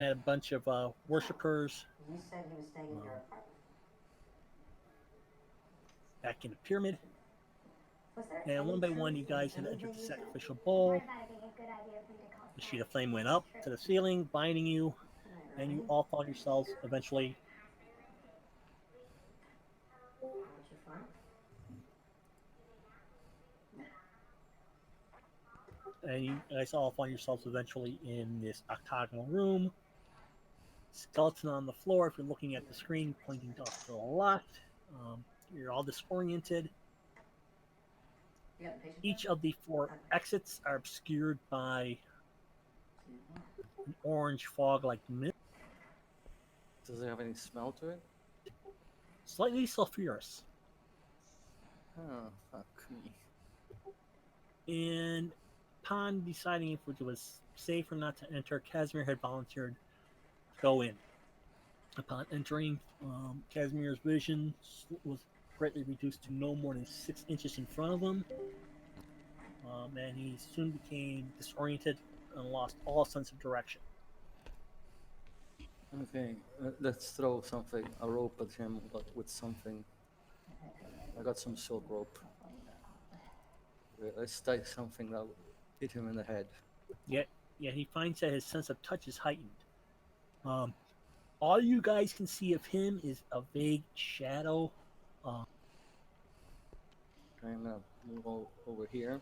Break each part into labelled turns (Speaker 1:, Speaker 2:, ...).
Speaker 1: Had a bunch of worshippers
Speaker 2: You said he was staying in your
Speaker 1: um,
Speaker 2: apartment.
Speaker 1: back in the pyramid.
Speaker 2: Was there
Speaker 1: And
Speaker 2: any
Speaker 1: one by one,
Speaker 2: truth
Speaker 1: you
Speaker 2: in
Speaker 1: guys had entered
Speaker 2: anything
Speaker 1: the
Speaker 2: you said?
Speaker 1: sacrificial
Speaker 3: What
Speaker 1: bowl.
Speaker 3: about it being a good idea for you to call
Speaker 1: The sheet of
Speaker 3: Kaz
Speaker 1: flame went
Speaker 3: if it's
Speaker 1: up
Speaker 3: true?
Speaker 1: to the ceiling, blinding you,
Speaker 2: All right,
Speaker 1: and you
Speaker 2: ready?
Speaker 1: all found yourselves eventually.
Speaker 2: What'd you find?
Speaker 1: And you guys all find yourselves eventually in this octagonal room. Skeleton on the floor. If you're looking at the screen, pointing off to the left. You're all disoriented.
Speaker 2: You got the patient
Speaker 1: Each
Speaker 2: bed?
Speaker 1: of the four
Speaker 2: Okay.
Speaker 1: exits are obscured by
Speaker 2: So you want.
Speaker 1: an orange fog-like mist,
Speaker 4: Does it have any smell to it?
Speaker 1: slightly sulfurous.
Speaker 4: Oh, fuck me.
Speaker 1: And upon deciding if it was safe or not to enter, Casimir had volunteered to go in. Upon entering, Casimir's vision was greatly reduced to no more than 6 inches in front of him, and he soon became disoriented and lost all sense of direction.
Speaker 4: Okay, let's throw something, a rope at him with something. I got some silk rope. Okay, let's tie something that will hit him in the head.
Speaker 1: Yet he finds that his sense of touch is heightened. Um, all you guys can see of him is a vague shadow. Um,
Speaker 4: Trying to move over here.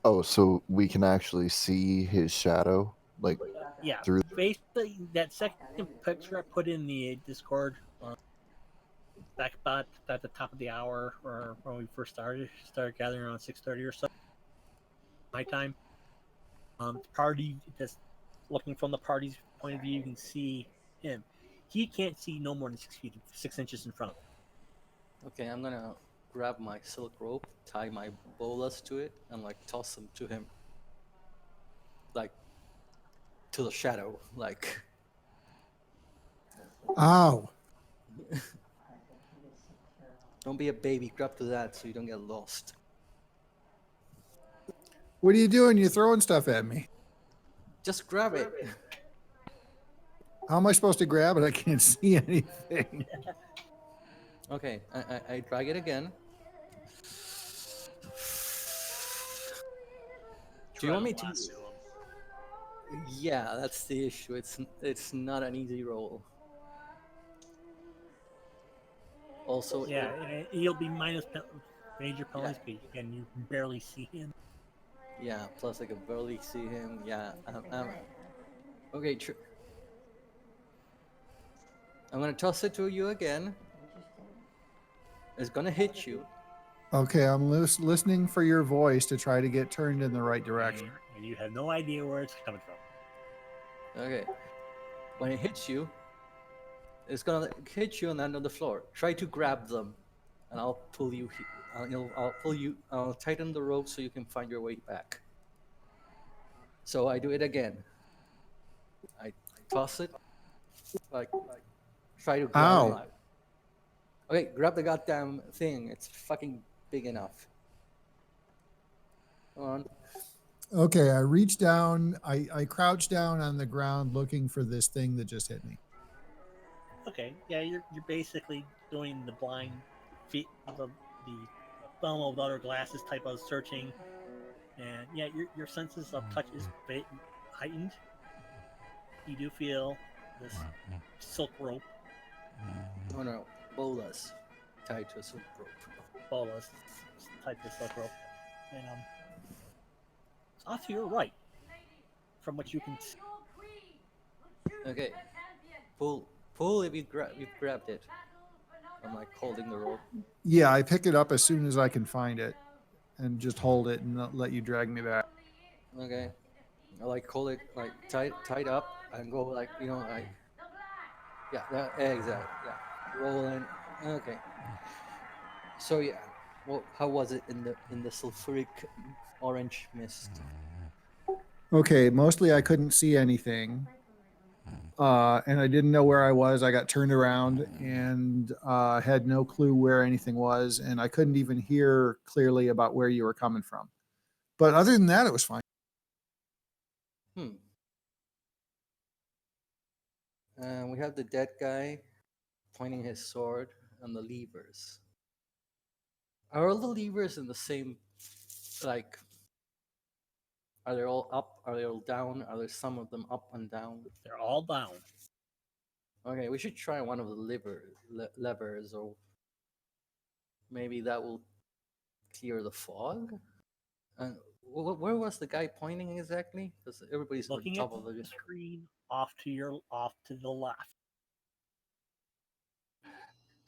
Speaker 5: Oh, so we can actually see his shadow, like
Speaker 1: yeah,
Speaker 5: through.
Speaker 1: basically that second picture I put in the Discord back about at the top of the hour, or when we first started gathering around 6:30 or so, my time. The party, just looking from the party's point of view, you can see him. He can't see no more than 6 feet, 6 inches in front of him.
Speaker 4: Okay, I'm gonna grab my silk rope, tie my bolas to it, and like toss them to him. Like to the shadow, like.
Speaker 6: Ow.
Speaker 4: Don't be a baby, grab to that so you don't get lost.
Speaker 6: What are you doing? You're throwing stuff at me.
Speaker 4: Just grab it.
Speaker 6: How am I supposed to grab it? I can't see anything.
Speaker 4: Okay, I drag it again. Do you want me to? Yeah, that's the issue. It's not an easy roll. Also,
Speaker 1: Yeah, he'll be minus major
Speaker 4: yeah,
Speaker 1: penalties, and you can barely see him.
Speaker 4: yeah. Plus, I can barely see him. Yeah. Okay. I'm gonna toss it to you again. It's gonna hit you.
Speaker 6: Okay, I'm listening for your voice to try to get turned in the right direction.
Speaker 1: And you have no idea where it's coming from.
Speaker 4: Okay. When it hits you, it's gonna hit you and land on the floor. Try to grab them, and I'll pull you. I'll pull you. I'll tighten the rope so you can find your way back. So I do it again. I toss it, like try to grab
Speaker 6: Ow.
Speaker 4: it. Okay, grab the goddamn thing. It's fucking big enough. Come on.
Speaker 6: Okay, I reach down. I crouch down on the ground looking for this thing that just hit me.
Speaker 1: Okay, yeah, you're basically doing the blind feet, the thumb of other glasses type of searching, and yeah, your senses of touch is heightened. You do feel this silk rope,
Speaker 4: No. Bolas tied to a silk rope.
Speaker 1: bolas type of silk rope, and it's off to your right, from what you can see.
Speaker 4: Okay. Pull if you've grabbed it. I'm like holding the rope.
Speaker 6: Yeah, I pick it up as soon as I can find it and just hold it and not let you drag me back.
Speaker 4: Okay. I like hold it like tied up and go like like yeah exactly yeah rolling. Okay. So yeah, well, how was it in the sulfuric orange mist?
Speaker 6: Okay, mostly I couldn't see anything. And I didn't know where I was. I got turned around and had no clue where anything was, and I couldn't even hear clearly about where you were coming from. But other than that, it was fine.
Speaker 4: Hmm. And we have the dead guy pointing his sword on the levers. Are all the levers in the same, like, are they all up? Are they all down? Are there some of them up and down?
Speaker 1: They're all down.
Speaker 4: Okay, we should try one of the levers, or maybe that will clear the fog. And where was the guy pointing exactly? Because everybody's on
Speaker 1: Looking
Speaker 4: top
Speaker 1: at
Speaker 4: of
Speaker 1: the
Speaker 4: the.
Speaker 1: screen off to the left.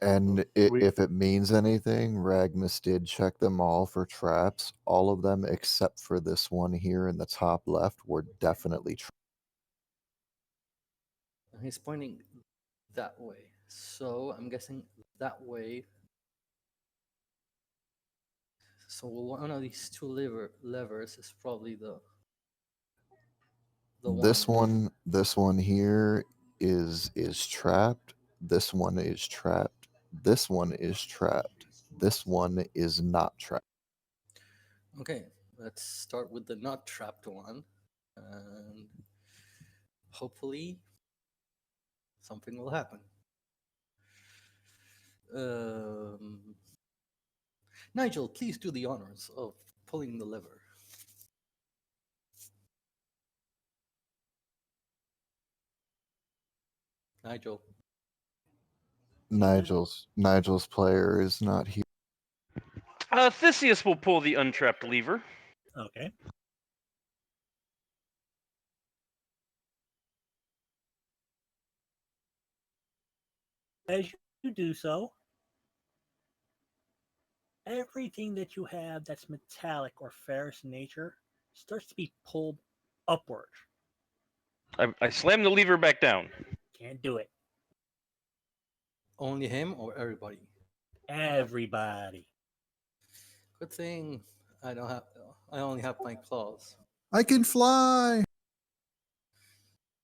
Speaker 5: And
Speaker 3: We-
Speaker 5: if it means anything, Ragmus did check them all for traps. All of them except for this one here in the top left were definitely trapped.
Speaker 4: He's pointing that way, so I'm guessing that way. So one of these two levers is probably the
Speaker 5: This one here is trapped. This one is trapped. This one is trapped. This one is not trapped.
Speaker 4: Okay, let's start with the not trapped one, and hopefully something will happen. Nigel, please do the honors of pulling the lever. Nigel.
Speaker 5: Nigel's player is not here.
Speaker 3: Theseus will pull the untrapped lever.
Speaker 1: Okay. As you do so, everything that you have that's metallic or ferrous in nature starts to be pulled upward.
Speaker 3: I slam the lever back down.
Speaker 1: Can't do it.
Speaker 4: Only him or everybody?
Speaker 1: Everybody.
Speaker 4: Good thing I don't have. I only have my claws.
Speaker 6: I can fly.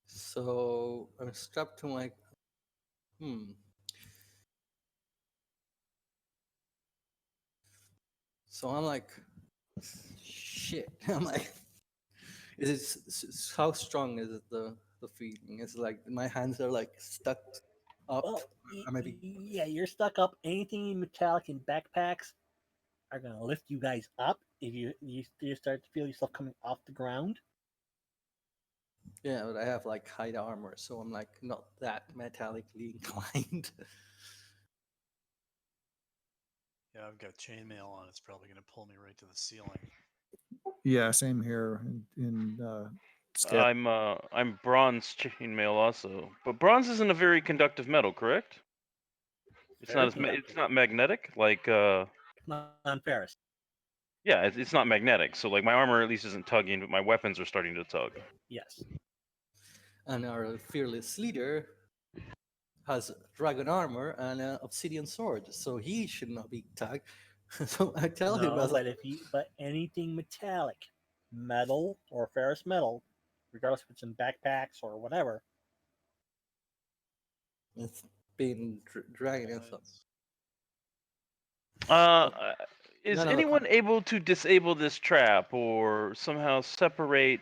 Speaker 4: So I'm strapped to my. So I'm like, shit. I'm like, how strong is it, the feeling? It's like my hands are like stuck up.
Speaker 1: Well,
Speaker 4: I might be.
Speaker 1: yeah, you're stuck up. Anything metallic in backpacks are gonna lift you guys up if you start to feel yourself coming off the ground.
Speaker 4: Yeah, but I have like hide armor, so I'm like not that metallically inclined.
Speaker 7: Yeah, I've got chainmail on. It's probably going to pull me right to the ceiling.
Speaker 6: Yeah, same here in Scat.
Speaker 3: I'm bronze chainmail also, but bronze isn't a very conductive metal, correct? It's
Speaker 1: Very
Speaker 3: not
Speaker 1: conductive.
Speaker 3: it's not magnetic like
Speaker 1: Non-ferrous.
Speaker 3: yeah, it's not magnetic. So like my armor at least isn't tugging, but my weapons are starting to tug.
Speaker 1: Yes.
Speaker 4: And our fearless leader has dragon armor and an obsidian sword, so he should not be tagged. So I tell him, I
Speaker 1: No,
Speaker 4: was like,
Speaker 1: but anything metallic, metal or ferrous metal, regardless if it's in backpacks or whatever,
Speaker 4: it's been dragging us up.
Speaker 3: Is
Speaker 4: No, no,
Speaker 3: anyone able to disable this trap or somehow separate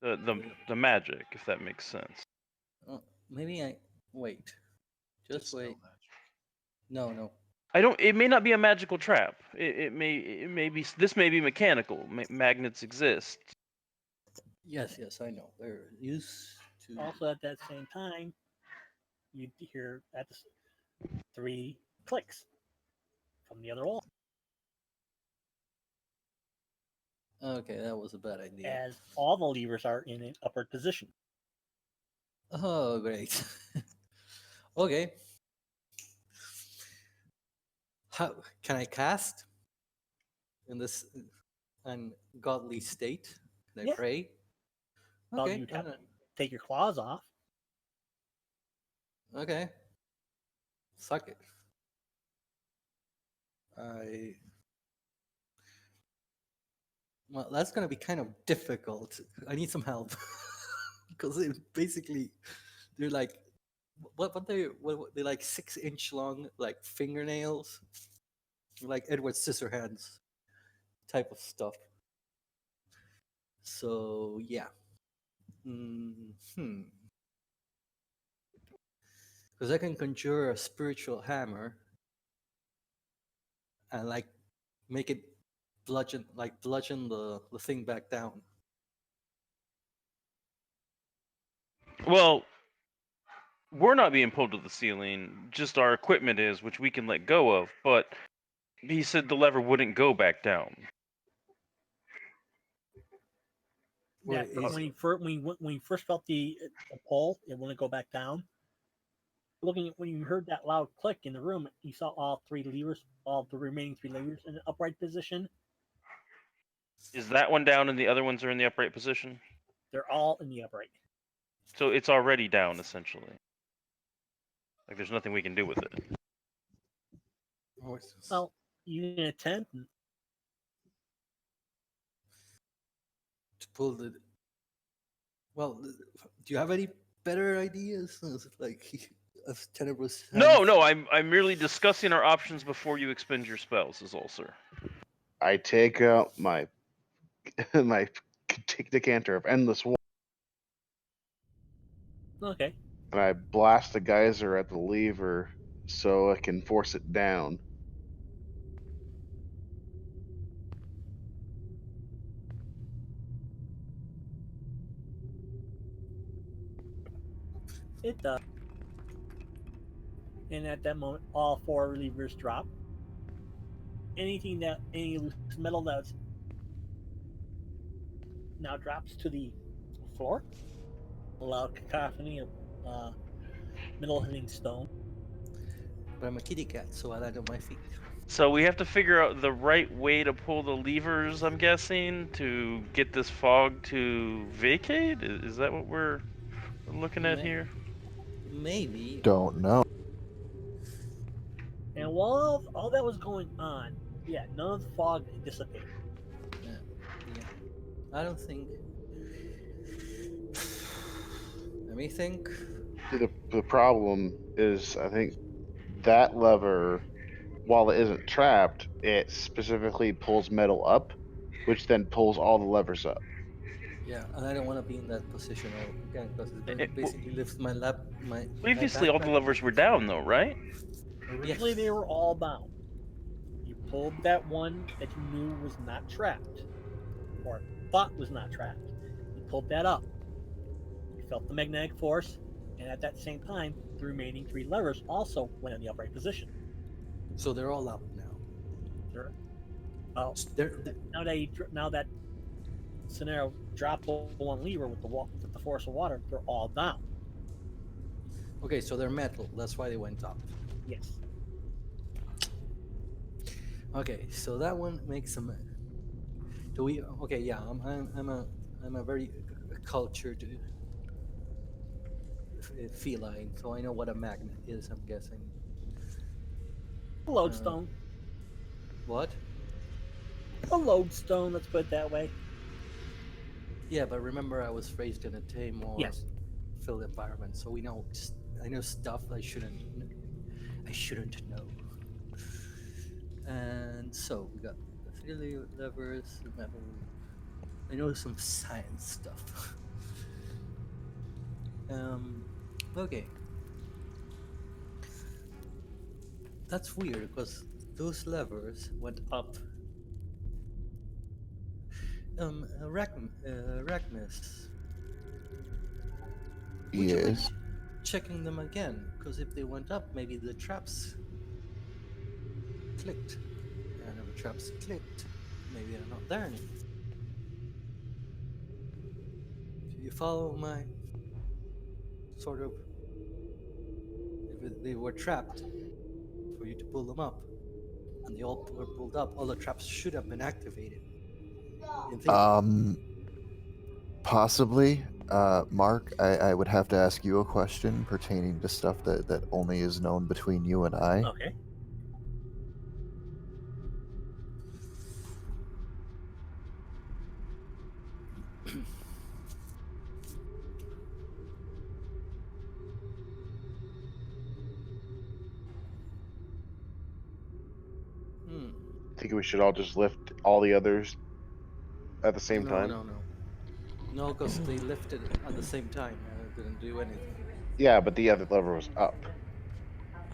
Speaker 3: the magic, if that makes sense?
Speaker 4: Maybe I wait. Just
Speaker 7: Dispel
Speaker 4: wait.
Speaker 7: magic.
Speaker 4: No.
Speaker 3: I don't. It may not be a magical trap. It may be. This may be mechanical. Magnets exist.
Speaker 4: Yes, I know. They're used to.
Speaker 1: also at that same time, you hear at the 3 clicks from the other wall
Speaker 4: Okay, that was a bad idea.
Speaker 1: as all the levers are in an upward position.
Speaker 4: Oh, great. Okay. How can I cast in this ungodly state? Can I
Speaker 1: Yeah.
Speaker 4: pray?
Speaker 1: Well,
Speaker 4: Okay.
Speaker 1: you'd have to take your claws off.
Speaker 4: Okay. Suck it. Well, that's gonna be kind of difficult. I need some help because basically they're like they're like 6-inch long, like fingernails, like Edward Scissorhands type of stuff. So yeah. Because I can conjure a spiritual hammer and like make it bludgeon the thing back down.
Speaker 3: Well, we're not being pulled to the ceiling. Just our equipment is, which we can let go of. But he said the lever wouldn't go back down.
Speaker 4: Well,
Speaker 1: Yeah,
Speaker 4: is-
Speaker 1: when you first felt the pull, it wouldn't go back down. Looking at when you heard that loud click in the room, you saw all the remaining 3 levers in an upright position.
Speaker 3: Is that one down and the other ones are in the upright position?
Speaker 1: They're all in the upright.
Speaker 3: So it's already down, essentially. Like there's nothing we can do with it.
Speaker 4: oh, it's-
Speaker 1: Well, you can attempt.
Speaker 4: to pull the. Well, do you have any better ideas? Is it like as Tenebrous?
Speaker 3: No, I'm merely discussing our options before you expend your spells. Is all, sir.
Speaker 8: I take out my my decanter of endless water
Speaker 1: Okay.
Speaker 8: and I blast the geyser at the lever so I can force it down.
Speaker 1: It does. And at that moment, all 4 levers drop. Any loose metal that's now drops to the floor. A loud cacophony of metal hitting stone.
Speaker 4: But I'm a kitty cat, so I land on my feet.
Speaker 3: So we have to figure out the right way to pull the levers, I'm guessing, to get this fog to vacate? Is that what we're looking at here?
Speaker 4: Maybe.
Speaker 5: Don't know.
Speaker 1: And while all that was going on, yeah, none of the fog dissipated.
Speaker 4: Yeah. I don't think. Let me think.
Speaker 8: See, the problem is, I think that lever, while it isn't trapped, it specifically pulls metal up, which then pulls all the levers up.
Speaker 4: Yeah, and I don't want to be in that position again because it's going to
Speaker 3: Well,
Speaker 4: basically lift my
Speaker 3: previously, all the
Speaker 4: backpack.
Speaker 3: levers were down, though, right?
Speaker 1: Originally,
Speaker 4: Yes.
Speaker 1: they were all bound. You pulled that one that you knew was not trapped, or thought was not trapped. You pulled that up. You felt the magnetic force, and at that same time, the remaining 3 levers also went in the upright position.
Speaker 4: So they're all up now.
Speaker 1: They're, oh,
Speaker 4: They're,
Speaker 1: now that scenario, drop the one lever with the force of water, they're all down.
Speaker 4: okay, so they're metal. That's why they went up.
Speaker 1: Yes.
Speaker 4: Okay, so that one makes some. Do we? Okay, yeah. I'm a very cultured feline, so I know what a magnet is. I'm guessing.
Speaker 1: A lodestone.
Speaker 4: What?
Speaker 1: A lodestone, let's put it that way.
Speaker 4: Yeah, but remember, I was raised in a Tamor
Speaker 1: Yes.
Speaker 4: filled environment, so I know stuff I shouldn't know. And so we got the 3 levers, the metal. I know some science stuff. Okay. That's weird because those levers went up. Arachnis. Would you mind
Speaker 5: Yes.
Speaker 4: checking them again? Because if they went up, maybe the traps clicked. And if the traps clicked, maybe they're not there anymore. Do you follow my sort of? If they were trapped, for you to pull them up, and they all were pulled up, all the traps should have been activated. In theory.
Speaker 5: Possibly. Mark, I would have to ask you a question pertaining to stuff that only is known between you and I.
Speaker 1: Okay.
Speaker 8: I think we should all just lift all the others at the same time.
Speaker 4: No, because they lifted at the same time and it didn't do anything.
Speaker 8: Yeah, but the other lever was up.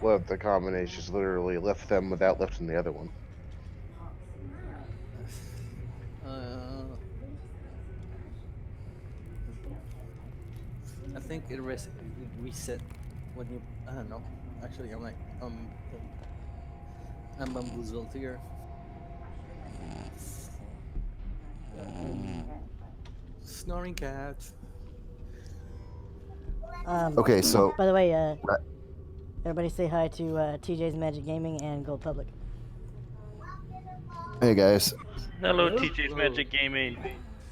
Speaker 8: Well, the combinations literally lift them without lifting the other one.
Speaker 4: Uh, I think it reset when you. I don't know. Actually, I'm bamboozled here. Snoring cat.
Speaker 5: Okay, so
Speaker 9: By the way,
Speaker 5: Ra-
Speaker 9: everybody say hi to TJ's Magic Gaming and Go Public.
Speaker 5: hey guys,
Speaker 3: Hello,
Speaker 1: Hello?
Speaker 3: TJ's
Speaker 4: Hello.
Speaker 3: Magic Gaming.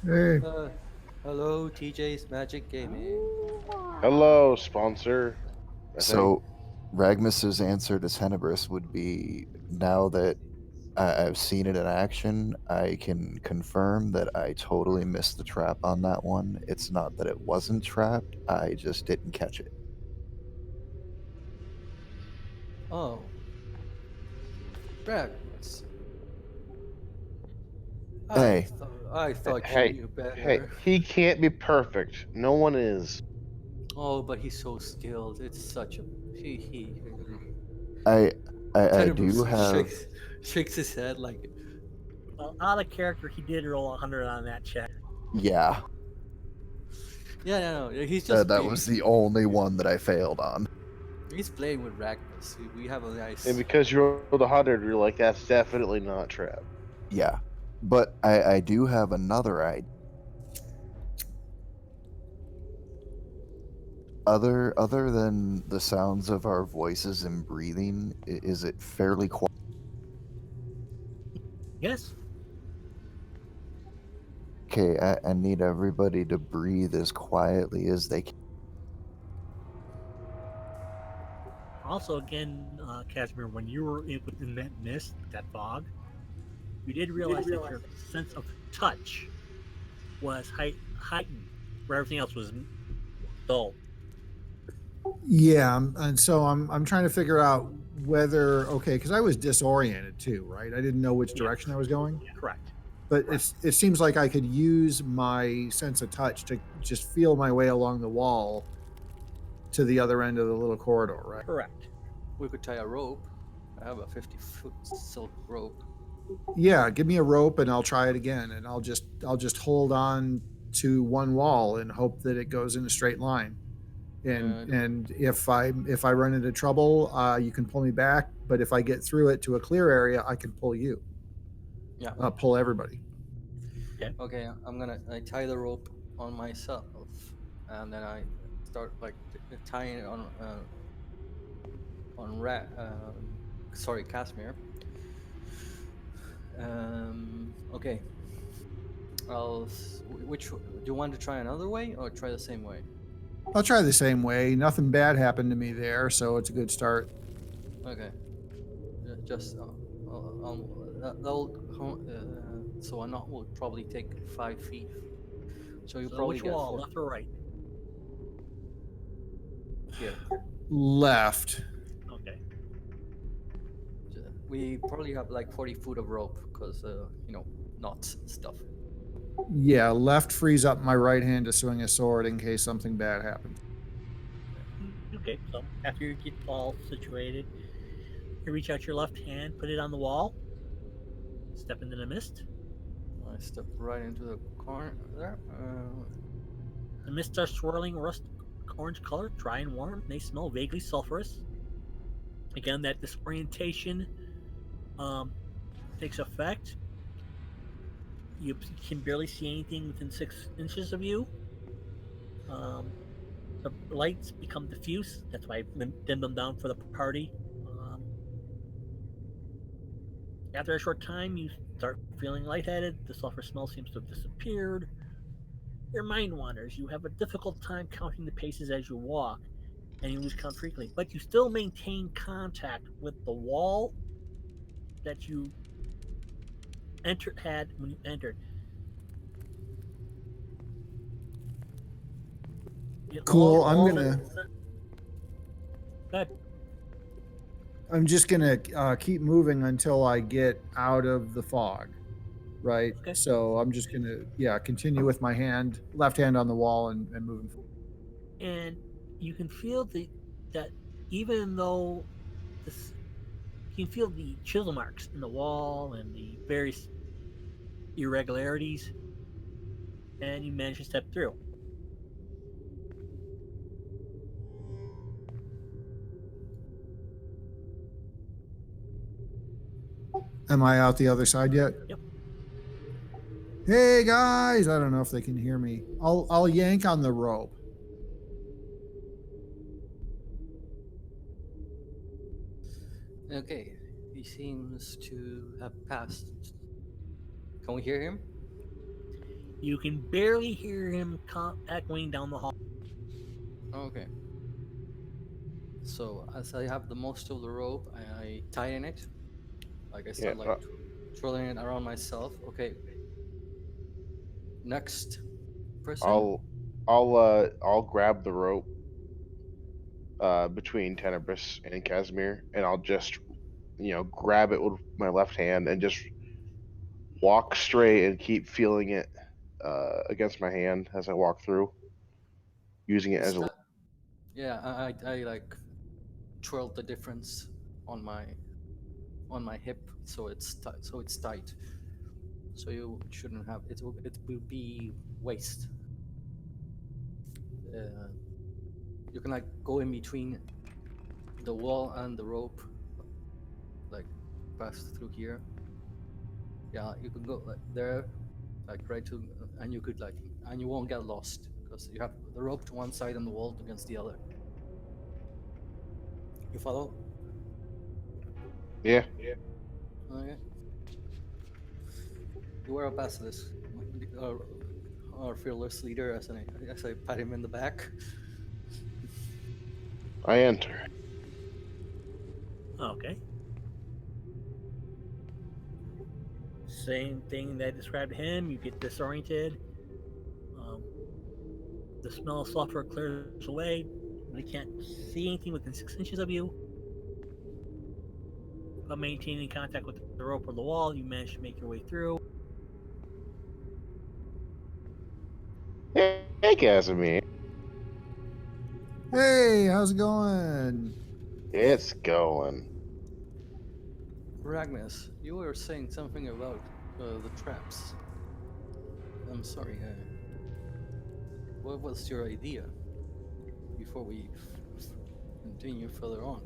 Speaker 6: Hey,
Speaker 4: Hello, TJ's Magic Gaming.
Speaker 8: Hello, sponsor. I think.
Speaker 5: so Ragmus's answer to Tenebris would be, now that I've seen it in action, I can confirm that I totally missed the trap on that one. It's not that it wasn't trapped, I just didn't catch it.
Speaker 4: Oh, Ragmus.
Speaker 5: Hey,
Speaker 4: I thought you
Speaker 8: Hey,
Speaker 4: knew
Speaker 8: hey,
Speaker 4: better.
Speaker 8: he can't be perfect. No one is.
Speaker 4: Oh, but he's so skilled. It's such a he.
Speaker 5: I do
Speaker 4: Tenebris
Speaker 5: have
Speaker 4: shakes his head like,
Speaker 1: Well, out of character, he did roll 100 on that check.
Speaker 5: yeah.
Speaker 4: yeah, no, he's just
Speaker 5: That was the only one that I failed on.
Speaker 4: he's playing with Ragmus. We have a nice.
Speaker 8: And because you rolled 100, you're like, that's definitely not trap.
Speaker 5: Yeah, but I do have another idea. Other than the sounds of our voices and breathing, is it fairly quiet?
Speaker 1: Yes.
Speaker 5: Okay, I need everybody to breathe as quietly as they can.
Speaker 1: Also, again, Casimir, when you were in that mist, that fog, you did realize that your sense of touch was heightened, where everything else was dull.
Speaker 6: yeah, and so I'm trying to figure out whether because I was disoriented too, right? I didn't know which direction I was going.
Speaker 1: Correct.
Speaker 6: But it seems like I could use my sense of touch to just feel my way along the wall to the other end of the little corridor, right?
Speaker 1: Correct.
Speaker 4: We could tie a rope. I have a 50-foot silk rope.
Speaker 6: Yeah, give me a rope and I'll try it again, and I'll just hold on to one wall and hope that it goes in a straight line. And if I run into trouble, you can pull me back. But if I get through it to a clear area, I can pull you.
Speaker 4: Yeah.
Speaker 6: Pull everybody.
Speaker 4: Okay, I tie the rope on myself, and then I start like tying it on Casimir. Okay. Which do you want to try another way or try the same way?
Speaker 6: I'll try the same way. Nothing bad happened to me there, so it's a good start.
Speaker 4: Okay. Just so a knot will probably take 5 feet. So you
Speaker 1: So
Speaker 4: probably
Speaker 1: which
Speaker 4: get
Speaker 1: wall,
Speaker 4: 4
Speaker 1: left or right?
Speaker 4: here.
Speaker 6: Left.
Speaker 1: Okay.
Speaker 4: We probably have like 40 foot of rope because knots and stuff.
Speaker 6: Yeah, left frees up my right hand to swing a sword in case something bad happens.
Speaker 1: Okay, so after you get all situated, you reach out your left hand, put it on the wall, step into the mist.
Speaker 4: I step right into the corner there.
Speaker 1: The mist starts swirling rust orange color, dry and warm. They smell vaguely sulfurous. Again, that disorientation takes effect. You can barely see anything within 6 inches of you. The lights become diffuse. That's why I dimmed them down for the party. After a short time, you start feeling lightheaded. The sulfur smell seems to have disappeared. Your mind wanders. You have a difficult time counting the paces as you walk, and you lose count frequently. But you still maintain contact with the wall that you had when you entered.
Speaker 6: Cool.
Speaker 1: Good.
Speaker 6: I'm just gonna keep moving until I get out of the fog, right?
Speaker 1: Okay.
Speaker 6: So I'm just gonna continue with my left hand on the wall and moving forward.
Speaker 1: And you can feel that even though this, you can feel the chisel marks in the wall and the various irregularities, and you manage to step through.
Speaker 6: Am I out the other side yet?
Speaker 1: Yep.
Speaker 6: Hey guys, I don't know if they can hear me. I'll yank on the rope.
Speaker 4: Okay, he seems to have passed. Can we hear him?
Speaker 1: You can barely hear him echoing down the hall.
Speaker 4: Okay. So as I have the most of the rope, I tighten it. Like I
Speaker 8: Yeah,
Speaker 4: start like twirling it around myself. Okay. Next person.
Speaker 8: I'll grab the rope between Tenebris and Casimir, and I'll just grab it with my left hand and just walk straight and keep feeling it against my hand as I walk through, using it as a.
Speaker 4: Yeah, I like twirled the difference on my hip, so it's tight. So it's tight. So you shouldn't have it. It will be waste. You can like go in between the wall and the rope, like pass through here. Yeah, you can go like there, like right to, and you could like, and you won't get lost because you have the rope to one side and the wall against the other. You follow?
Speaker 8: Yeah.
Speaker 4: Okay. You are a basilisk, our fearless leader, as I pat him in the back.
Speaker 8: I enter.
Speaker 1: Okay. Same thing that I described to him. You get disoriented. Um, the smell of sulfur clears away. You can't see anything within 6 inches of you. But maintaining contact with the rope or the wall, you manage to make your way through.
Speaker 8: Hey, Casimir.
Speaker 6: Hey, how's it going?
Speaker 8: It's going.
Speaker 4: Ragnas, you were saying something about the traps. I'm sorry. What was your idea before we continue further on?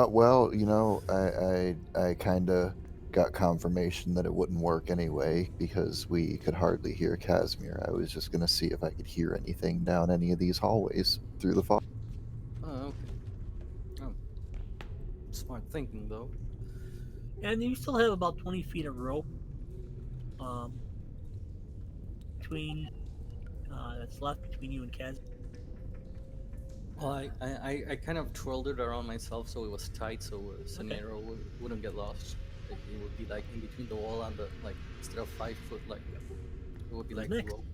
Speaker 5: Well, I kind of got confirmation that it wouldn't work anyway because we could hardly hear Casimir. I was just gonna see if I could hear anything down any of these hallways through the fog.
Speaker 4: Oh, okay. Oh, smart thinking, though.
Speaker 1: And you still have about 20 feet of rope um, between that's left between you and Kaz.
Speaker 4: Well, I kind of twirled it around myself so it was tight, so Scenario wouldn't get lost. It would be like in between the wall and the like instead of 5 foot, like it would be
Speaker 1: Who's
Speaker 4: like
Speaker 1: next?
Speaker 4: rope.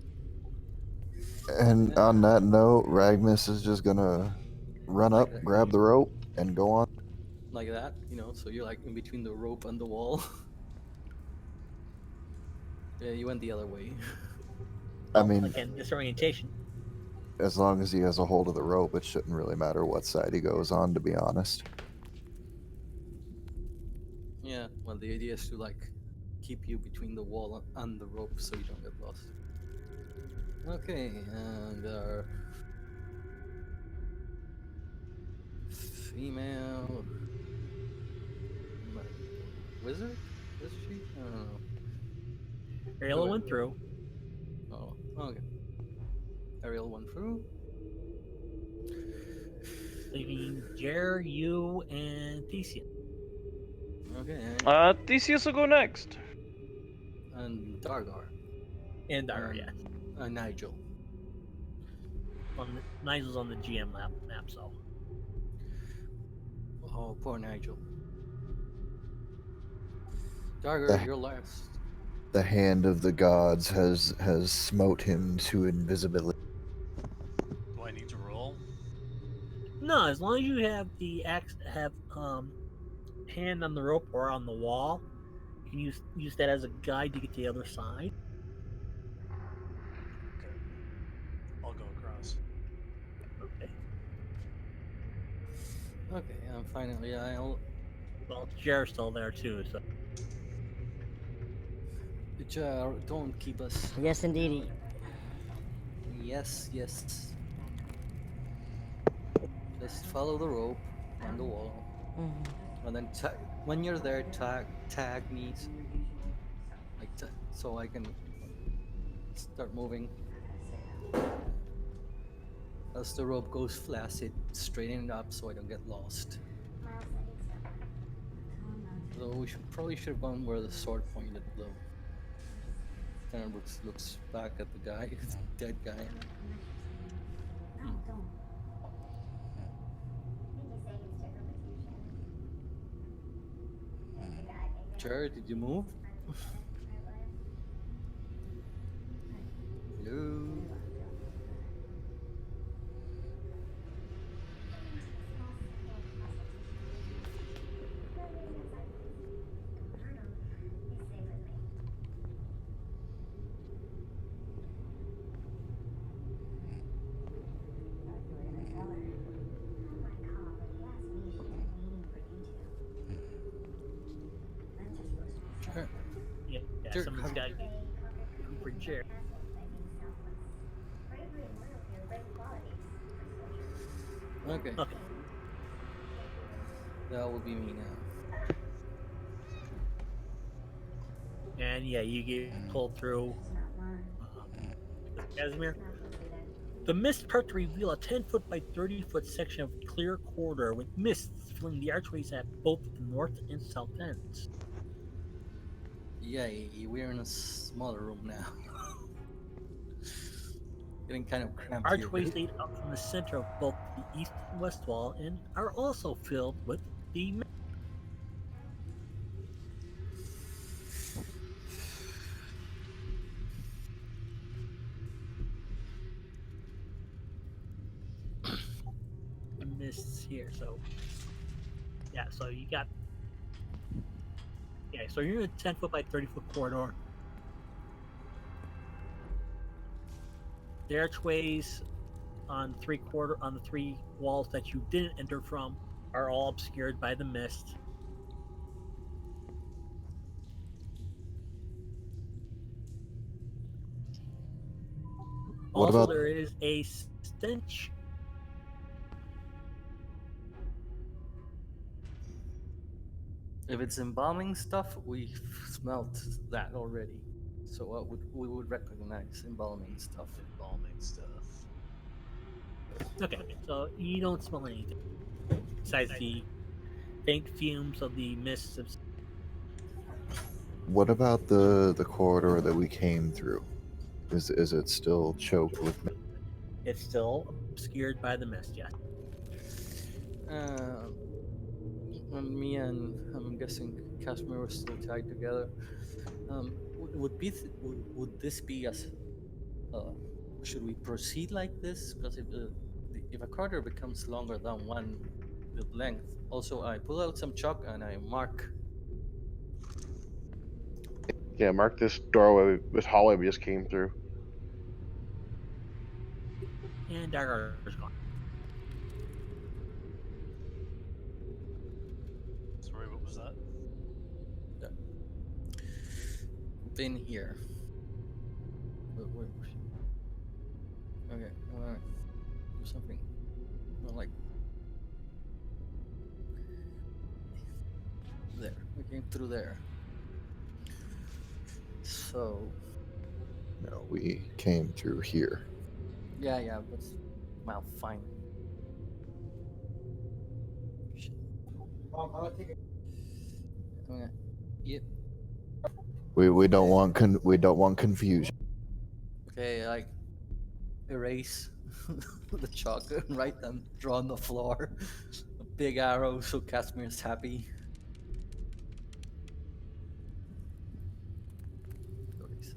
Speaker 5: And on that note, Ragmus is just gonna run
Speaker 4: Like
Speaker 5: up,
Speaker 4: that,
Speaker 5: grab the rope, and go on.
Speaker 4: like that, So you're like in between the rope and the wall. Yeah, you went the other way.
Speaker 5: I
Speaker 1: Well,
Speaker 5: mean,
Speaker 1: again, disorientation.
Speaker 5: as long as he has a hold of the rope, it shouldn't really matter what side he goes on, to be honest.
Speaker 4: Yeah, well, the idea is to like keep you between the wall and the rope so you don't get lost. Okay, and female wizard? Is she? I don't know.
Speaker 1: Ariella went through.
Speaker 4: Oh, okay. Ariel went through.
Speaker 1: Leaving Jer, you, and Thesia.
Speaker 4: Okay,
Speaker 3: Theseus will go next.
Speaker 4: and Dargar.
Speaker 1: And Dara, yes.
Speaker 4: Nigel.
Speaker 1: Nigel's on the GM map, so.
Speaker 4: Oh, poor Nigel. Dargar,
Speaker 5: The,
Speaker 4: you're last.
Speaker 5: the hand of the gods has smote him to invisibility.
Speaker 7: Do I need to roll?
Speaker 1: No, as long as you have the hand on the rope or on the wall, you can use that as a guide to get to the other side.
Speaker 7: Okay. I'll go across.
Speaker 1: Okay.
Speaker 4: Okay, I'm finally. I'll.
Speaker 1: Well, Jared's still there too, so
Speaker 4: Don't keep us.
Speaker 9: Yes, indeedy.
Speaker 4: Yes, yes. Just follow the rope on the wall,
Speaker 9: Mm-hmm.
Speaker 4: and then when you're there, tag me, so I can start moving. As the rope goes flaccid, straighten it up so I don't get lost. So we should have gone where the sword pointed though. Kind of looks back at the guy, the dead guy. Hmm. Jared, did you move? Hello. Jared,
Speaker 1: yeah,
Speaker 4: Jared,
Speaker 1: someone's got to be looking for Jared.
Speaker 4: okay,
Speaker 1: Okay,
Speaker 4: that will be me now.
Speaker 1: and yeah, you get pulled through with Casimir. The mist part to reveal a 10-foot by 30-foot section of clear corridor with mists filling the archways at both the north and south ends.
Speaker 4: Yay, we're in a smaller room now. Getting kind of cramped here.
Speaker 1: Archways lead up from the center of both the east and west wall and are also filled with the mists here. So yeah, so you got so you're in a 10-foot by 30-foot corridor. The archways on the three walls that you didn't enter from are all obscured by the mist.
Speaker 5: What
Speaker 1: Also,
Speaker 5: about
Speaker 1: there is a stench.
Speaker 4: If it's embalming stuff, we've smelt that already. So we would recognize embalming stuff.
Speaker 7: Embalming stuff.
Speaker 1: Okay, so you don't smell anything besides the faint fumes of the mists.
Speaker 5: what about the corridor that we came through? Is it still choked with mist?
Speaker 1: It's still obscured by the mist. Yes.
Speaker 4: Uh, Me and I'm guessing Kashmir were still tied together. Would this be as uh, should we proceed like this? Because if a corridor becomes longer than one with length, also I pull out some chalk and I mark.
Speaker 8: Yeah, mark this doorway, this hallway we just came through.
Speaker 1: And Dagger's gone.
Speaker 7: Sorry, what was that?
Speaker 4: Been here. Wait. Okay, I wanna do something. Like there. We came through there. So
Speaker 5: No, we came through here.
Speaker 4: yeah, but well, fine. Shit. Okay. Yep.
Speaker 5: We don't want we don't want confusion.
Speaker 4: Okay, like erase the chalk and write them, draw on the floor. A big arrow so Casimir's happy. Erase.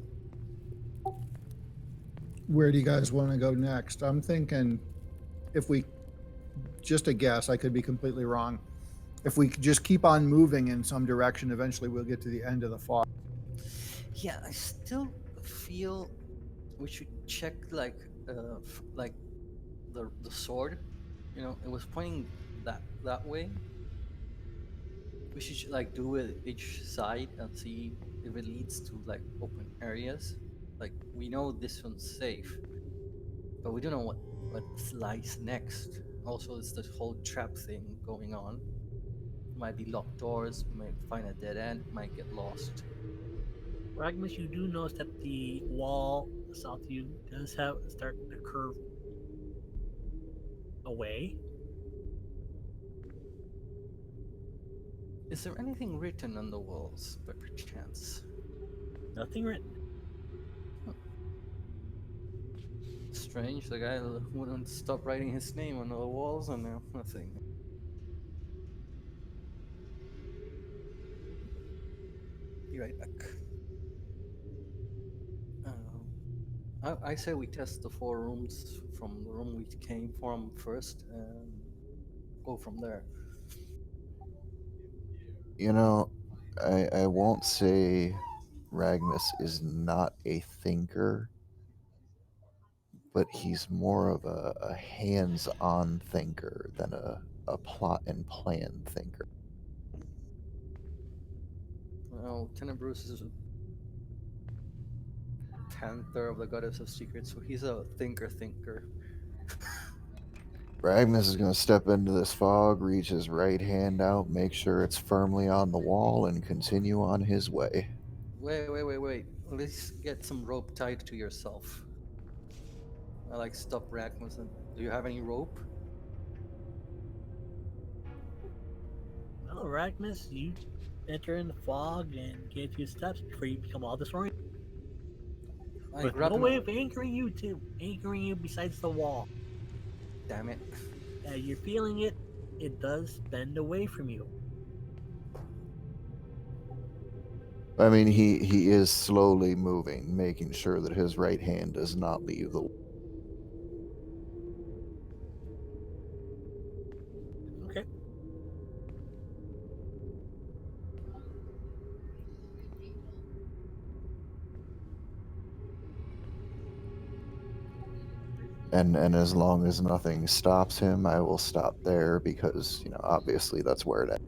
Speaker 6: Where do you guys want to go next? I'm thinking if we, just a guess, I could be completely wrong. If we just keep on moving in some direction, eventually we'll get to the end of the fog.
Speaker 4: Yeah, I still feel we should check like like the sword. You know, it was pointing that way. We should like do it each side and see if it leads to like open areas. Like we know this one's safe, but we don't know what lies next. Also, it's this whole trap thing going on. Might be locked doors. We might find a dead end. Might get lost.
Speaker 1: Ragmus, you do notice that the wall south of you does have start to curve away.
Speaker 4: Is there anything written on the walls, by perchance?
Speaker 1: Nothing written.
Speaker 4: Strange. The guy wouldn't stop writing his name on the walls, and now nothing. Be right back. I say we test the 4 rooms from the room we came from first and go from there.
Speaker 5: You know, I won't say Ragmus is not a thinker, but he's more of a hands-on thinker than a plot and plan thinker.
Speaker 4: Well, Lieutenant Bruce is a panther of the goddess of secrets, so he's a thinker.
Speaker 5: Ragmus is going to step into this fog, reach his right hand out, make sure it's firmly on the wall, and continue on his way.
Speaker 4: Wait. Let's get some rope tied to yourself. I like stop Ragmus. And do you have any rope?
Speaker 1: Well, Ragmus, you enter in the fog and get a few steps before you become all disoriented.
Speaker 4: I
Speaker 1: With
Speaker 4: grab
Speaker 1: no
Speaker 4: him.
Speaker 1: way of anchoring you besides the wall.
Speaker 4: Damn it.
Speaker 1: You're feeling it. It does bend away from you.
Speaker 5: I mean, he is slowly moving, making sure that his right hand does not leave the.
Speaker 1: Okay.
Speaker 5: And as long as nothing stops him, I will stop there because obviously that's where it ends.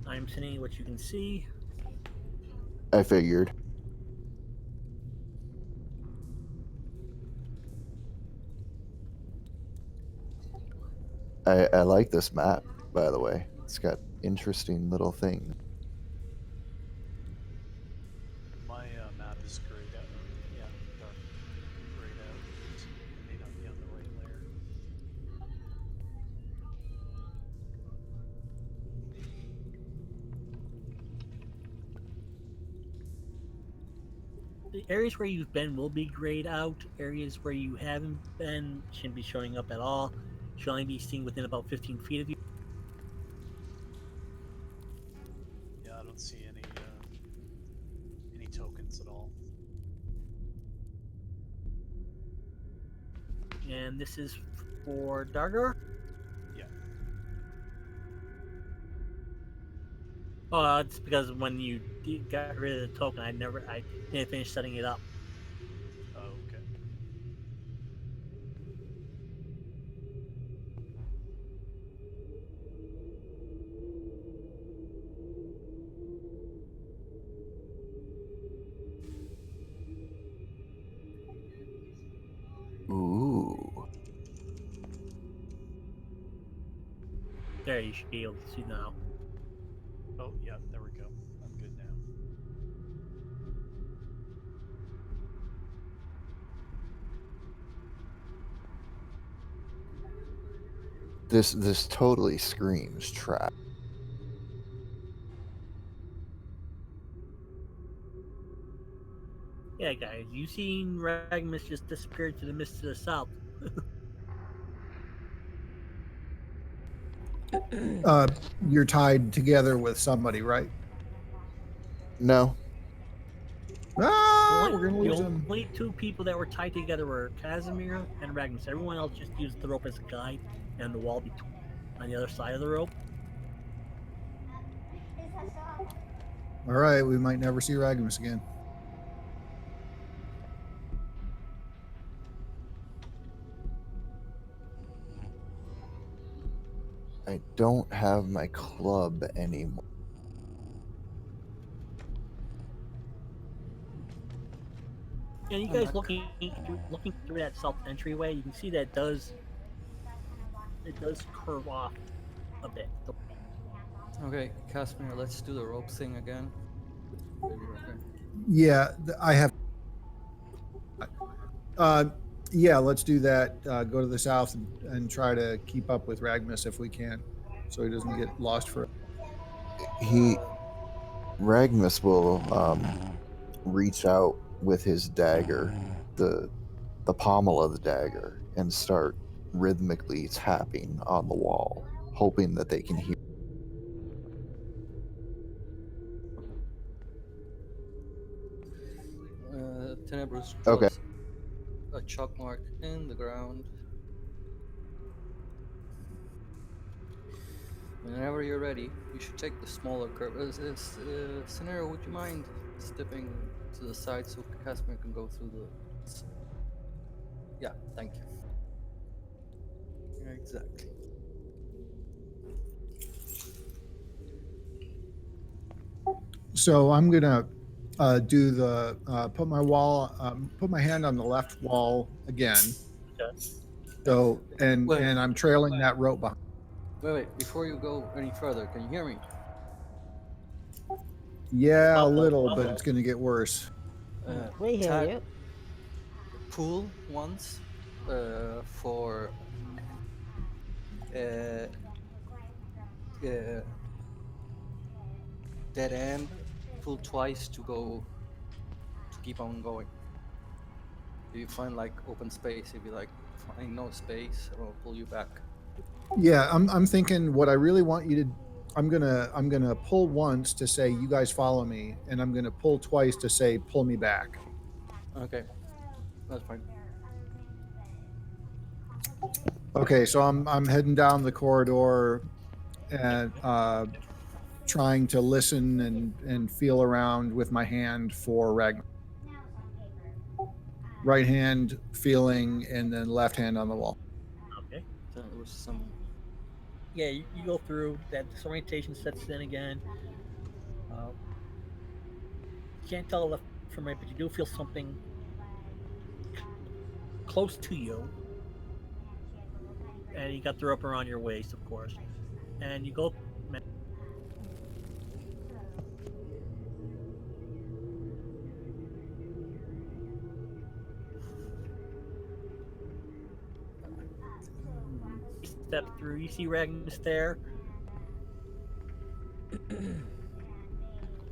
Speaker 1: I'm sending you what you can see.
Speaker 5: I figured. I like this map, by the way. It's got interesting little things.
Speaker 7: My map is grayed out, or yeah, dark grayed out. So it may not be on the right layer.
Speaker 1: The areas where you've been will be grayed out. Areas where you haven't been shouldn't be showing up at all. Should only be seen within about 15 feet of you.
Speaker 7: Yeah, I don't see any tokens at all.
Speaker 1: And this is for Dargar?
Speaker 7: Yeah.
Speaker 1: Oh, it's because when you got rid of the token, I didn't finish setting it up.
Speaker 7: Oh, okay.
Speaker 5: Ooh.
Speaker 1: There, you should be able to see now.
Speaker 7: Oh, yeah, there we go. I'm good now.
Speaker 5: This totally screams trap.
Speaker 1: Yeah, guys, you seen Ragmus just disappear to the mist to the south.
Speaker 6: You're tied together with somebody, right?
Speaker 5: No.
Speaker 6: Ah, we're gonna
Speaker 1: The
Speaker 6: lose him.
Speaker 1: only two people that were tied together were Casimir and Ragnus. Everyone else just used the rope as a guide and the wall between on the other side of the rope.
Speaker 6: All right, we might never see Ragmus again.
Speaker 5: I don't have my club anymore.
Speaker 1: And you guys looking through that south entryway, you can see that it does curve off a bit.
Speaker 4: Okay, Casimir, let's do the rope thing again. Okay.
Speaker 6: Yeah, I have. Yeah, let's do that. Go to the south and try to keep up with Ragmus if we can, so he doesn't get lost for.
Speaker 5: Ragmus will reach out with his dagger, the pommel of the dagger, and start rhythmically tapping on the wall, hoping that they can hear.
Speaker 4: Tenebrous
Speaker 5: Okay.
Speaker 4: draws a chalk mark in the ground. Whenever you're ready, you should take the smaller curve. Scenario, would you mind stepping to the side so Casimir can go through the... Yeah, thank you. Yeah, exactly.
Speaker 6: So I'm gonna do the put my hand on the left wall again.
Speaker 1: Okay.
Speaker 6: So and
Speaker 4: Wait.
Speaker 6: I'm trailing that rope behind.
Speaker 4: Wait, before you go any further, can you hear me?
Speaker 6: Yeah, a
Speaker 1: Muffled,
Speaker 6: little, but
Speaker 1: muffled.
Speaker 6: it's gonna get worse.
Speaker 9: We hear you.
Speaker 4: Pull once for dead end. Pull twice to keep on going. If you find like open space, if you like find no space, I'll pull you back.
Speaker 6: Yeah, I'm thinking what I really want you to. I'm gonna pull once to say you guys follow me, and I'm gonna pull twice to say pull me back.
Speaker 4: Okay, that's fine.
Speaker 6: Okay, so I'm heading down the corridor and trying to listen and feel around with my hand for Ragnar. Right hand feeling, and then left hand on the wall.
Speaker 1: Okay.
Speaker 4: So there was some.
Speaker 1: Yeah, you go through that disorientation sets in again. You can't tell left from right, but you do feel something close to you. And you got the rope around your waist, of course. And you go. Step through. You see Ragnus there.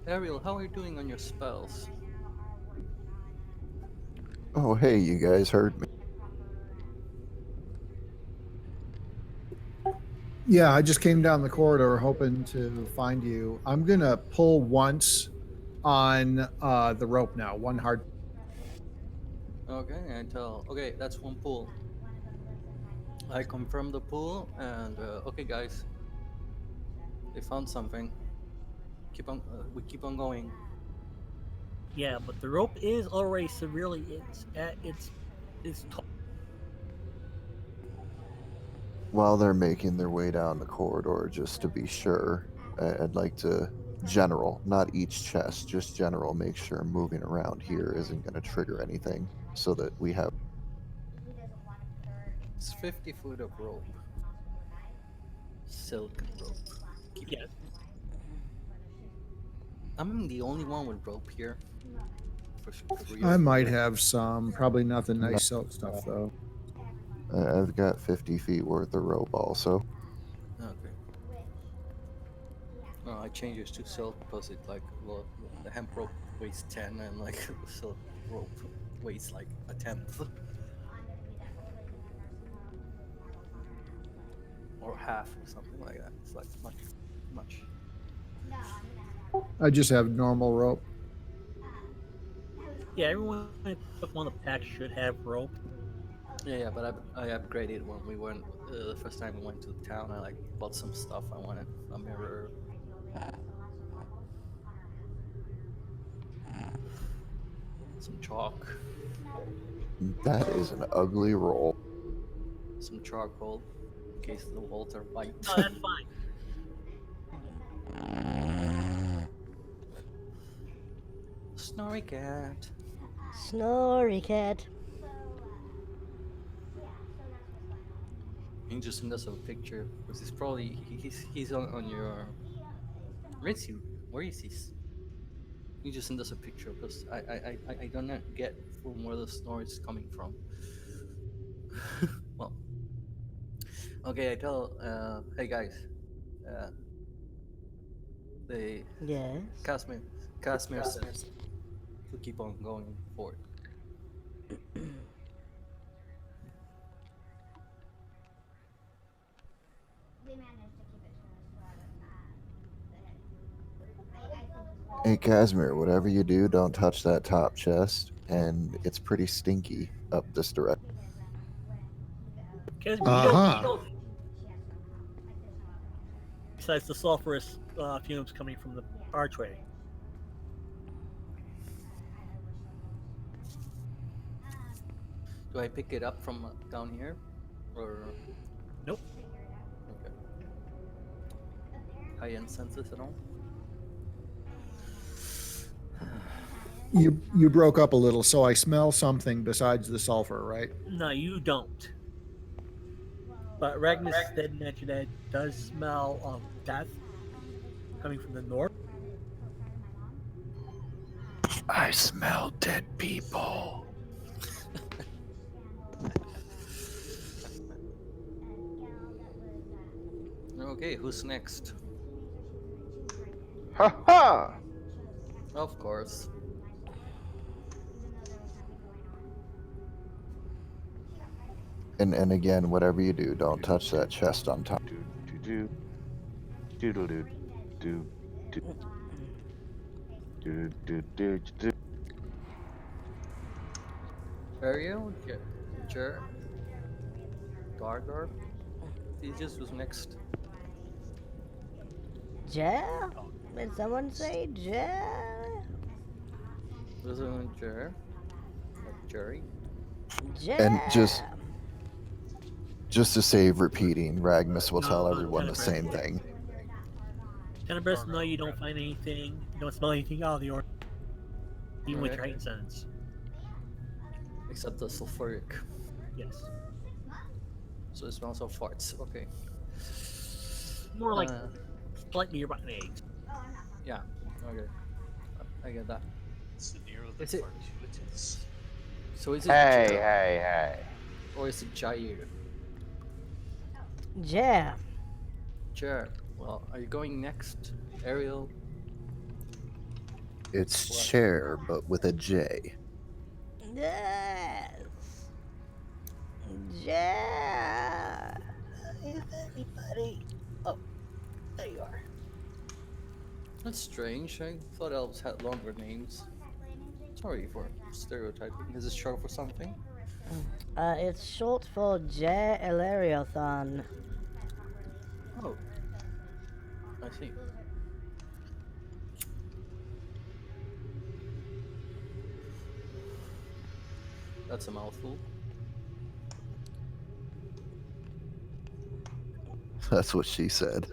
Speaker 4: Ariel, how are you doing on your spells?
Speaker 5: Oh, hey, you guys heard me.
Speaker 6: Yeah, I just came down the corridor hoping to find you. I'm gonna pull once on the rope now. One hard.
Speaker 4: Okay, and tell. Okay, that's one pull. I confirm the pull, and okay, guys, they found something. Keep on. We keep on going.
Speaker 1: Yeah, but the rope is already severely. It's at its
Speaker 5: While they're making their way down the corridor, just to be sure, I'd like to general, not each chest, just general, make sure moving around here isn't going to trigger anything, so that we have.
Speaker 4: It's 50 foot of rope. Silken rope.
Speaker 1: Yes.
Speaker 4: I'm the only one with rope here. For
Speaker 6: I
Speaker 4: real.
Speaker 6: might have some. Probably not the nice silk stuff though.
Speaker 5: I've got 50 feet worth of rope also.
Speaker 4: Okay. Well, I changed it to silk because it like the hemp rope weighs 10 and like the silk rope weighs like a tenth. or half or something like that. It's like much.
Speaker 6: I just have normal rope.
Speaker 1: Yeah, everyone took one of the packs should have rope.
Speaker 4: Yeah, but I upgraded when we went the first time we went to town. I like bought some stuff. I wanted a mirror, some chalk,
Speaker 5: That is an ugly roll.
Speaker 4: some charcoal, in case the walls are white.
Speaker 1: No, that's fine.
Speaker 4: Snorri cat.
Speaker 9: Snorri cat.
Speaker 4: He just send us a picture because he's probably he's on your. Where is he? Where is he? He just send us a picture because I don't get from where the snore is coming from. Well, okay, I tell hey guys, the
Speaker 9: Yes.
Speaker 4: Casimir said to keep on going forward.
Speaker 5: Hey, Casimir, whatever you do, don't touch that top chest. And it's pretty stinky up this direction.
Speaker 1: Because you
Speaker 6: Uh-huh.
Speaker 1: don't besides the sulfurous fumes coming from the archway.
Speaker 4: Do I pick it up from down here, or
Speaker 1: Nope.
Speaker 4: okay? High-end senses at all?
Speaker 6: You broke up a little, so I smell something besides the sulfur, right?
Speaker 1: No, you don't. But Ragnus did mention that it does smell of death coming from the north.
Speaker 5: I smell dead people.
Speaker 4: Okay, who's next?
Speaker 8: Ha ha!
Speaker 4: Of course.
Speaker 5: And again, whatever you do, don't touch that chest on top.
Speaker 8: Do do do do do do do do do.
Speaker 4: Ariel, Jer, Gargar. Theseus was next.
Speaker 9: Ja? Did someone say Ja?
Speaker 4: Was it Jer? Like Jerry?
Speaker 9: Ja.
Speaker 5: And just to save repeating, Ragmus will tell everyone the same thing.
Speaker 1: Tenebris, no, you don't find anything. You don't smell anything out of the ordinary, even with
Speaker 4: Okay.
Speaker 1: your heightened sense.
Speaker 4: Except the sulfuric.
Speaker 1: Yes.
Speaker 4: So it smells of farts. Okay.
Speaker 1: More like slightly rotten eggs.
Speaker 4: Yeah. Okay. I get that.
Speaker 7: It's the near the
Speaker 4: Is it-
Speaker 7: fortuitous.
Speaker 4: So is it
Speaker 8: Hey,
Speaker 4: Jer
Speaker 8: hey, hey.
Speaker 4: or is it Jair?
Speaker 9: Ja.
Speaker 4: Jer. Well, are you going next, Ariel?
Speaker 5: It's
Speaker 4: What?
Speaker 5: chair, but with a J.
Speaker 9: Yes. Ja. Is anybody? Oh, there you are.
Speaker 4: That's strange. I thought elves had longer names. Sorry for stereotyping. Is it short for something?
Speaker 9: It's short for Ja Ilariothan.
Speaker 4: Oh. I see. That's a mouthful.
Speaker 5: That's what she said.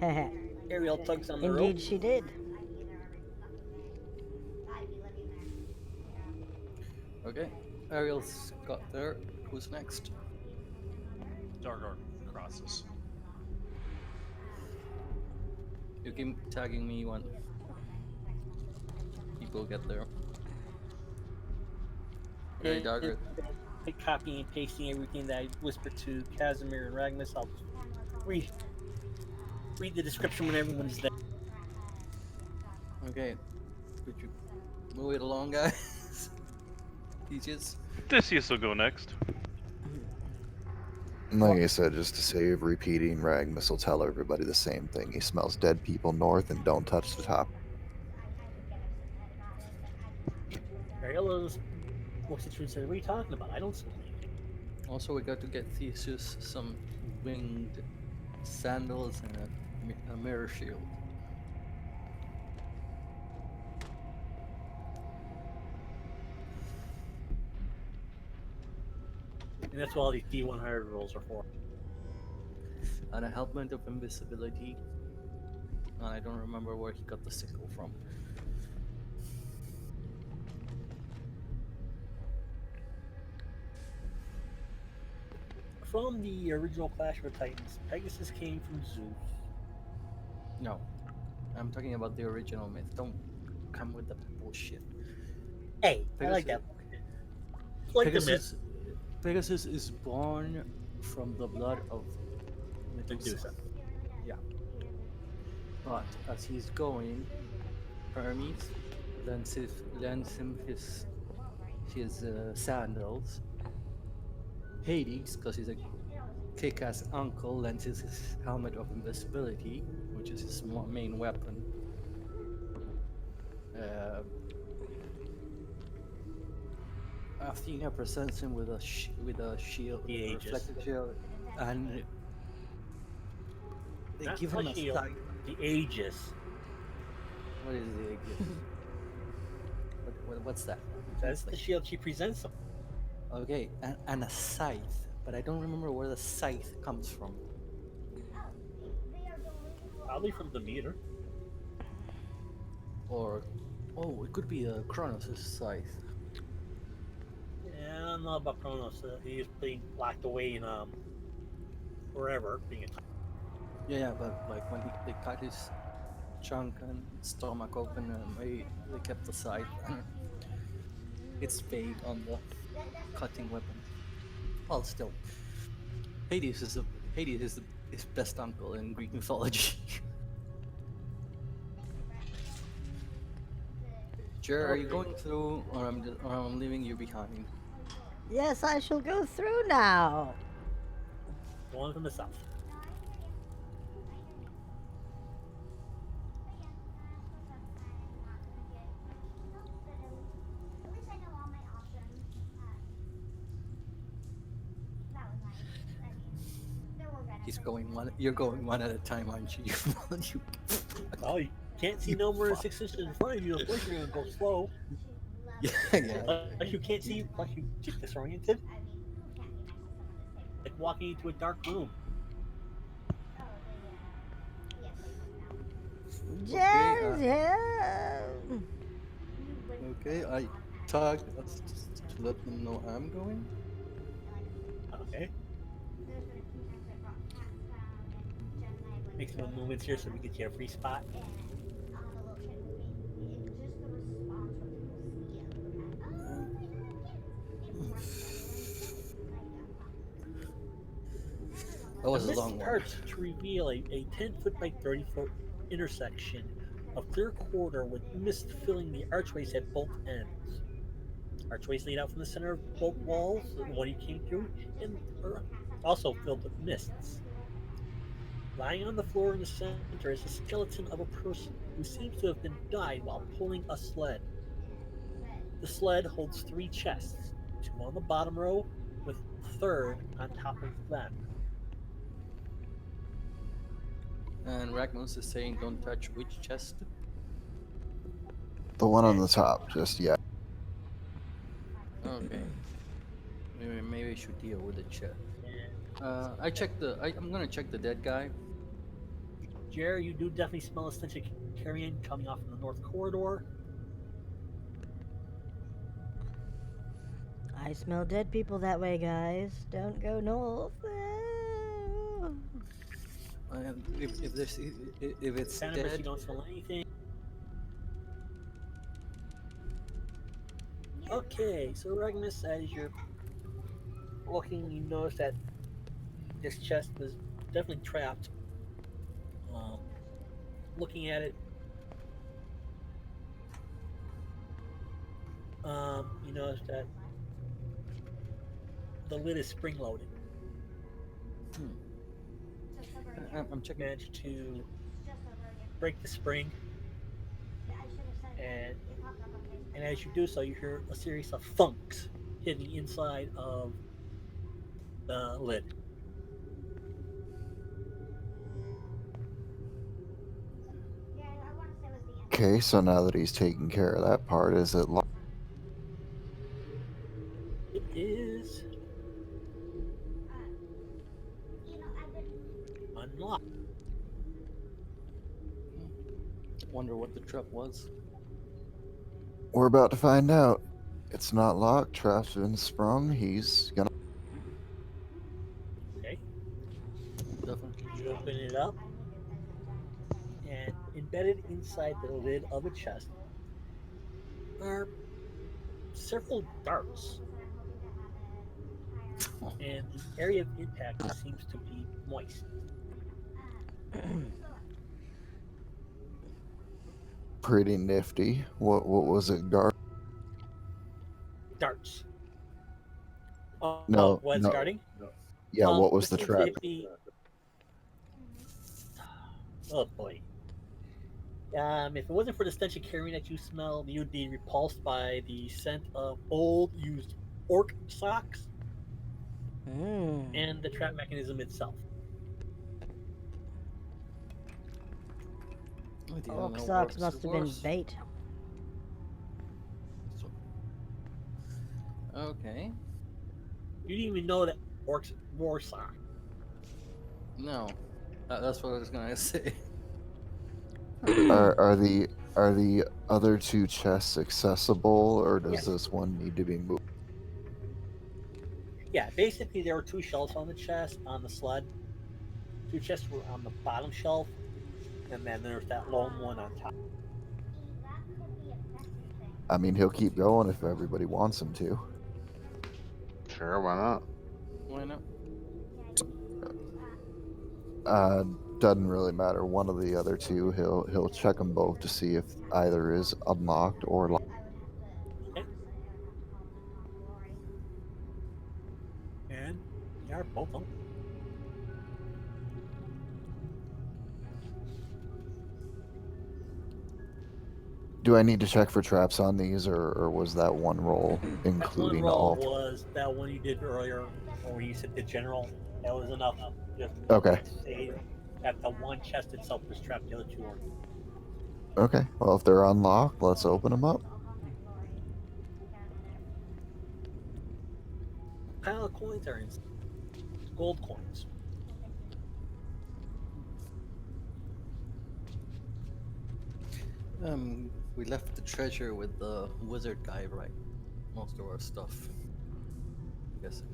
Speaker 9: Heh.
Speaker 1: Ariel tugs on the
Speaker 9: Indeed,
Speaker 1: rope.
Speaker 9: she did.
Speaker 4: Okay. Ariel's got there. Who's next?
Speaker 7: Dargar crosses.
Speaker 4: You keep tagging me when people get there. Okay, Dargar.
Speaker 1: Copying and pasting everything that I whispered to Casimir and Ragnus. I'll just read the description when everyone's there.
Speaker 4: Okay. Could you move it along, guys? Peaches.
Speaker 3: Theseus will go next.
Speaker 5: Like I said, just to save repeating, Ragmus will tell everybody the same thing. He smells dead people north and don't touch the top.
Speaker 1: Ariella looks at you and says, "What are you talking about? I don't smell anything."
Speaker 4: Also, we got to get Theseus some winged sandals and a mirror shield.
Speaker 1: And that's what all these D100 rolls are for.
Speaker 4: And a helmet of invisibility. And I don't remember where he got the sickle from.
Speaker 1: From the original Clash of the Titans, Pegasus came from Zeus.
Speaker 4: No, I'm talking about the original myth. Don't come with the bullshit.
Speaker 1: Hey, I like that. It's like the myth.
Speaker 4: Pegasus is born from the blood of Medusa.
Speaker 1: Medusa.
Speaker 4: Yeah. But as he's going, Hermes lends him his sandals. Hades, because he's a kick-ass uncle, lends his helmet of invisibility, which is his main weapon. Athena presents him with a shield,
Speaker 1: The
Speaker 4: a
Speaker 1: Aegis.
Speaker 4: reflective shield, and they
Speaker 1: Not
Speaker 4: give
Speaker 1: the
Speaker 4: him a
Speaker 1: shield,
Speaker 4: sight.
Speaker 1: the Aegis.
Speaker 4: What is the Aegis? What's that?
Speaker 1: That's the shield she presents him.
Speaker 4: Okay, and a scythe, but I don't remember where the scythe comes from.
Speaker 1: Probably from the meter.
Speaker 4: Or, oh, it could be a Kronos' scythe.
Speaker 1: Yeah, I don't know about Kronos. He's being locked away in forever, being a
Speaker 4: Yeah, but like when they cut his trunk and stomach open, and they kept the scythe. It's vague on the cutting weapon. Well, still, Hades is his best uncle in Greek mythology. Jer, are you going through, or I'm leaving you behind?
Speaker 9: Yes, I shall go through now.
Speaker 1: going from the south.
Speaker 4: He's going one. You're going one at a time, aren't you? You
Speaker 1: Oh, you can't see
Speaker 4: You
Speaker 1: no more than
Speaker 4: fuck.
Speaker 1: 6 inches in front of you. Of course, you're gonna go slow.
Speaker 4: yeah.
Speaker 1: Plus, you can't see. Plus, you get disoriented. Like walking into a dark room.
Speaker 9: Jer's here.
Speaker 4: Okay, I tagged us to let them know I'm going.
Speaker 1: Okay. Make some movements here so we get you a free spot.
Speaker 4: That was
Speaker 1: The
Speaker 4: a
Speaker 1: mist
Speaker 4: long one.
Speaker 1: starts to reveal a 10-foot by 30-foot intersection of clear corridor with mist filling the archways at both ends. Archways lead out from the center of both walls, the one you came through, and are also filled with mists. Lying on the floor in the center is the skeleton of a person who seems to have been died while pulling a sled. The sled holds 3 chests, 2 on the bottom row, with a third on top of them.
Speaker 4: And Ragnos is saying, "Don't touch which chest."
Speaker 5: The one on the top, just yeah.
Speaker 4: Okay. Maybe I should deal with the chest. I checked the. I'm gonna check the dead guy.
Speaker 1: Jerry, you do definitely smell a stench of carrion coming off from the north corridor.
Speaker 9: I smell dead people that way, guys. Don't go north.
Speaker 4: If it's
Speaker 1: Cannabis,
Speaker 4: dead,
Speaker 1: you don't smell anything. Okay, so Magnus, as you're looking, you notice that this chest was definitely trapped. Looking at it, you notice that the lid is spring loaded.
Speaker 4: I'm checking.
Speaker 1: manage to break the spring, and as you do so, you hear a series of thunks hitting the inside of the lid.
Speaker 5: Okay, so now that he's taken care of that part, is it locked?
Speaker 1: It is unlocked.
Speaker 4: Wonder what the trap was.
Speaker 5: We're about to find out. It's not locked. Trap's been sprung. He's gonna.
Speaker 1: Okay,
Speaker 4: Definitely.
Speaker 1: you open it up, and embedded inside the lid of the chest are several darts, and the area of impact seems to be moist.
Speaker 5: Pretty nifty. What was it, guard?
Speaker 1: Darts.
Speaker 5: No,
Speaker 1: What's
Speaker 5: no.
Speaker 1: guarding?
Speaker 5: Yeah, what was the trap?
Speaker 1: Specifically, oh boy. If it wasn't for the stench of carrion that you smell, you'd be repulsed by the scent of old used orc socks and the trap mechanism itself.
Speaker 4: Oh, do you
Speaker 9: Orc
Speaker 4: know
Speaker 9: socks
Speaker 4: orcs
Speaker 9: must
Speaker 4: are
Speaker 9: have been
Speaker 4: worse?
Speaker 9: bait.
Speaker 4: So- Okay.
Speaker 1: You didn't even know that orcs wore socks.
Speaker 4: No, that's what I was gonna say.
Speaker 5: Are the other two chests accessible, or does
Speaker 1: Yes.
Speaker 5: this one need to be moved?
Speaker 1: Yeah, basically there were two shelves on the chest on the sled. Two chests were on the bottom shelf, and then there's that lone one on top.
Speaker 5: I mean, he'll keep going if everybody wants him to.
Speaker 8: Sure, why not?
Speaker 4: Why not?
Speaker 5: Doesn't really matter. One of the other two, he'll check them both to see if either is unlocked or locked.
Speaker 1: Okay. And they are both on.
Speaker 5: Do I need to check for traps on these, or was that one roll
Speaker 1: That one
Speaker 5: including
Speaker 1: roll
Speaker 5: all?
Speaker 1: was that one you did earlier, where you said the general. That was enough just
Speaker 5: Okay.
Speaker 1: to say that the one chest itself was trapped, the other two weren't.
Speaker 5: Okay. Well, if they're unlocked, let's open them up.
Speaker 1: Pile of coins are in gold coins.
Speaker 4: We left the treasure with the wizard guy, right? Most of our stuff. I'm guessing.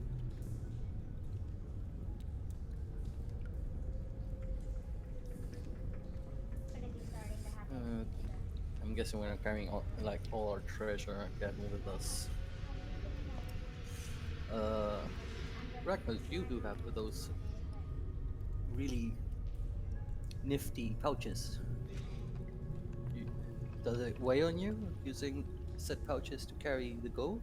Speaker 4: I'm guessing we're not carrying all our treasure again with us. Ragnar, you do have those really nifty pouches. Does it weigh on you using said pouches to carry the gold?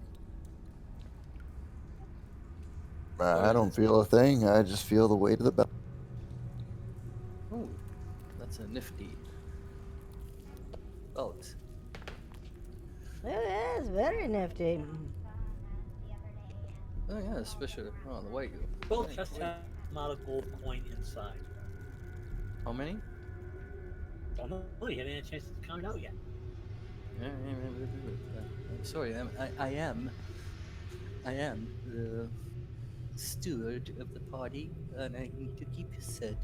Speaker 4: Or
Speaker 5: I
Speaker 4: is
Speaker 5: don't
Speaker 4: it-
Speaker 5: feel a thing. I just feel the weight of the belt.
Speaker 4: Oh, that's a nifty belt.
Speaker 9: It is very nifty.
Speaker 4: Oh yeah, especially the way you.
Speaker 1: Both
Speaker 4: yeah,
Speaker 1: chests
Speaker 4: wait.
Speaker 1: have a amount of gold coin inside.
Speaker 4: How many?
Speaker 1: Don't know. You haven't had a chance to count it out yet.
Speaker 4: I'm sorry. I am the steward of the party, and I need to keep said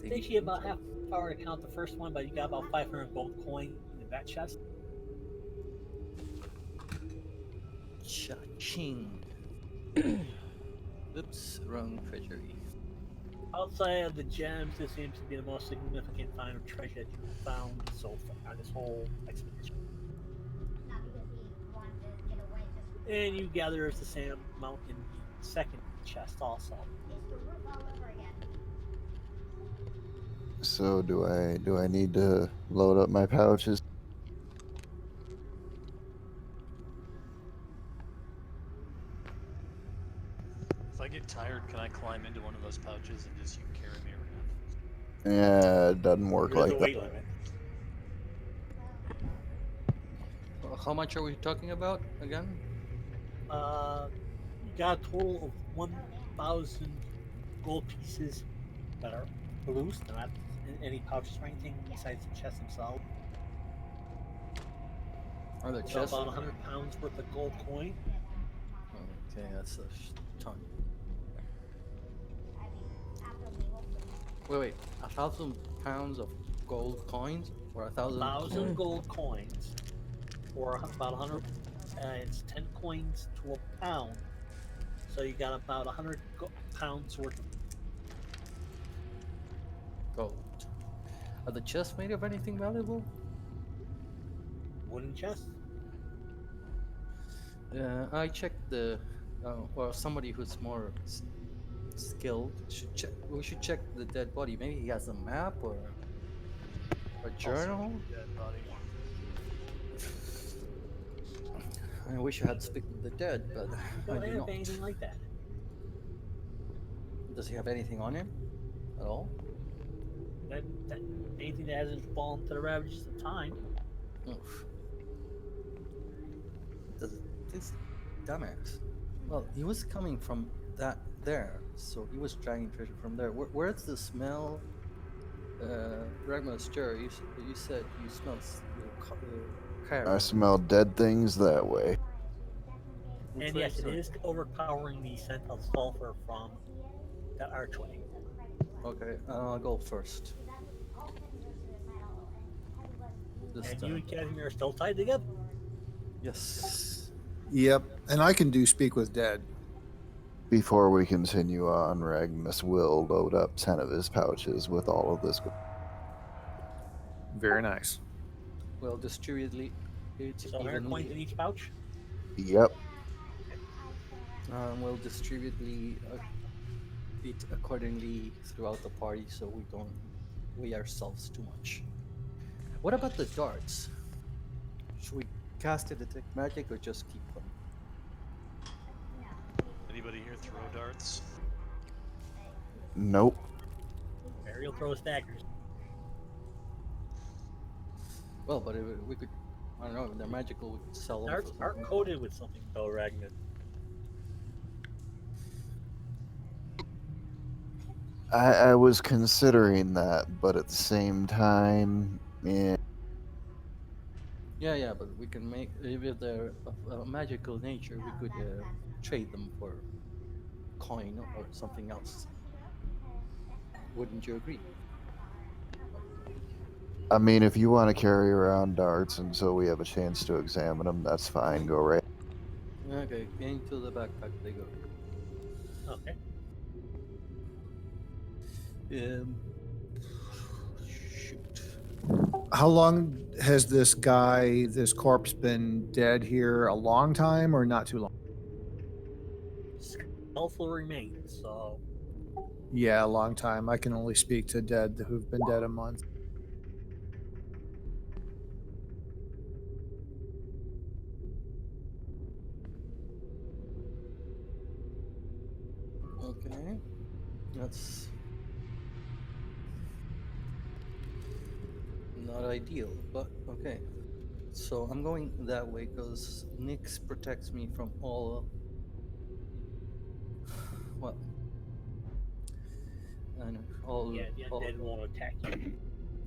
Speaker 4: thing.
Speaker 1: Takes you about half an hour to count the first one, but you got about 500 gold coin in that chest.
Speaker 4: Cha-ching. Oops, wrong treasury.
Speaker 1: Outside of the gems, this seems to be the most significant find of treasure that you've found so far on this whole expedition. And you gather the same amount in the second chest also.
Speaker 5: So do I need to load up my pouches?
Speaker 7: If I get tired, can I climb into one of those pouches and just you can carry me around?
Speaker 5: Yeah, it doesn't work
Speaker 1: There's
Speaker 5: like
Speaker 1: a
Speaker 5: that.
Speaker 1: weight limit.
Speaker 4: How much are we talking about again?
Speaker 1: You got a total of 1,000 gold pieces that are loose. They're not in any pouches or anything besides the chest themselves.
Speaker 4: Or the
Speaker 1: So
Speaker 4: chest?
Speaker 1: about 100 pounds worth of gold coin.
Speaker 4: Okay, that's a ton. Wait, 1,000 pounds of gold coins or
Speaker 1: 1,000 gold coins, or about 100. It's 10 coins to a pound. So you got about 100 pounds worth of
Speaker 4: gold? Are the chests made of anything valuable?
Speaker 1: wooden chests.
Speaker 4: I checked the, or somebody who's more skilled should check. We should check the dead body. Maybe he has a map or a
Speaker 7: I'll search
Speaker 4: journal.
Speaker 7: the dead body.
Speaker 4: I wish I had speak with the dead, but
Speaker 1: You
Speaker 4: I
Speaker 1: don't
Speaker 4: do
Speaker 1: have
Speaker 4: not.
Speaker 1: anything like that.
Speaker 4: Does he have anything on him at all?
Speaker 1: That anything that hasn't fallen to the ravages of time.
Speaker 4: Oof. This dumbass. Well, he was coming from that there, so he was dragging treasure from there. Where's the smell? Ragnar Stir, you said you smell
Speaker 5: I
Speaker 4: carrion.
Speaker 5: smell dead things that way.
Speaker 4: Which
Speaker 1: And
Speaker 4: way,
Speaker 1: yes, it
Speaker 4: sorry?
Speaker 1: is overpowering the scent of sulfur from the archway.
Speaker 4: Okay, I'll go first. This
Speaker 1: And you
Speaker 4: time.
Speaker 1: and Casimir are still tied together.
Speaker 4: Yes.
Speaker 6: Yep. And I can do speak with dead.
Speaker 5: Before we continue on, Ragmus will load up 10 of his pouches with all of this.
Speaker 6: Very nice.
Speaker 4: We'll distribute it
Speaker 1: So 100 coins in
Speaker 4: evenly.
Speaker 1: each pouch.
Speaker 5: Yep.
Speaker 4: We'll distribute it accordingly throughout the party, so we don't weigh ourselves too much. What about the darts? Should we cast it detect magic or just keep them?
Speaker 7: Anybody here throw darts?
Speaker 5: Nope.
Speaker 1: Ariel throws daggers.
Speaker 4: Well, but if we could, I don't know, if they're magical, we could sell them
Speaker 1: Darts
Speaker 4: for
Speaker 1: are
Speaker 4: something.
Speaker 1: coated with something, though, Ragnar.
Speaker 5: I was considering that, but at the same time, yeah.
Speaker 4: Yeah, but we can make, if they're of a magical nature, we could trade them for coin or something else. Wouldn't you agree?
Speaker 5: I mean, if you want to carry around darts until we have a chance to examine them, that's fine. Go right.
Speaker 4: Okay, into the backpack they go.
Speaker 1: Okay.
Speaker 4: Shoot.
Speaker 6: How long has this guy, this corpse, been dead here? A long time or not too long?
Speaker 1: Skeletal remains, so
Speaker 6: Yeah, a long time. I can only speak to dead who've been dead a month.
Speaker 4: Okay, that's not ideal, but okay. So I'm going that way because Nyx protects me from all. Well, and all.
Speaker 1: yeah, the undead won't attack you.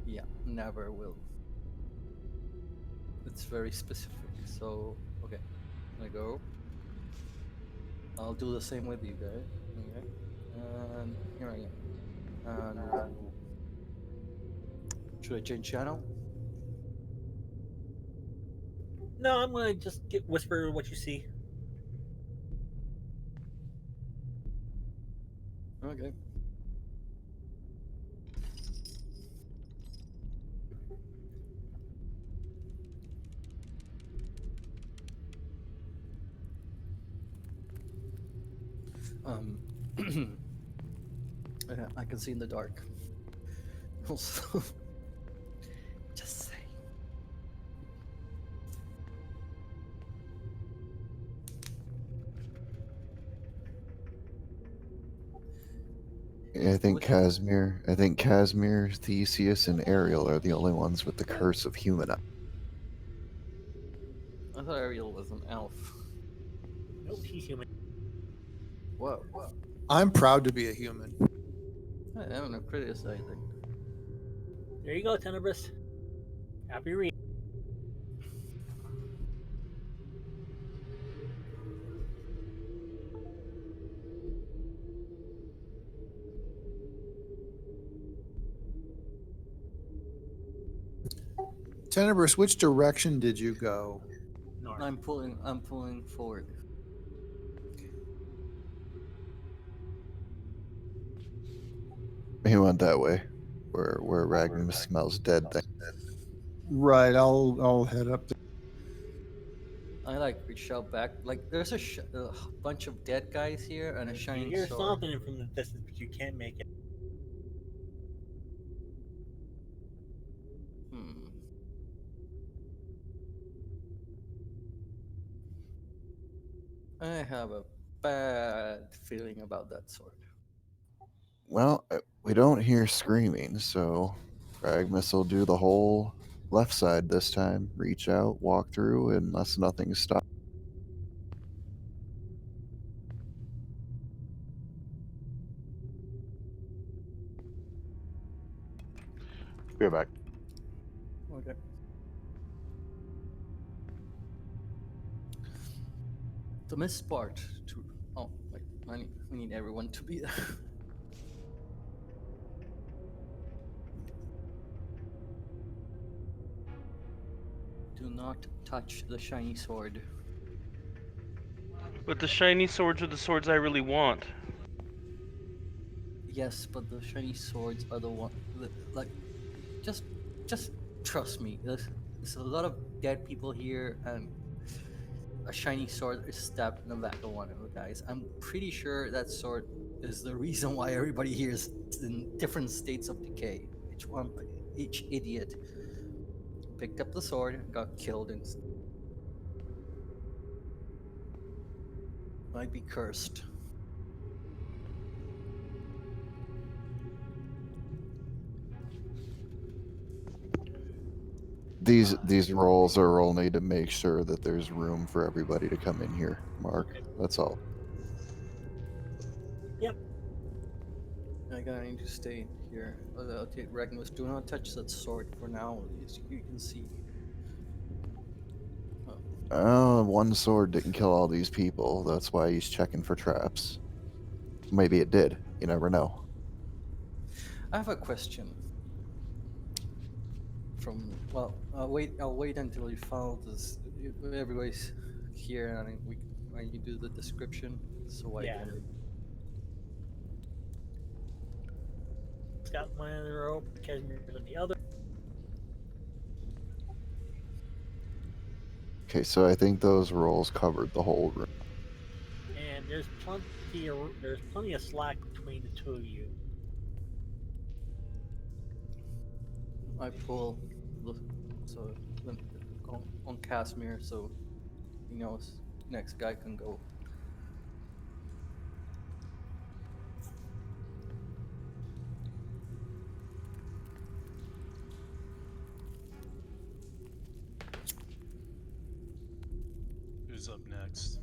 Speaker 4: Yeah, never will. It's very specific. So okay, I go. I'll do the same with you guys. Okay, and here I am. And should I change channel?
Speaker 1: No, I'm gonna just whisper what you see.
Speaker 4: Okay. I can see in the dark. Also, just saying.
Speaker 5: think
Speaker 4: Which-
Speaker 5: Casimir, Theseus, and Ariel are the only ones with the curse of human.
Speaker 4: I thought Ariel was an elf.
Speaker 1: Nope, he's human.
Speaker 4: Whoa.
Speaker 6: I'm proud to be a human.
Speaker 4: I'm not criticizing.
Speaker 1: There you go, Tenebris. Happy read.
Speaker 6: Tenebris, which direction did you go?
Speaker 1: North.
Speaker 4: I'm pulling forward.
Speaker 5: He went that way, where Ragnar smells dead.
Speaker 6: Right, I'll head up.
Speaker 4: I like reach out back. Like there's a bunch of dead guys here and a
Speaker 1: You
Speaker 4: shining
Speaker 1: hear
Speaker 4: sword.
Speaker 1: something from the distance, but you can't make it.
Speaker 4: Hmm. I have a bad feeling about that sword.
Speaker 5: Well, we don't hear screaming, so Ragmus will do the whole left side this time. Reach out, walk through, unless nothing stops.
Speaker 8: Be right back.
Speaker 4: Okay. The missed part to wait, we need everyone to be there. Do not touch the shiny sword.
Speaker 3: But the shiny swords are the swords I really want.
Speaker 4: Yes, but the shiny swords are the one. Like, just trust me. There's a lot of dead people here, and a shiny sword is stabbed in the back of one of the guys. I'm pretty sure that sword is the reason why everybody here is in different states of decay. Each idiot picked up the sword and got killed and might be cursed.
Speaker 5: These rolls are only to make sure that there's room for everybody to come in here, Mark.
Speaker 1: Okay.
Speaker 5: That's all.
Speaker 1: Yep.
Speaker 4: I gotta need to stay here. Okay, Ragnos, do not touch that sword for now. As you can see.
Speaker 5: One sword didn't kill all these people. That's why he's checking for traps. Maybe it did. You never know.
Speaker 4: I have a question. I'll wait until you follow this. Everybody's here, and when you do the description, so I
Speaker 1: Yeah.
Speaker 4: can.
Speaker 1: It's got one end of the rope, Casimir's on the other.
Speaker 5: Okay, so I think those rolls covered the whole room.
Speaker 1: And there's plenty of slack between the two of you.
Speaker 4: I pull the so on Casimir, so he knows next guy can go.
Speaker 7: Who's up next?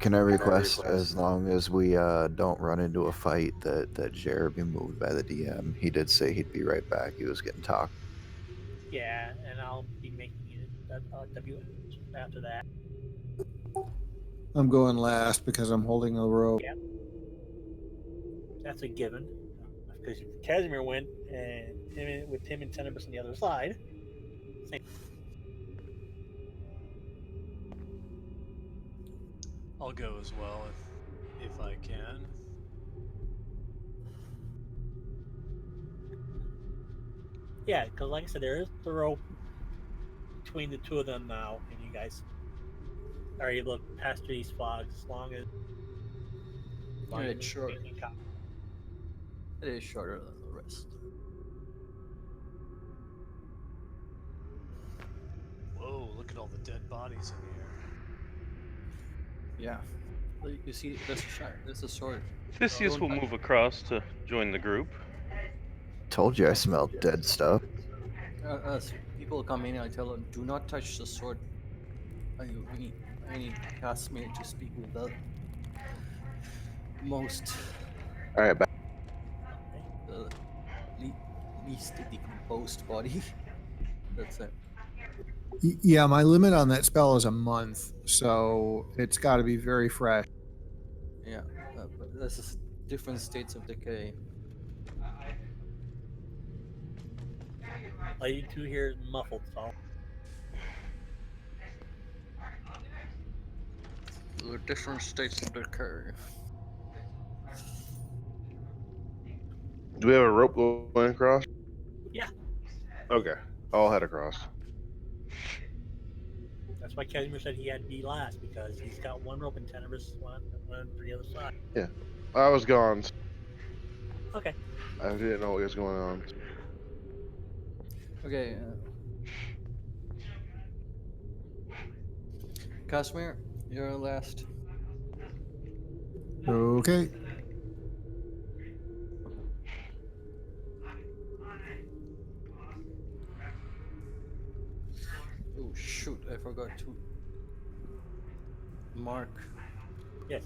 Speaker 5: Can I request, as long as we don't run into a fight, that Jared be moved by the DM? He did say he'd be right back. He was getting talked.
Speaker 1: Yeah, and I'll be making it W after that.
Speaker 6: I'm going last because I'm holding the rope.
Speaker 1: Yeah. That's a given. Because Casimir went and with him and Tenebris on the other side. Same.
Speaker 7: I'll go as well if I can.
Speaker 1: Yeah, because like I said, there is the rope between the two of them now, and you guys are able to pass through these fogs as long as.
Speaker 4: It's short. It is shorter than the rest.
Speaker 7: Whoa, look at all the dead bodies in here.
Speaker 4: Yeah. You see, there's a sword.
Speaker 3: Theseus will
Speaker 4: Don't
Speaker 3: move across to join the group.
Speaker 5: Told you I smelled dead stuff.
Speaker 4: as people come in, I tell them, do not touch the sword. I need Casimir to speak with the most,
Speaker 8: All right, back.
Speaker 1: Okay.
Speaker 4: the least decomposed body. That's it.
Speaker 6: Yeah, my limit on that spell is a month, so it's got to be very fresh.
Speaker 4: Yeah, but this is different states of decay.
Speaker 1: All you two hear is muffled, so
Speaker 4: The different states of decay.
Speaker 8: Do we have a rope going across?
Speaker 1: yeah.
Speaker 8: Okay, I'll head across.
Speaker 1: That's why Casimir said he had to be last because he's got one rope and 10 of us one for the other side.
Speaker 8: Yeah, I was gone. So
Speaker 1: Okay.
Speaker 8: I didn't know what was going on.
Speaker 4: Okay, Casimir, you're last.
Speaker 6: Okay.
Speaker 4: Oh shoot, I forgot to mark.
Speaker 1: Yes.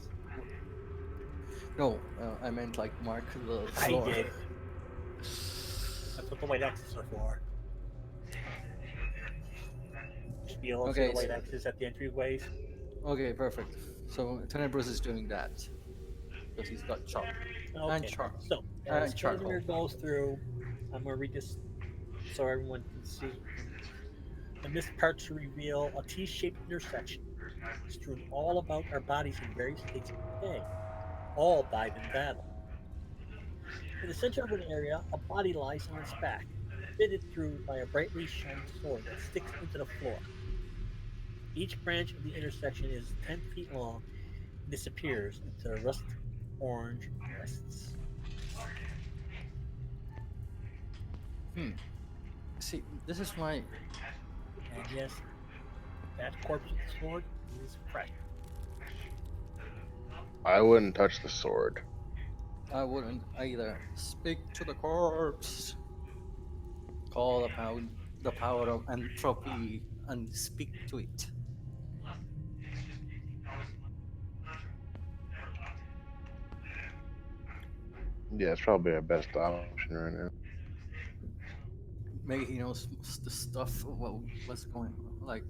Speaker 4: No, I meant like mark the
Speaker 1: I
Speaker 4: floor.
Speaker 1: did. That's what the white X's are for. You should be able to see the
Speaker 4: Okay,
Speaker 1: white X's at the entryways.
Speaker 4: okay, perfect. So Tenebrous is doing that because he's got chalk and
Speaker 1: Okay.
Speaker 4: char
Speaker 1: So as
Speaker 4: and charcoal.
Speaker 1: Casimir goes through, I'm gonna read this so everyone can see. The mist parts to reveal a T-shaped intersection strewn all about our bodies in various states of decay. All died in battle. In the center of an area, a body lies on its back, fitted through by a brightly shining sword that sticks into the floor. Each branch of the intersection is 10 feet long and disappears into the rust orange mists.
Speaker 4: See, this is why.
Speaker 1: And yes, that corpse with the sword is fresh.
Speaker 8: I wouldn't touch the sword.
Speaker 4: I wouldn't either. Speak to the corpse. Call upon the power of entropy and speak to it.
Speaker 8: Yeah, it's probably our best option right now.
Speaker 4: Maybe he knows the stuff about what's going on. Like,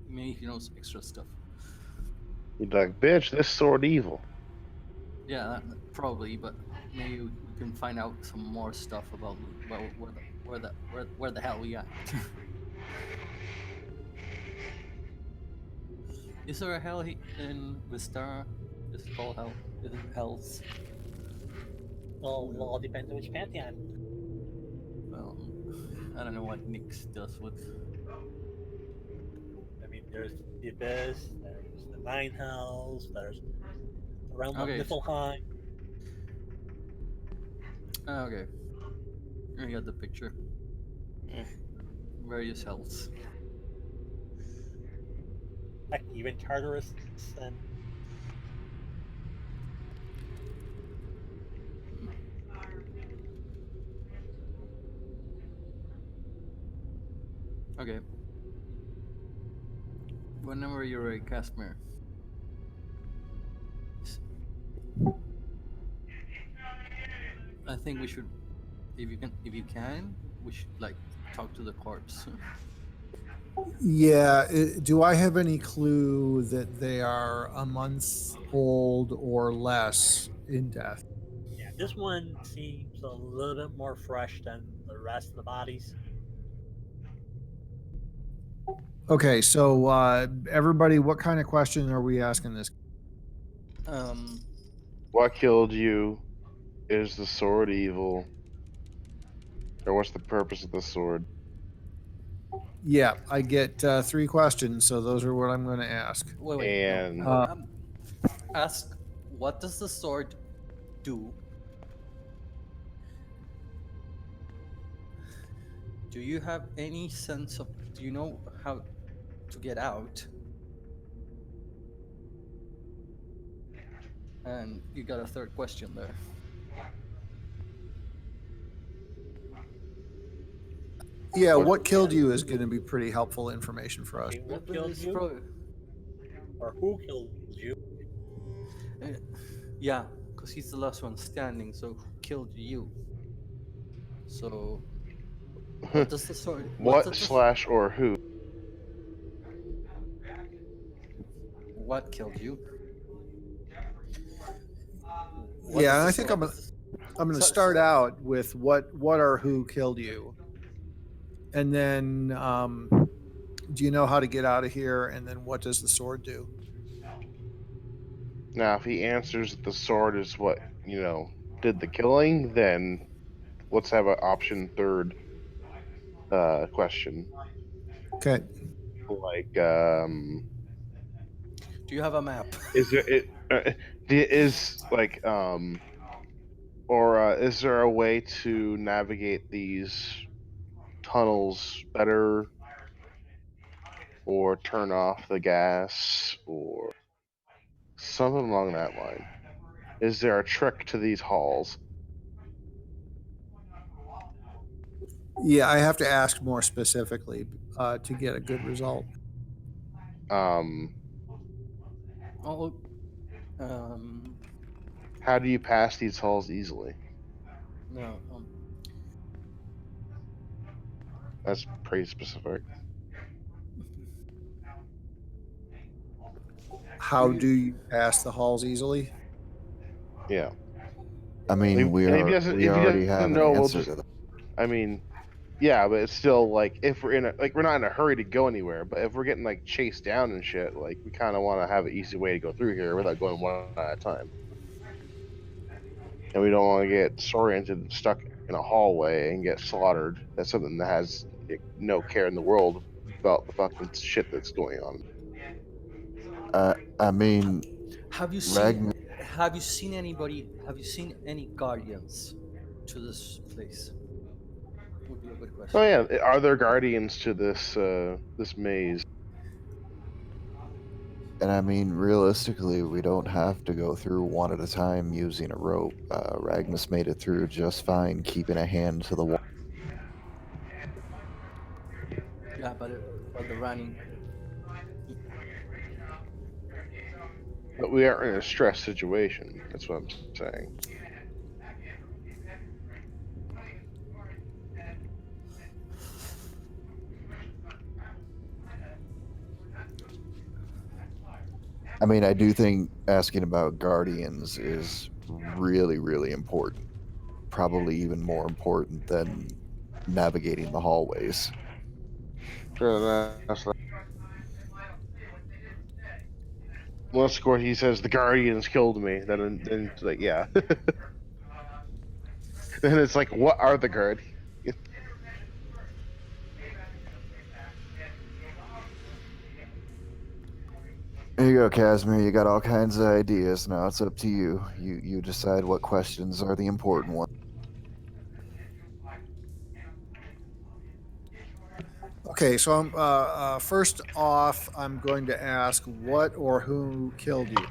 Speaker 4: maybe he knows extra stuff.
Speaker 8: He'd be like, bitch, this sword evil.
Speaker 4: Yeah, probably, but maybe we can find out some more stuff about where the hell we at. Is there a hell in Mystara? Is it called hell? Is it hells?
Speaker 1: Well, it all depends on which pantheon.
Speaker 4: Well, I don't know what Nyx does with.
Speaker 1: I mean, there's the Abyss, there's the Nine Hells, there's the realm of
Speaker 4: Okay,
Speaker 1: Niflheim.
Speaker 4: okay, I got the picture.
Speaker 3: Mm.
Speaker 4: Various hells.
Speaker 1: Heck, even Tartarus and
Speaker 4: Okay. Whenever you're a Casimir, I think we should, if you can, we should like talk to the corpse.
Speaker 6: Yeah. Do I have any clue that they are a month old or less in death?
Speaker 1: yeah, this one seems a little bit more fresh than the rest of the bodies.
Speaker 6: Okay. So, everybody, what kind of question are we asking this?
Speaker 4: um,
Speaker 8: What killed you? Is the sword evil? Or what's the purpose of the sword?
Speaker 6: Yeah, I get 3 questions. So, those are what I'm going to ask.
Speaker 4: wait, no.
Speaker 8: And
Speaker 4: Ask, what does the sword do? Do you have any sense of? Do you know how to get out? And you got a third question there.
Speaker 6: Yeah,
Speaker 8: What-
Speaker 6: what killed you is going to be pretty helpful information for us.
Speaker 1: Okay, what
Speaker 4: But
Speaker 1: killed
Speaker 4: it's
Speaker 1: you, or who killed you?
Speaker 4: uh, yeah, because he's the last one standing. So who killed you? So what does the sword? What
Speaker 8: what
Speaker 4: does the,
Speaker 8: slash or who?
Speaker 4: what killed you? What
Speaker 6: Yeah,
Speaker 4: does
Speaker 6: and
Speaker 4: the
Speaker 6: I think
Speaker 4: sword?
Speaker 6: I'm going to
Speaker 4: So-
Speaker 6: start out with what or who killed you, and then do you know how to get out of here? And then what does the sword do?
Speaker 8: Now, if he answers that the sword is what did the killing, then let's have an option third question.
Speaker 6: Okay.
Speaker 8: Like,
Speaker 4: Do you have a map?
Speaker 8: is there it is like or is there a way to navigate these tunnels better, or turn off the gas, or something along that line? Is there a trick to these halls?
Speaker 6: Yeah, I have to ask more specifically to get a good result.
Speaker 8: Um,
Speaker 4: Oh, um,
Speaker 8: how do you pass these halls easily?
Speaker 4: no.
Speaker 8: That's pretty specific.
Speaker 6: How do you pass the halls easily?
Speaker 8: Yeah.
Speaker 5: I mean, we
Speaker 8: If he
Speaker 5: already
Speaker 8: doesn't
Speaker 5: have an
Speaker 8: know, we'll
Speaker 5: answer
Speaker 8: just.
Speaker 5: to that.
Speaker 8: I mean, yeah, but it's still like if we're not in a hurry to go anywhere. But if we're getting like chased down and shit, like we kind of want to have an easy way to go through here without going one at a time. And we don't want to get disoriented and stuck in a hallway and get slaughtered. That's something that has no care in the world about the fucking shit that's going on.
Speaker 5: I mean,
Speaker 4: Have you seen?
Speaker 5: Ragn-
Speaker 4: Have you seen anybody? Have you seen any guardians to this place? Would be a good
Speaker 8: Oh
Speaker 4: question.
Speaker 8: yeah, are there guardians to this maze?
Speaker 5: and I mean, realistically, we don't have to go through one at a time using a rope. Ragnus made it through just fine, keeping a hand to the wall.
Speaker 4: Yeah, but the running.
Speaker 8: But we are in a stress situation. That's what I'm saying.
Speaker 5: I mean, I do think asking about guardians is really, really important. Probably even more important than navigating the hallways.
Speaker 8: Sure, that's unless, of course, he says the guardians killed me. Then it's like, yeah. Then it's like, what are the guardians?
Speaker 5: Here you go, Casimir. You got all kinds of ideas. Now it's up to you. You decide what questions are the important ones.
Speaker 6: Okay, so I'm first off, I'm going to ask what or who killed you.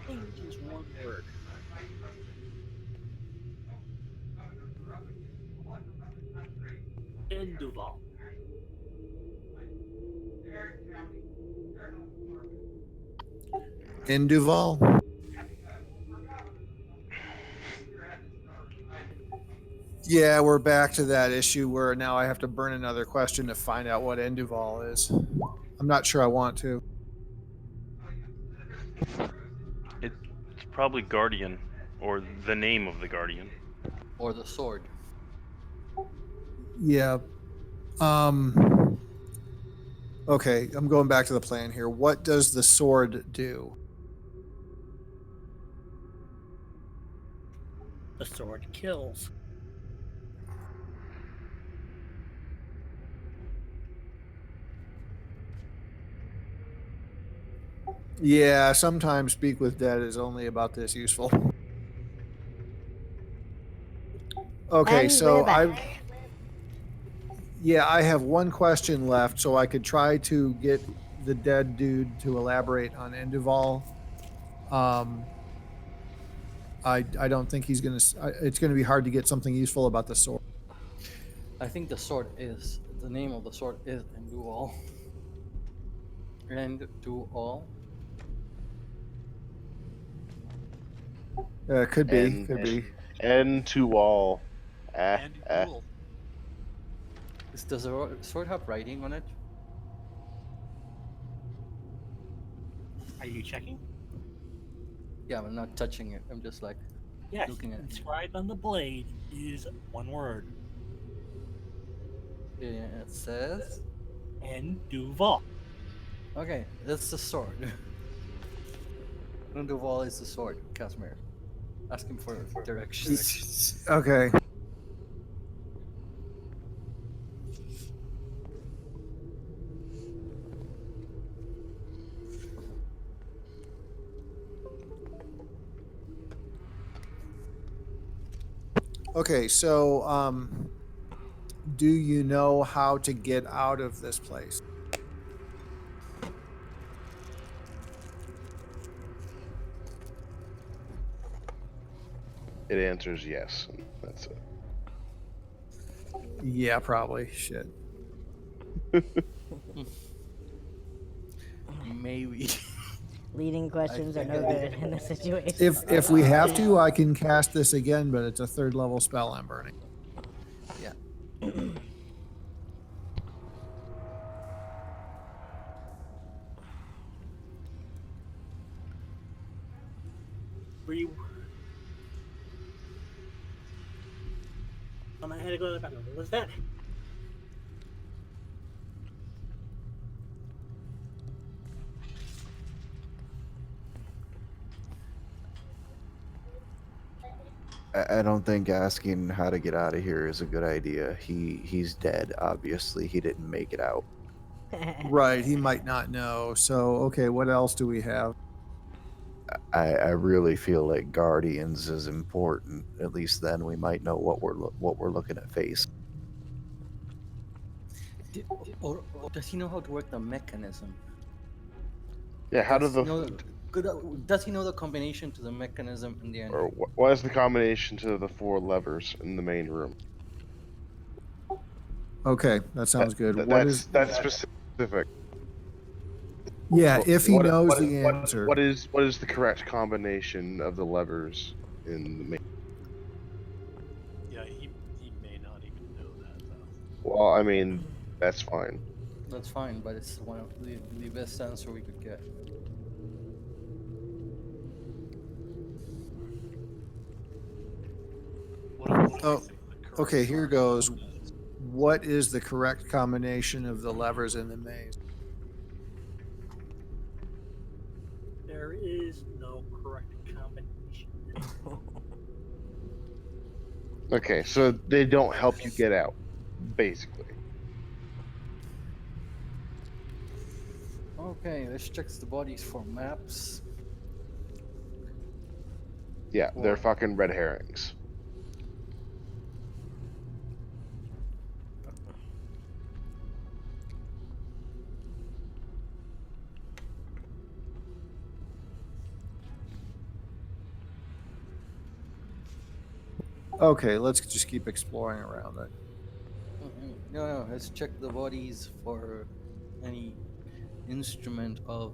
Speaker 1: Killing is one word. Induval.
Speaker 6: In Duval? Yeah, we're back to that issue where now I have to burn another question to find out what Enduval is. I'm not sure I want to.
Speaker 3: It's probably Guardian, or the name of the Guardian.
Speaker 4: Or the sword.
Speaker 6: Yeah. Um Okay, I'm going back to the plan here. What does the sword do?
Speaker 1: The sword kills.
Speaker 6: Yeah, sometimes speak with dead is only about this useful. Okay,
Speaker 9: And
Speaker 6: so
Speaker 9: we're back.
Speaker 6: I have one question left, so I could try to get the dead dude to elaborate on Enduval. I don't think he's gonna. It's gonna be hard to get something useful about the sword.
Speaker 4: I think the name of the sword is Undo All. And do all.
Speaker 6: Could be,
Speaker 8: And
Speaker 6: could be.
Speaker 8: and to all.
Speaker 7: And duel.
Speaker 4: Does the sword have writing on it?
Speaker 1: Are you checking?
Speaker 4: Yeah, I'm not touching it. I'm just like
Speaker 1: Yes.
Speaker 4: looking at it.
Speaker 1: Inscribed on the blade is one word.
Speaker 4: It says,
Speaker 1: And Duval.
Speaker 4: okay, that's the sword. Undo All is the sword, Casimir. Ask him for directions.
Speaker 6: Okay. Okay, so do you know how to get out of this place?
Speaker 8: It answers yes. And that's it.
Speaker 6: Yeah, probably. Shit.
Speaker 4: Maybe.
Speaker 9: Leading questions are
Speaker 4: think
Speaker 9: no
Speaker 4: I
Speaker 9: good in this situation.
Speaker 6: If we have to, I can cast this again, but it's a 3rd level spell I'm burning.
Speaker 4: Yeah.
Speaker 1: Were you? I had to go to the bathroom. What was that?
Speaker 5: I don't think asking how to get out of here is a good idea. He's dead. Obviously, he didn't make it out.
Speaker 6: Right, he might not know. So, okay, what else do we have?
Speaker 5: I really feel like Guardians is important. At least then we might know what we're looking at face.
Speaker 4: Or does he know how to work the mechanism?
Speaker 8: Yeah. How do
Speaker 4: Does he
Speaker 8: the
Speaker 4: know, does he know the combination to the mechanism in the end?
Speaker 8: or what is the combination to the 4 levers in the main room?
Speaker 6: Okay, that sounds good.
Speaker 8: That's specific.
Speaker 6: Yeah, if he knows
Speaker 8: What-
Speaker 6: the
Speaker 8: what-
Speaker 6: answer.
Speaker 8: what is the correct combination of the levers in the main?
Speaker 7: Yeah, he may not even know that though.
Speaker 8: Well, I mean, that's fine.
Speaker 4: That's fine, but it's one of the best answer we could get.
Speaker 7: What do you
Speaker 6: Oh,
Speaker 7: think the correct
Speaker 6: okay, here goes.
Speaker 7: combination is?
Speaker 6: What is the correct combination of the levers in the maze?
Speaker 1: There is no correct combination.
Speaker 8: Okay, so they don't help you get out, basically.
Speaker 4: Okay, let's check the bodies for maps.
Speaker 8: Yeah, they're
Speaker 4: Or-
Speaker 8: fucking red herrings.
Speaker 6: Okay, let's just keep exploring around it.
Speaker 4: No, let's check the bodies for any instrument of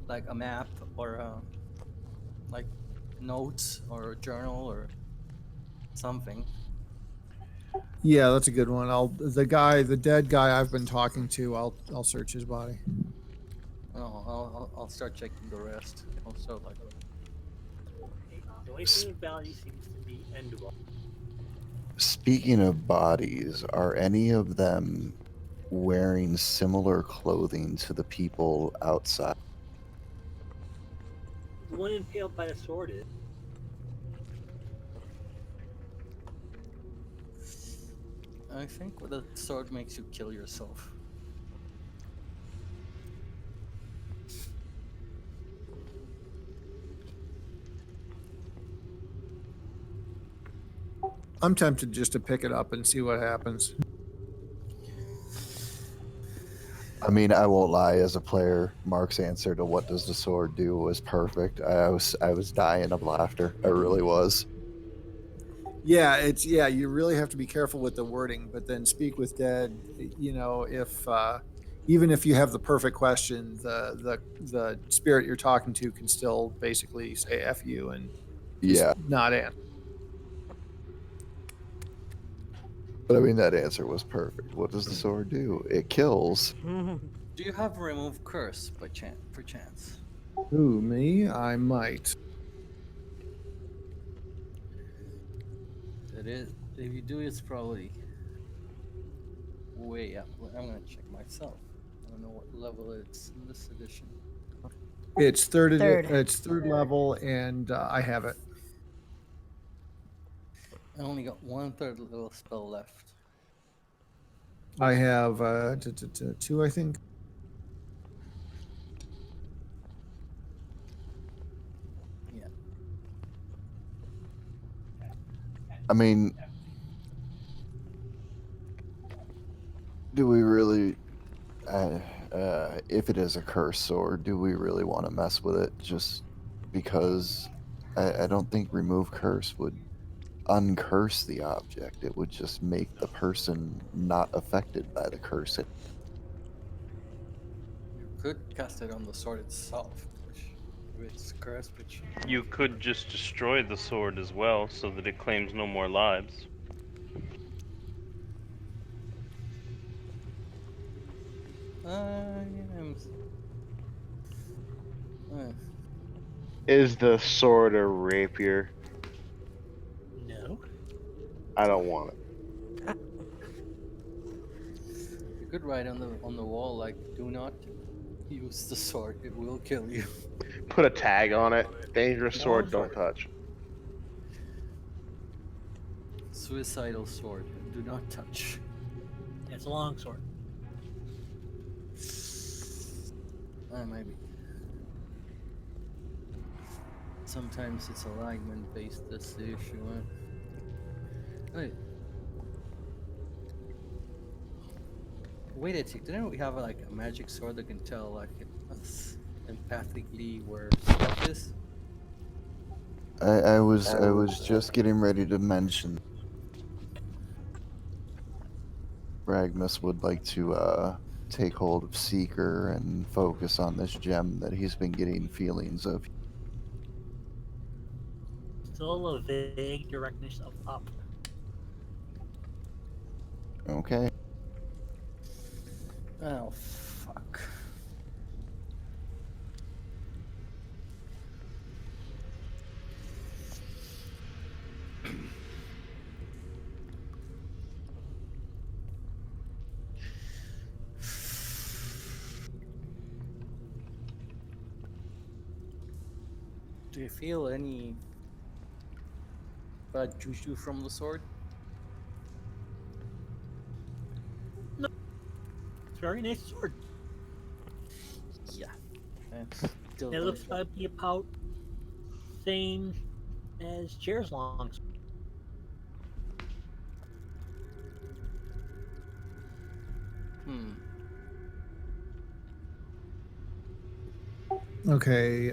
Speaker 4: like a map or like notes or a journal or something.
Speaker 6: Yeah, that's a good one. The dead guy I've been talking to, I'll search his body.
Speaker 4: I'll start checking the rest. Also, like
Speaker 1: The only thing of value seems to be Enduval.
Speaker 5: Speaking of bodies, are any of them wearing similar clothing to the people outside?
Speaker 1: The one impaled by the sword is.
Speaker 4: I think with a sword makes you kill yourself.
Speaker 6: I'm tempted just to pick it up and see what happens.
Speaker 5: I mean, I won't lie. As a player, Mark's answer to "What does the sword do?" was perfect. I was dying of laughter. I really was.
Speaker 6: Yeah, it's you really have to be careful with the wording, but then speak with dead, if even if you have the perfect question, the spirit you're talking to can still basically say F you and just
Speaker 5: Yeah,
Speaker 6: not answer.
Speaker 5: but I mean that answer was perfect. What does the sword do? It kills.
Speaker 4: Do you have remove curse by perchance?
Speaker 6: Ooh, me? I might.
Speaker 4: It is. If you do, it's probably way up. I'm gonna check myself. I don't know what level it's in this edition.
Speaker 6: It's
Speaker 9: Third.
Speaker 6: It's third level, and I have it.
Speaker 4: I only got one third level spell left.
Speaker 6: I have two, I think.
Speaker 4: Yeah.
Speaker 5: I mean, do we really? If it is a curse sword, do we really want to mess with it? Just because I don't think remove curse would uncurse the object. It would just make the person not affected by the curse.
Speaker 4: You could cast it on the sword itself, which if it's cursed, which
Speaker 3: You could just destroy the sword as well, so that it claims no more lives.
Speaker 4: I'm. Uh,
Speaker 8: Is the sword a rapier?
Speaker 1: No.
Speaker 8: I don't want it.
Speaker 4: you could write on the wall like, "Do not use the sword; it will kill you."
Speaker 8: Put a tag on it. Dangerous
Speaker 1: Long
Speaker 8: sword,
Speaker 1: sword.
Speaker 8: don't touch.
Speaker 4: Suicidal sword. Do not touch.
Speaker 1: It's a long sword.
Speaker 4: Maybe. Sometimes it's alignment based. That's the issue. Wait. Wait a tick. Didn't we have like a magic sword that can tell like empathically where stuff is?
Speaker 5: I was just getting ready to mention Ragmus would like to take hold of Seeker and focus on this gem that he's been getting feelings of.
Speaker 1: Still a vague directness of up.
Speaker 5: Okay.
Speaker 4: Oh fuck. Do you feel any bad juju from the sword?
Speaker 1: It's a very nice sword.
Speaker 4: Yeah. That's still
Speaker 1: It
Speaker 4: gonna
Speaker 1: looks
Speaker 4: try.
Speaker 1: like be about same as Chair's long sword.
Speaker 4: Hmm.
Speaker 6: Okay.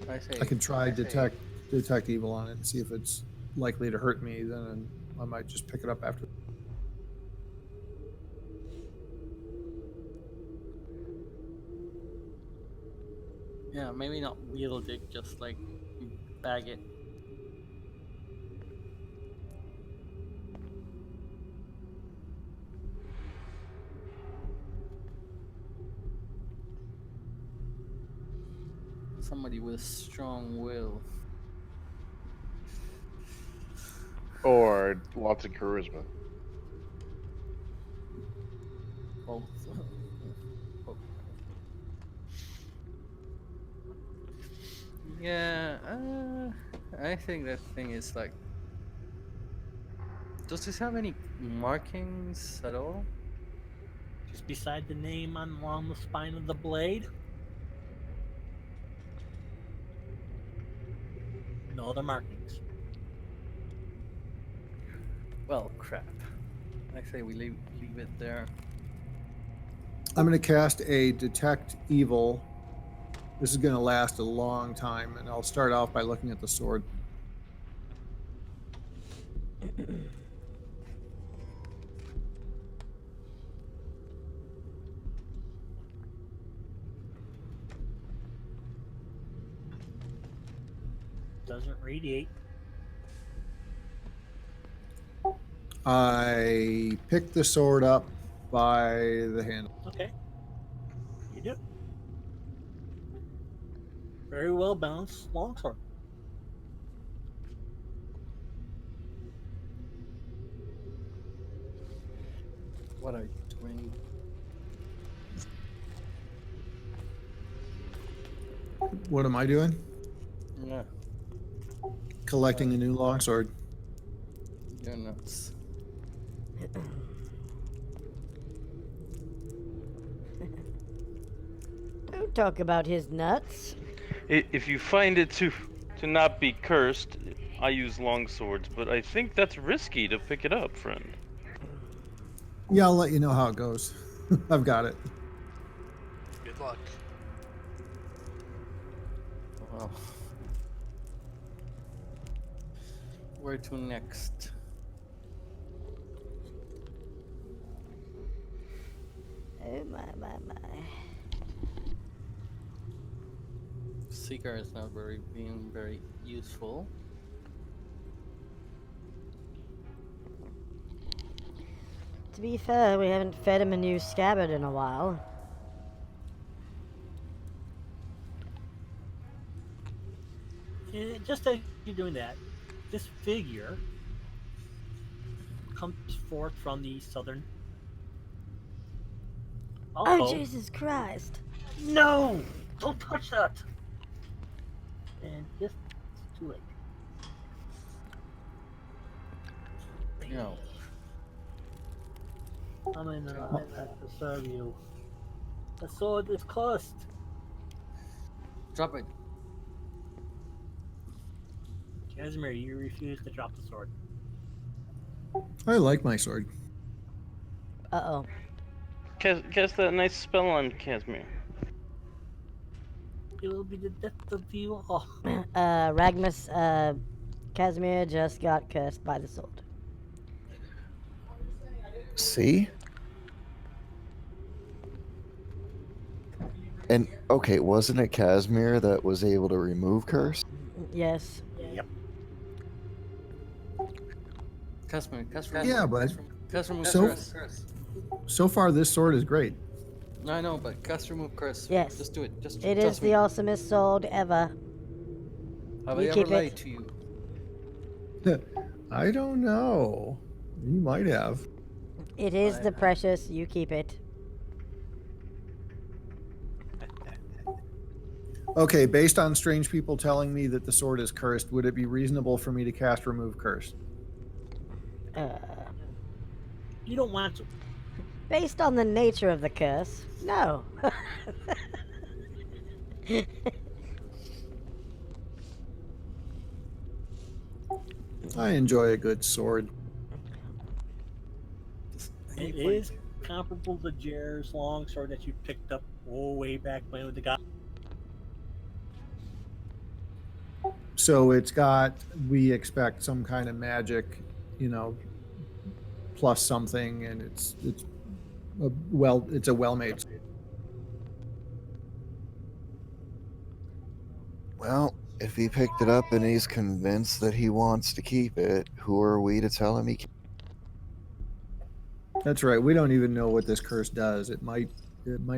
Speaker 4: I say.
Speaker 6: I can try detect evil on it and see if it's likely to hurt me. Then I might just pick it up after.
Speaker 4: Yeah, maybe not wield it, just like bag it. Somebody with strong will.
Speaker 8: Or lots of charisma.
Speaker 4: Both. Both. Yeah, I think that thing is like. Does this have any markings at all?
Speaker 1: Just beside the name on along the spine of the blade. No other markings.
Speaker 4: Well, crap. Actually, we leave it there.
Speaker 6: I'm going to cast a detect evil. This is going to last a long time, and I'll start off by looking at the sword.
Speaker 1: Doesn't radiate.
Speaker 6: I pick the sword up by the handle.
Speaker 1: Okay. You do. Very well balanced longsword.
Speaker 4: What are you doing?
Speaker 6: What am I doing?
Speaker 4: Yeah,
Speaker 6: Collecting a new longsword.
Speaker 4: you're nuts.
Speaker 9: Don't talk about his nuts.
Speaker 3: If you find it to not be cursed, I use long swords, but I think that's risky to pick it up, friend.
Speaker 6: Yeah, I'll let you know how it goes. I've got it.
Speaker 7: Good luck.
Speaker 4: Well, where to next?
Speaker 9: Oh my.
Speaker 4: Seeker is not being very useful.
Speaker 9: To be fair, we haven't fed him a new scabbard in a while.
Speaker 1: Just as you're doing that, this figure comes forth from the southern.
Speaker 9: Oh, Jesus Christ.
Speaker 1: No! Don't touch that! And just too late.
Speaker 4: No.
Speaker 1: I'm in have to serve you. The sword is cursed.
Speaker 4: Drop it.
Speaker 1: Casimir, you refuse to drop the sword.
Speaker 6: I like my sword.
Speaker 9: Uh-oh.
Speaker 3: Cast that nice spell on Casimir.
Speaker 1: It will be the death of you all.
Speaker 9: Ragmus, Casimir just got cursed by the sword.
Speaker 5: See? And okay, wasn't it Casimir that was able to remove curse?
Speaker 9: Yes.
Speaker 1: Yep.
Speaker 4: Casimir.
Speaker 6: Yeah, but
Speaker 4: Cast remove
Speaker 6: so
Speaker 4: curse.
Speaker 6: so far this sword is great.
Speaker 4: No, I know, but cast remove curse.
Speaker 9: Yes.
Speaker 4: Just do it. Just
Speaker 9: It
Speaker 4: trust
Speaker 9: is
Speaker 4: me.
Speaker 9: the awesomest sword ever.
Speaker 4: Have
Speaker 9: You
Speaker 4: I ever
Speaker 9: keep it.
Speaker 4: lied to you?
Speaker 6: I don't know. You might have.
Speaker 9: It is
Speaker 4: I-
Speaker 9: the precious. You keep it.
Speaker 6: Okay, based on strange people telling me that the sword is cursed, would it be reasonable for me to cast remove curse?
Speaker 1: You don't want to.
Speaker 9: Based on the nature of the curse, no.
Speaker 6: I enjoy a good sword.
Speaker 1: It is comparable to Jer's longsword that you picked up way back when with the guy.
Speaker 6: So it's got, we expect some kind of magic, plus something, and it's a well-made.
Speaker 5: Well, if he picked it up and he's convinced that he wants to keep it, who are we to tell him he can't?
Speaker 6: That's right. We don't even know what this curse does. It might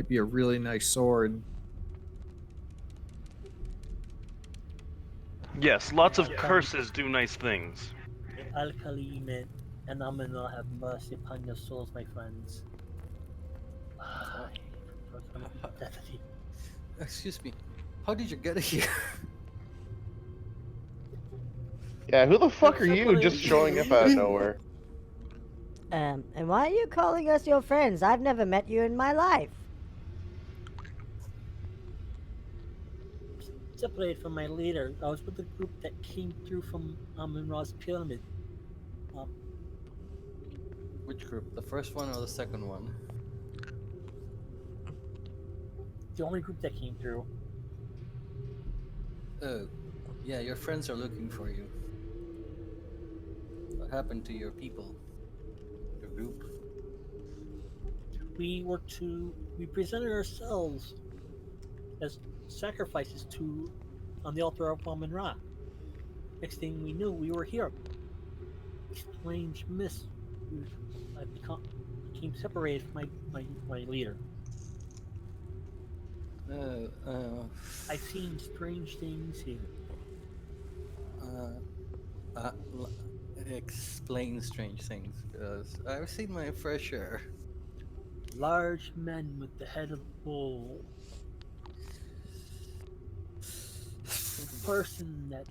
Speaker 6: be a really nice sword.
Speaker 3: Yes, lots of curses do nice things.
Speaker 1: Alkali meant, and Amen have mercy upon your souls, my friends.
Speaker 4: Excuse me. How did you get here?
Speaker 8: Yeah, who the fuck are you just showing up out of nowhere?
Speaker 9: And why are you calling us your friends? I've never met you in my life.
Speaker 1: Separated from my leader, I was with the group that came through from Amun Ra's pyramid.
Speaker 4: Which group? The first one or the second one?
Speaker 1: The only group that came through.
Speaker 4: Oh, yeah, your friends are looking for you. What happened to your people? Your group?
Speaker 1: We presented ourselves as sacrifices on the altar of Woman Ra. Next thing we knew, we were here. Strange mist. I became separated from my leader.
Speaker 4: Uh, uh,
Speaker 1: I've seen strange things here.
Speaker 4: uh, explain strange things, because I've seen my fair share.
Speaker 1: Large men with the head of bull. Person that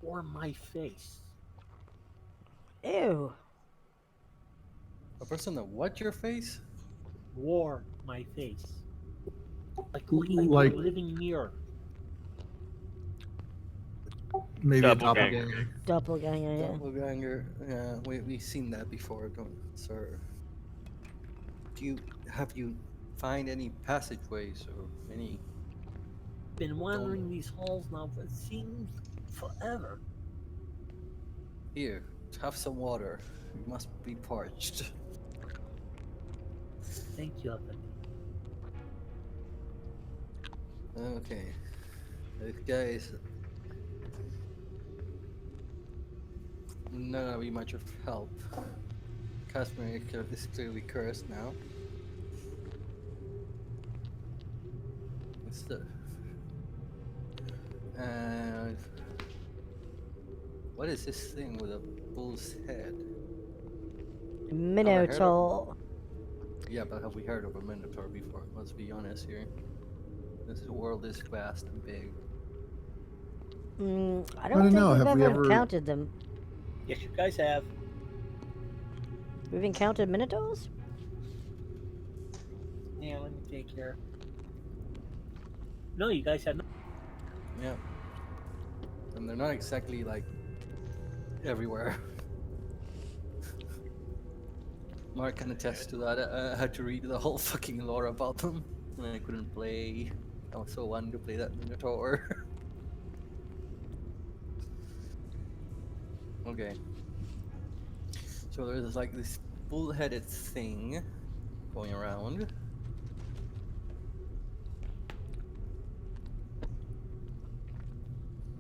Speaker 1: wore my face.
Speaker 9: Ew.
Speaker 4: A person that what your face?
Speaker 1: Wore my face. Like
Speaker 6: Like
Speaker 1: a living mirror.
Speaker 6: maybe a
Speaker 3: Doppelganger.
Speaker 6: doppelganger.
Speaker 9: Doppelganger, yeah.
Speaker 4: Doppelganger. Yeah, we've seen that before, don't, sir. Have you find any passageways or any?
Speaker 1: Been wandering these halls now for it seems forever.
Speaker 4: Here, have some water. You must be parched.
Speaker 1: Thank you, Alfred.
Speaker 4: Okay, this guy is not gonna be much of help. Casimir is clearly cursed now. It's the and what is this thing with a bull's head?
Speaker 9: Minotaur.
Speaker 4: Yeah, but have we heard of a minotaur before? Let's be honest here. This world is vast and big.
Speaker 9: I
Speaker 6: don't
Speaker 9: don't think
Speaker 6: know,
Speaker 9: we've
Speaker 6: have we
Speaker 9: ever
Speaker 6: ever-
Speaker 9: encountered them.
Speaker 1: Yes, you guys have.
Speaker 9: We've encountered minotaurs?
Speaker 1: Yeah, let me take care. No, you guys have not.
Speaker 4: Yeah. And they're not exactly like everywhere. Mark can attest to that. I had to read the whole fucking lore about them, and I couldn't play. I was so wanted to play that Minotaur. Okay. So there's like this bull-headed thing going around.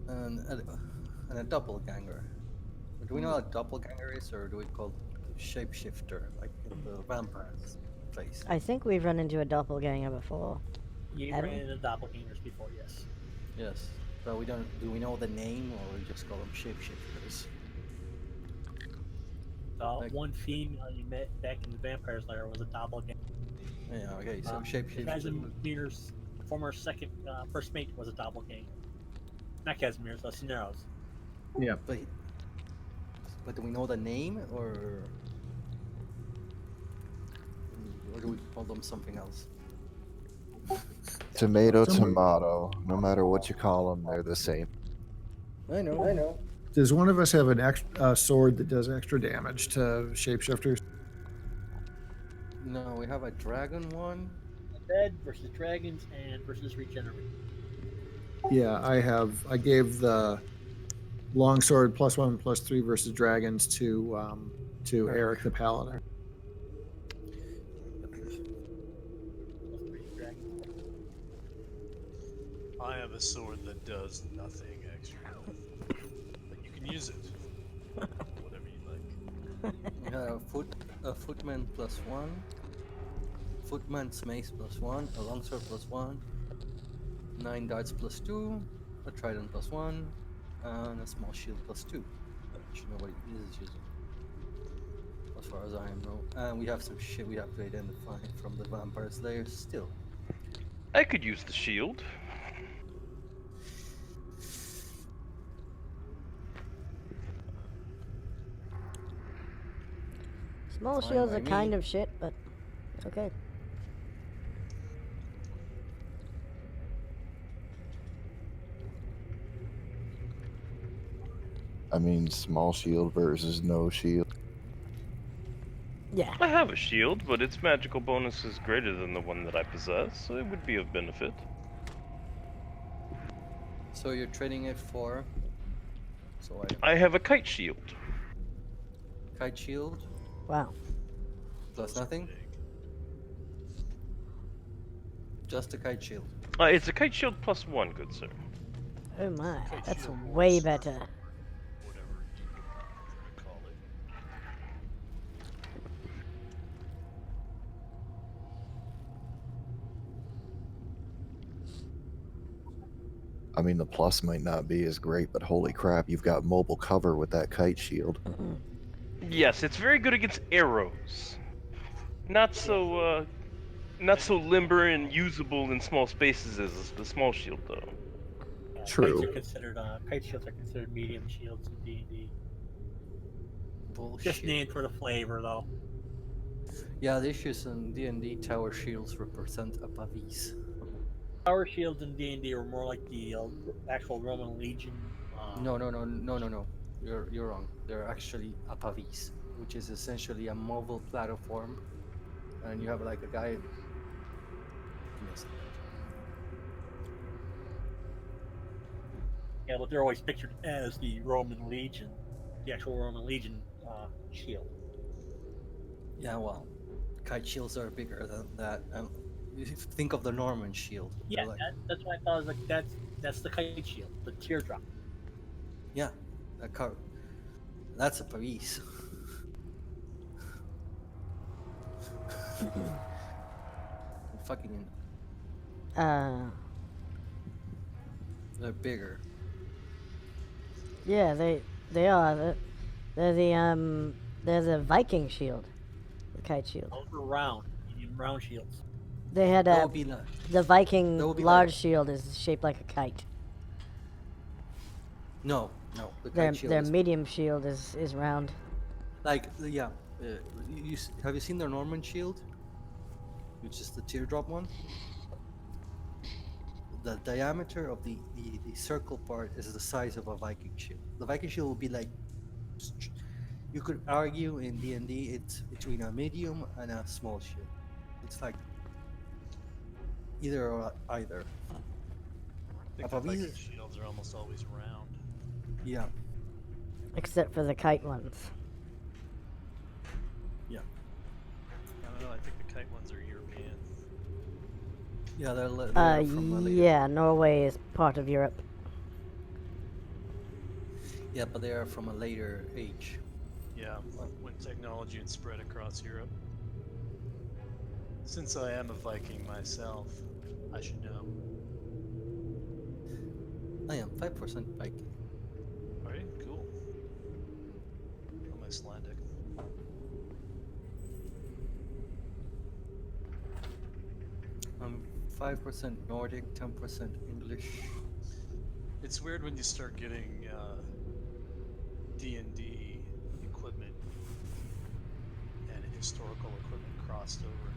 Speaker 4: And a doppelganger. Do we know what a doppelganger is, or do we call it shapeshifter, like in the vampires place?
Speaker 9: I think we've run into a doppelganger before.
Speaker 1: You
Speaker 9: Haven't
Speaker 1: ran
Speaker 9: we?
Speaker 1: into doppelgangers before, yes.
Speaker 4: Yes, but we don't. Do we know the name, or we just call them shapeshifters?
Speaker 1: One female you met back in the vampire's lair was a doppelganger.
Speaker 4: Yeah. Okay. So shapeshifter.
Speaker 1: Casimir's former first mate was a doppelganger. Not Casimir's, Cinero's.
Speaker 6: Yeah.
Speaker 4: But do we know the name, or do we call them something else?
Speaker 5: Tomato,
Speaker 6: Someone-
Speaker 5: tomato. No matter what you call them, they're the same.
Speaker 4: I know.
Speaker 6: Does one of us have an sword that does extra damage to shapeshifters?
Speaker 4: No, we have a dragon one.
Speaker 1: Dead versus dragons and versus regenerate.
Speaker 6: Yeah, I have. I gave the longsword +1/+3 versus dragons to Eric the Paladin.
Speaker 7: I have a sword that does nothing extra, but you can use it. Whatever you like.
Speaker 4: We have a footman +1, footman's mace +1, a longsword +1, 9 darts +2, a trident +1, and a small shield +2. Which nobody is using, as far as I know. And we have some shit we have to identify from the vampire's lair still.
Speaker 3: I could use the shield.
Speaker 9: Small
Speaker 4: Fine
Speaker 9: shields
Speaker 4: by
Speaker 9: are kind
Speaker 4: me.
Speaker 9: of shit, but okay.
Speaker 5: I mean, small shield versus no shield.
Speaker 9: Yeah.
Speaker 3: I have a shield, but its magical bonus is greater than the one that I possess, so it would be of benefit.
Speaker 4: So you're trading it for. So
Speaker 3: I have a kite shield.
Speaker 4: kite shield
Speaker 9: Wow.
Speaker 4: plus
Speaker 7: Those are
Speaker 4: nothing.
Speaker 7: big.
Speaker 4: Just a kite shield.
Speaker 3: It's a kite shield plus 1, good sir.
Speaker 9: Oh my.
Speaker 7: Kite
Speaker 9: That's
Speaker 7: shield or
Speaker 9: way
Speaker 7: sword
Speaker 9: better.
Speaker 7: armor, whatever you prefer to call it.
Speaker 5: I mean, the plus might not be as great, but holy crap, you've got mobile cover with that kite shield.
Speaker 3: Yes, it's very good against arrows. Not so limber and usable in small spaces as the small shield, though.
Speaker 5: True.
Speaker 1: Kite shields are considered medium shields in D&D.
Speaker 4: Bullshit.
Speaker 1: Just named for the flavor, though.
Speaker 4: Yeah, the issues in D&D tower shields represent a pavis.
Speaker 1: Power shields in D&D are more like the actual Roman Legion.
Speaker 4: No. You're wrong. They're actually a pavis, which is essentially a mobile platform, and you have like a guy. Give me a second.
Speaker 1: Yeah, but they're always pictured as the Roman Legion, the actual Roman Legion shield.
Speaker 4: Yeah, well, kite shields are bigger than that. You think of the Norman shield.
Speaker 1: Yeah,
Speaker 4: They're like,
Speaker 1: that's why I thought. I was like, that's the kite shield, the teardrop.
Speaker 4: yeah, that's a pavis. Fucking,
Speaker 9: Uh.
Speaker 4: they're bigger.
Speaker 9: Yeah, they are. They're the Viking shield, the kite shield.
Speaker 1: Those were round, medium round shields.
Speaker 9: They had
Speaker 4: That
Speaker 9: a
Speaker 4: would be like,
Speaker 9: the Viking
Speaker 4: that would be
Speaker 9: large
Speaker 4: like-
Speaker 9: shield is shaped like a kite.
Speaker 4: no. The
Speaker 9: Their
Speaker 4: kite shield
Speaker 9: their
Speaker 4: is
Speaker 9: medium shield is round.
Speaker 4: like, yeah. Have you seen their Norman shield? Which is the teardrop one. The diameter of the circle part is the size of a Viking shield. The Viking shield will be like, you could argue in D&D it's between a medium and a small shield. It's like either or either.
Speaker 7: I think
Speaker 4: A
Speaker 7: the Viking
Speaker 4: pavis-
Speaker 7: shields are almost always round.
Speaker 4: Yeah.
Speaker 9: Except for the kite ones.
Speaker 7: I don't know. I think the kite ones are European.
Speaker 4: Yeah, they're from a later.
Speaker 9: Yeah, Norway is part of Europe.
Speaker 4: Yeah, but they are from a later age.
Speaker 7: Yeah, when technology had spread across Europe. Since I am a Viking myself, I should know.
Speaker 4: I am 5% Viking.
Speaker 7: Alright, cool. I'm Icelandic.
Speaker 4: I'm 5% Nordic, 10% English.
Speaker 7: It's weird when you start getting D&D equipment and historical equipment crossed over.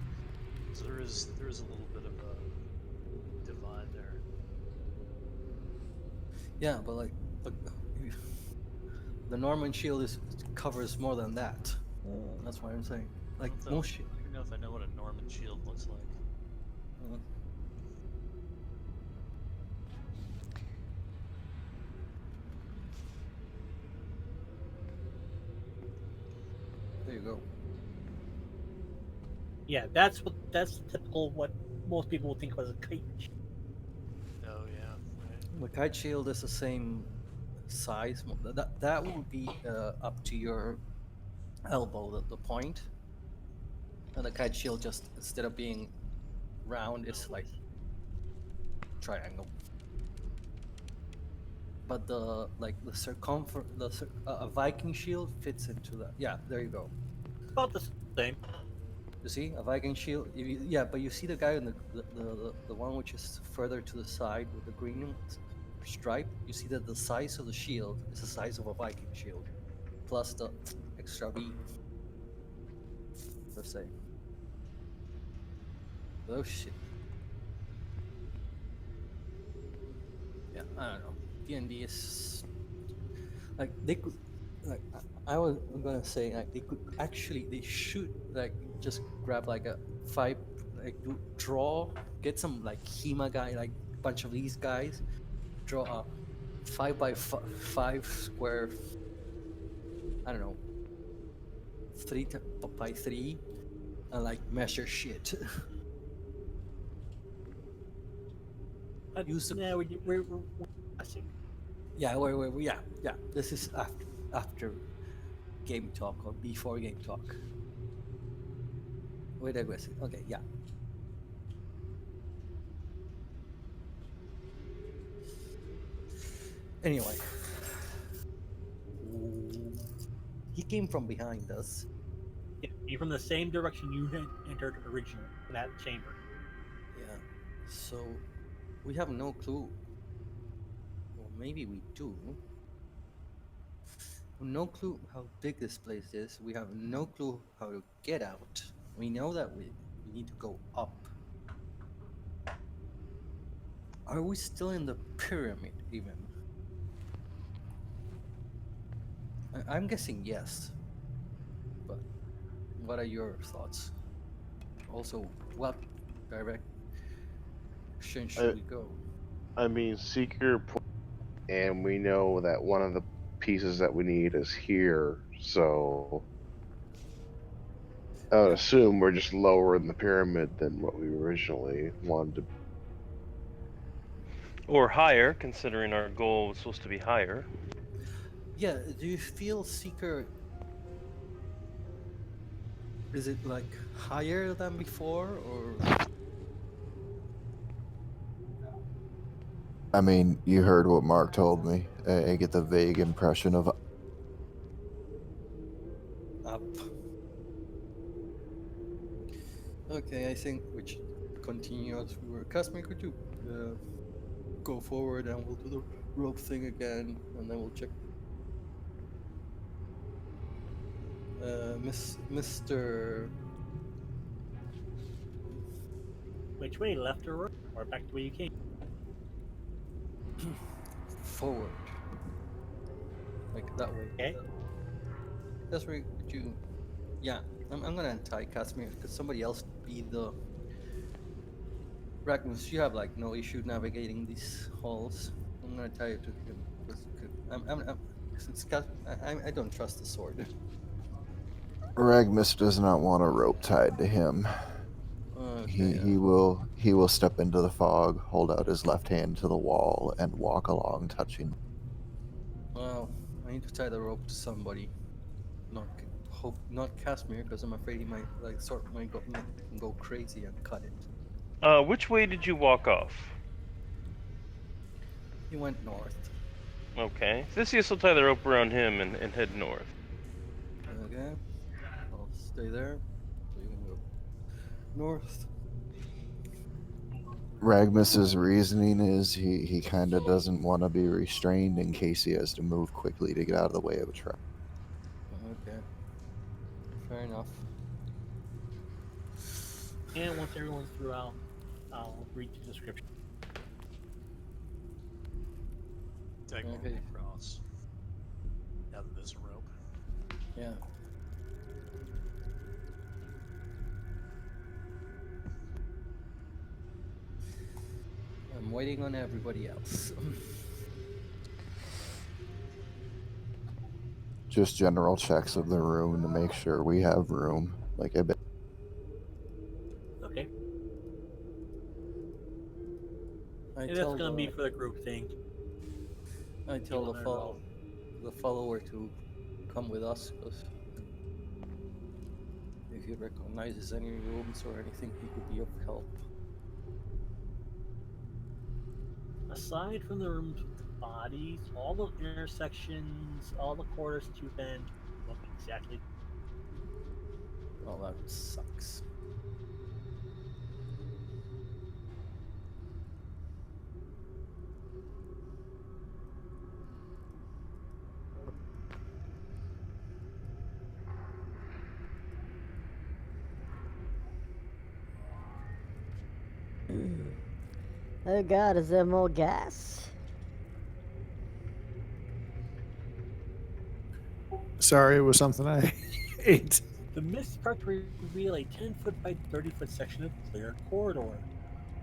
Speaker 7: So there is a little bit of a divide there.
Speaker 4: Yeah, but like, look, the Norman shield covers more than that. That's why I'm saying. Like
Speaker 7: I don't know
Speaker 4: most
Speaker 7: if- I don't even know if I know what a Norman shield looks like.
Speaker 4: There you go.
Speaker 1: Yeah, that's typical what most people would think was a kite shield.
Speaker 7: Oh yeah, right.
Speaker 4: The kite shield is the same size. That would be up to your elbow, the point. And the kite shield just, instead of being round, it's like triangle. But the circumference, a Viking shield fits into that. Yeah, there you go.
Speaker 1: About the same.
Speaker 4: You see a Viking shield? Yeah, but you see the guy in the one which is further to the side with the green stripe. You see that the size of the shield is the size of a Viking shield, plus the extra V. Let's say. Oh shit. Yeah, I don't know. D&D is like they could like I was gonna say like they should like just grab like a five, like do draw, get some like Hema guy, like bunch of these guys, draw a 5 by 5 square, I don't know, by 3, and like measure shit. Use the
Speaker 1: Yeah, we're guessing.
Speaker 4: yeah, yeah. This is after game talk or before game talk. We're digressing. Okay, yeah. Anyway, he came from behind us.
Speaker 1: Yeah, be from the same direction you had entered originally in that chamber.
Speaker 4: Yeah. So we have no clue. Or maybe we do. No clue how big this place is. We have no clue how to get out. We know that we need to go up. Are we still in the pyramid even? I'm guessing yes. But what are your thoughts? Also, what direction should
Speaker 8: I,
Speaker 4: we go?
Speaker 8: I mean, Seeker, and we know that one of the pieces that we need is here. So I would
Speaker 4: Yeah.
Speaker 8: assume we're just lower in the pyramid than what we originally wanted to.
Speaker 3: Or higher, considering our goal was supposed to be higher.
Speaker 4: Yeah, do you feel Seeker, is it like higher than before or
Speaker 5: I mean, you heard what Mark told me. I get the vague impression of
Speaker 4: up? Okay, I think we should continue as we were. Casper, could you go forward and we'll do the rope thing again and then we'll check. Mr.
Speaker 1: Which way, left or right, or back the way you came?
Speaker 4: Forward. Like that way.
Speaker 1: Okay.
Speaker 4: Casper, could you. Yeah, I'm gonna untie Casimir because somebody else be the. Ragmus, you have like no issue navigating these halls. I'm gonna tie it to him because since I don't trust the sword.
Speaker 5: Ragmus does not want a rope tied to him.
Speaker 4: Okay.
Speaker 5: He will step into the fog, hold out his left hand to the wall, and walk along, touching.
Speaker 4: Well, I need to tie the rope to somebody. Not Casimir, because I'm afraid he might like sword might go crazy and cut it.
Speaker 3: Which way did you walk off?
Speaker 4: He went north.
Speaker 3: Okay. Theseus will tie the rope around him and head north.
Speaker 4: Okay. I'll stay there. So you can go north.
Speaker 5: Ragmus's reasoning is he kind of doesn't want to be restrained in case he has to move quickly to get out of the way of a trap.
Speaker 4: Okay. Fair enough.
Speaker 1: And once everyone's through, I'll read the description.
Speaker 7: Diagonal
Speaker 4: Okay.
Speaker 7: across. Now that there's a rope.
Speaker 4: Yeah. I'm waiting on everybody else.
Speaker 5: Just general checks of the room to make sure we have room. Like I bet.
Speaker 1: Okay.
Speaker 4: I
Speaker 1: And that's
Speaker 4: tell
Speaker 1: gonna be
Speaker 4: the
Speaker 1: for the group thing.
Speaker 4: I tell
Speaker 1: People
Speaker 4: the
Speaker 1: in a
Speaker 4: follow
Speaker 1: row.
Speaker 4: the follower to come with us because if he recognizes any rooms or anything, he could be of help.
Speaker 1: Aside from the room's bodies, all the intersections, all the corners to bend look exactly.
Speaker 4: Well, that sucks.
Speaker 9: Oh god, is there more gas?
Speaker 6: Sorry, it was something I ate.
Speaker 1: The mist starts to reveal a 10-foot by 30-foot section of clear corridor,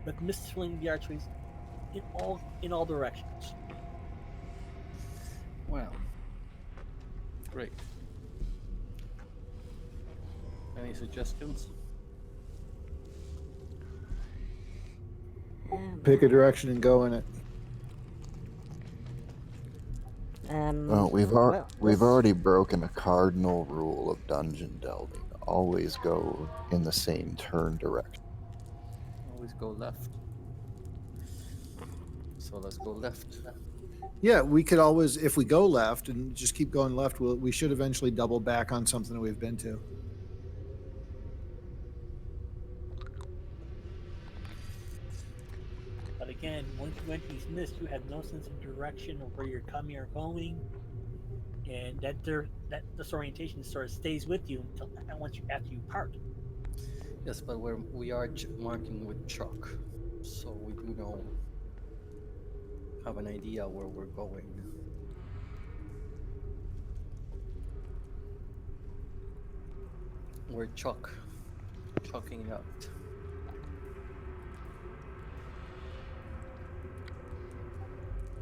Speaker 1: with mist filling the archways in all directions.
Speaker 4: Well, great. Any suggestions?
Speaker 6: Pick a direction and go in it.
Speaker 5: Well, we've
Speaker 9: this-
Speaker 5: already broken a cardinal rule of dungeon delving. Always go in the same turn direction.
Speaker 4: Always go left. So let's go left.
Speaker 6: Yeah, we could always, if we go left and just keep going left, we should eventually double back on something that we've been to.
Speaker 1: But again, once you enter these mists, you have no sense of direction or where you're coming or going, and that disorientation sort of stays with you until after you part.
Speaker 4: Yes, but we are marking with chalk, so we do know, have an idea where we're going. We're chalking it out.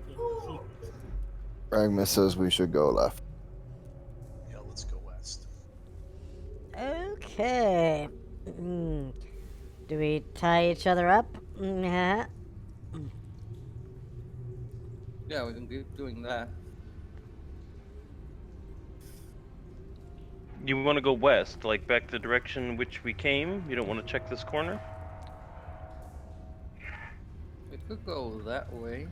Speaker 1: See,
Speaker 5: Ragmus says we should go left.
Speaker 7: Yeah, let's go west.
Speaker 9: Okay. Do we tie each other up? Yeah.
Speaker 4: Yeah, we can keep doing that.
Speaker 3: You want to go west, like back the direction which we came? You don't want to check this corner?
Speaker 4: We could go that way.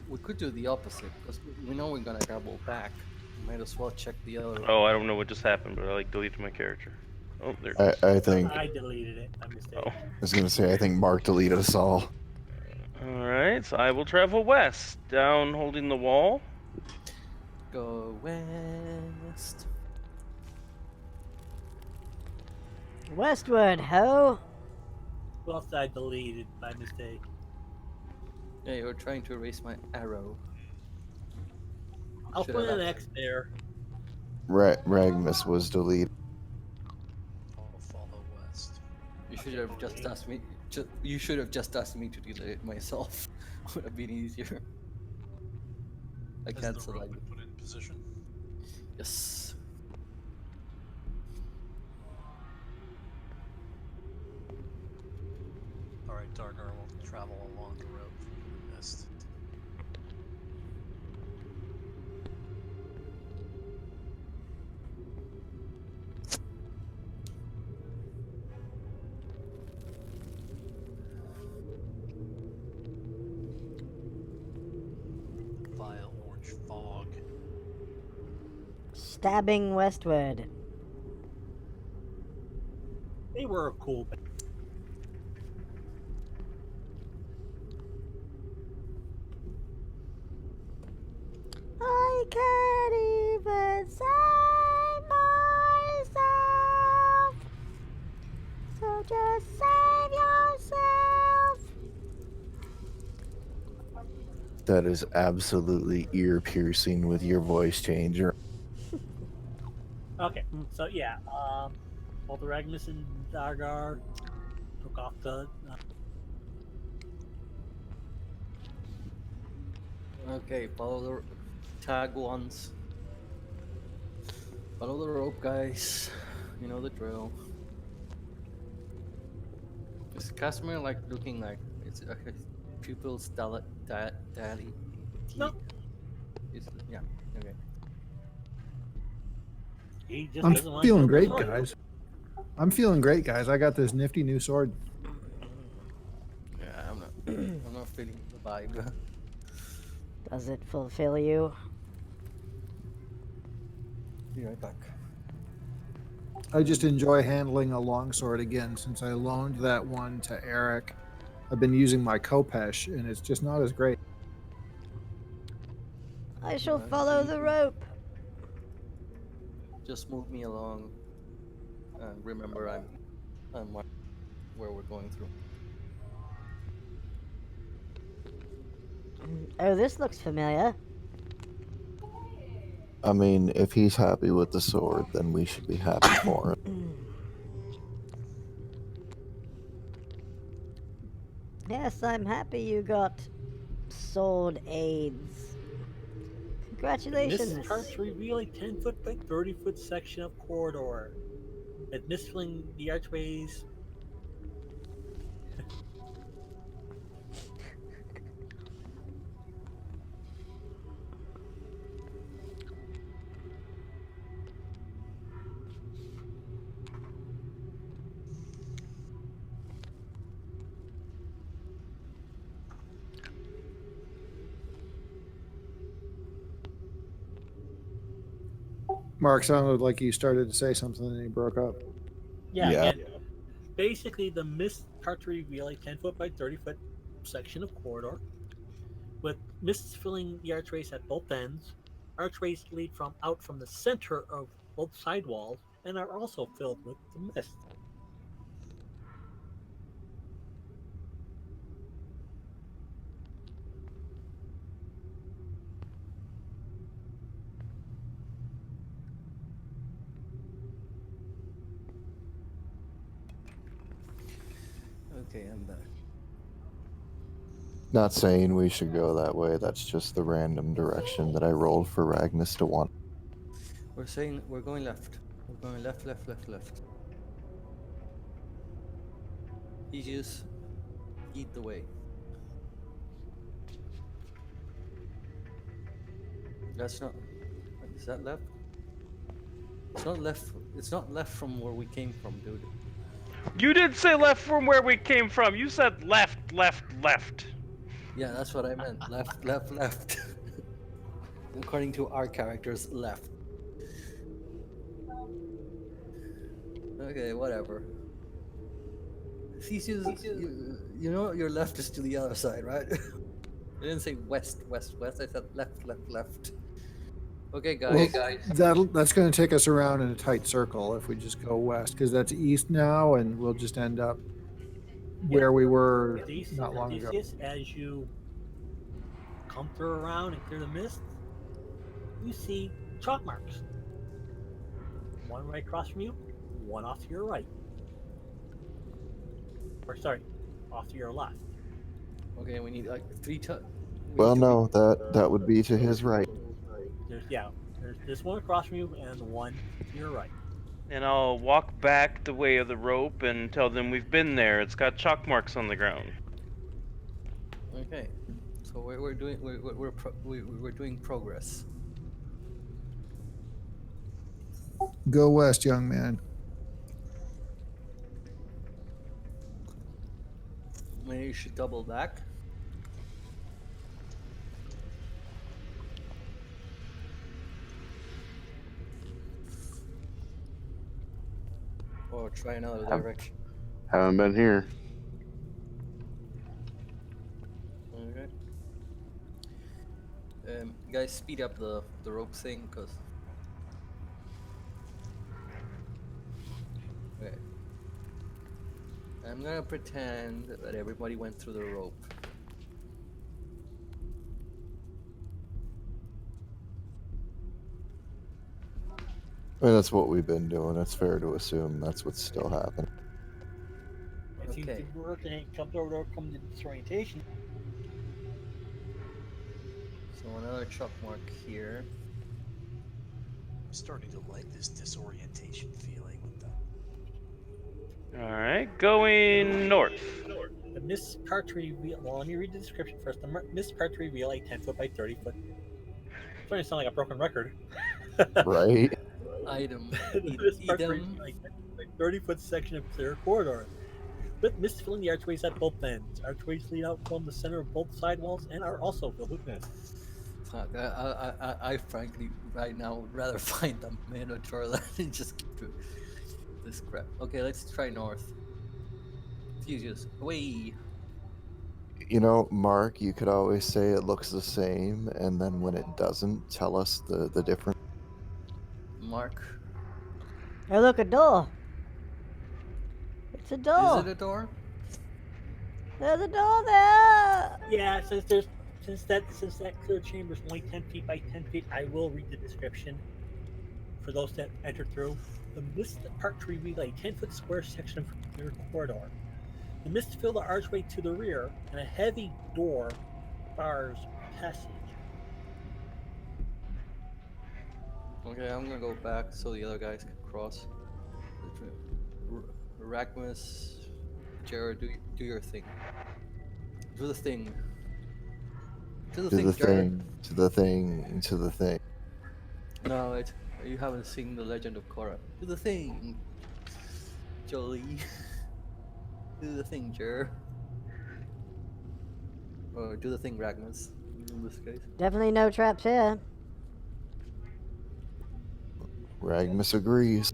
Speaker 4: We could do the opposite, because we know we're gonna double back. Might as well check the other.
Speaker 3: Oh, I don't know what just happened, but I like deleted my character. Oh, there it is.
Speaker 5: I think I
Speaker 1: I deleted it by mistake.
Speaker 3: Oh.
Speaker 5: was gonna say I think Mark deleted us all.
Speaker 3: Alright, so I will travel west, down holding the wall.
Speaker 4: Go west.
Speaker 9: Westward, ho!
Speaker 1: Who else I deleted by mistake?
Speaker 4: Yeah, you're trying to erase my arrow.
Speaker 1: I'll
Speaker 4: Should
Speaker 1: put
Speaker 4: have
Speaker 1: an
Speaker 4: left-
Speaker 1: X there.
Speaker 5: Ragmus was deleted.
Speaker 7: I'll follow west.
Speaker 4: You should have just asked me. You should have just asked me to delete it myself. Would have been easier. I
Speaker 7: Has
Speaker 4: can't
Speaker 7: the rope
Speaker 4: select.
Speaker 7: been put in position?
Speaker 4: Yes.
Speaker 7: Alright, Dargar will travel along the road through the mist. Vile orange fog.
Speaker 9: Stabbing westward.
Speaker 1: They were a cool.
Speaker 9: I can't even save myself. So just save yourself.
Speaker 5: That is absolutely ear piercing with your voice changer.
Speaker 1: Okay, so yeah, both Ragmus and Dargar took off the.
Speaker 4: Okay, follow the tag once. Follow the rope, guys. You know the drill. Is Casimir like looking like it's a pupil's daddy?
Speaker 1: No.
Speaker 4: Yeah. Okay.
Speaker 1: He just
Speaker 6: I'm
Speaker 1: doesn't want
Speaker 6: feeling
Speaker 1: to
Speaker 6: great,
Speaker 1: destroy it.
Speaker 6: guys. I'm feeling great, guys. I got this nifty new sword.
Speaker 4: Yeah, I'm not. I'm not feeling the vibe.
Speaker 9: Does it fulfill you?
Speaker 4: Be right back.
Speaker 6: I just enjoy handling a longsword again since I loaned that one to Eric. I've been using my Kopesh, and it's just not as great.
Speaker 9: I shall
Speaker 4: Right,
Speaker 9: follow
Speaker 4: so
Speaker 9: the
Speaker 4: you
Speaker 9: rope.
Speaker 4: Just move me along. And remember, I'm where we're going through.
Speaker 9: Oh, this looks familiar.
Speaker 5: I mean, if he's happy with the sword, then we should be happy for him.
Speaker 9: Yes, I'm happy you got sword aids. Congratulations.
Speaker 1: Mist carts reveal a 10-foot by 30-foot section of corridor. At mist filling the archways.
Speaker 6: Mark sounded like he started to say something and he broke up.
Speaker 1: Yeah,
Speaker 5: Yeah.
Speaker 1: again, basically the mist carts reveal a 10-foot by 30-foot section of corridor. With mists filling the archways at both ends. Archways lead out from the center of both side walls and are also filled with the mist.
Speaker 4: Okay, I'm back.
Speaker 5: Not saying we should go that way. That's just the random direction that I rolled for Ragnus to want.
Speaker 4: We're saying we're going left. We're going left, left, left, left. Aegis, lead the way. That's not. Is that left? It's not left. It's not left from where we came from, dude.
Speaker 3: You didn't say left from where we came from. You said left, left, left.
Speaker 4: Yeah, that's what I meant. Left, left, left. According to our characters, left. Okay, whatever. Theseus, you know your left is to the other side, right? I didn't say west, west, west. I said left, left, left. Okay, guys.
Speaker 6: That's going to take us around in a tight circle if we just go west, because that's east now, and we'll just end up where we were not long ago.
Speaker 1: Odysseus, as you come through around and clear the mist, you see chalk marks. One right across from you, one off to your right. Or sorry, off to your left.
Speaker 4: Okay, we need like three.
Speaker 5: Well, no, that would be to his right.
Speaker 1: There's this one across from you and one to your right.
Speaker 3: And I'll walk back the way of the rope and tell them we've been there. It's got chalk marks on the ground.
Speaker 4: Okay, so we're doing progress.
Speaker 6: Go west, young man.
Speaker 4: Maybe you should double back. Or try another direction.
Speaker 8: Haven't been here.
Speaker 4: Okay. Guys, speed up the rope thing, cause. Okay. I'm gonna pretend that everybody went through the rope.
Speaker 5: I mean, that's what we've been doing. It's fair to assume that's what's still happening.
Speaker 1: It seems
Speaker 4: Okay.
Speaker 1: to work and it comes over to come to disorientation.
Speaker 4: So another chalk mark here.
Speaker 7: I'm starting to like this disorientation feeling with them.
Speaker 3: Alright, going north.
Speaker 1: The mist carts reveal. Well, let me read the description first. The mist carts reveal a 10-foot by 30-foot. It's starting to sound like a broken record.
Speaker 5: Right?
Speaker 4: Item.
Speaker 1: The mist carts
Speaker 4: Idem.
Speaker 1: reveal a 30-foot section of clear corridor. With mist filling the archways at both ends. Archways lead out from the center of both side walls and are also filled with mist.
Speaker 4: Fuck, I frankly right now would rather find the Minotaur than just keep doing this crap. Okay, let's try north. Fuses, away.
Speaker 5: You know, Mark, you could always say it looks the same, and then when it doesn't, tell us the difference.
Speaker 4: Mark.
Speaker 9: Hey, look, a door. It's a door.
Speaker 4: Is it a door?
Speaker 9: There's a door there.
Speaker 1: Yeah, since there's since that clear chamber is only 10 feet by 10 feet, I will read the description for those that enter through. The mist part to reveal a 10-foot square section of your corridor. The mist fill the archway to the rear, and a heavy door bars passage.
Speaker 4: Okay, I'm gonna go back so the other guys can cross. Ragmus, Jared, do your thing. Do the thing. Do the
Speaker 5: To
Speaker 4: thing,
Speaker 5: the
Speaker 4: Jared.
Speaker 5: thing, to the thing, to the thing.
Speaker 4: No, you haven't seen the Legend of Korra. Do the thing, Jolie. Do the thing, Jared. Or do the thing, Ragmus. In this case.
Speaker 9: Definitely no traps here.
Speaker 5: Ragmus agrees.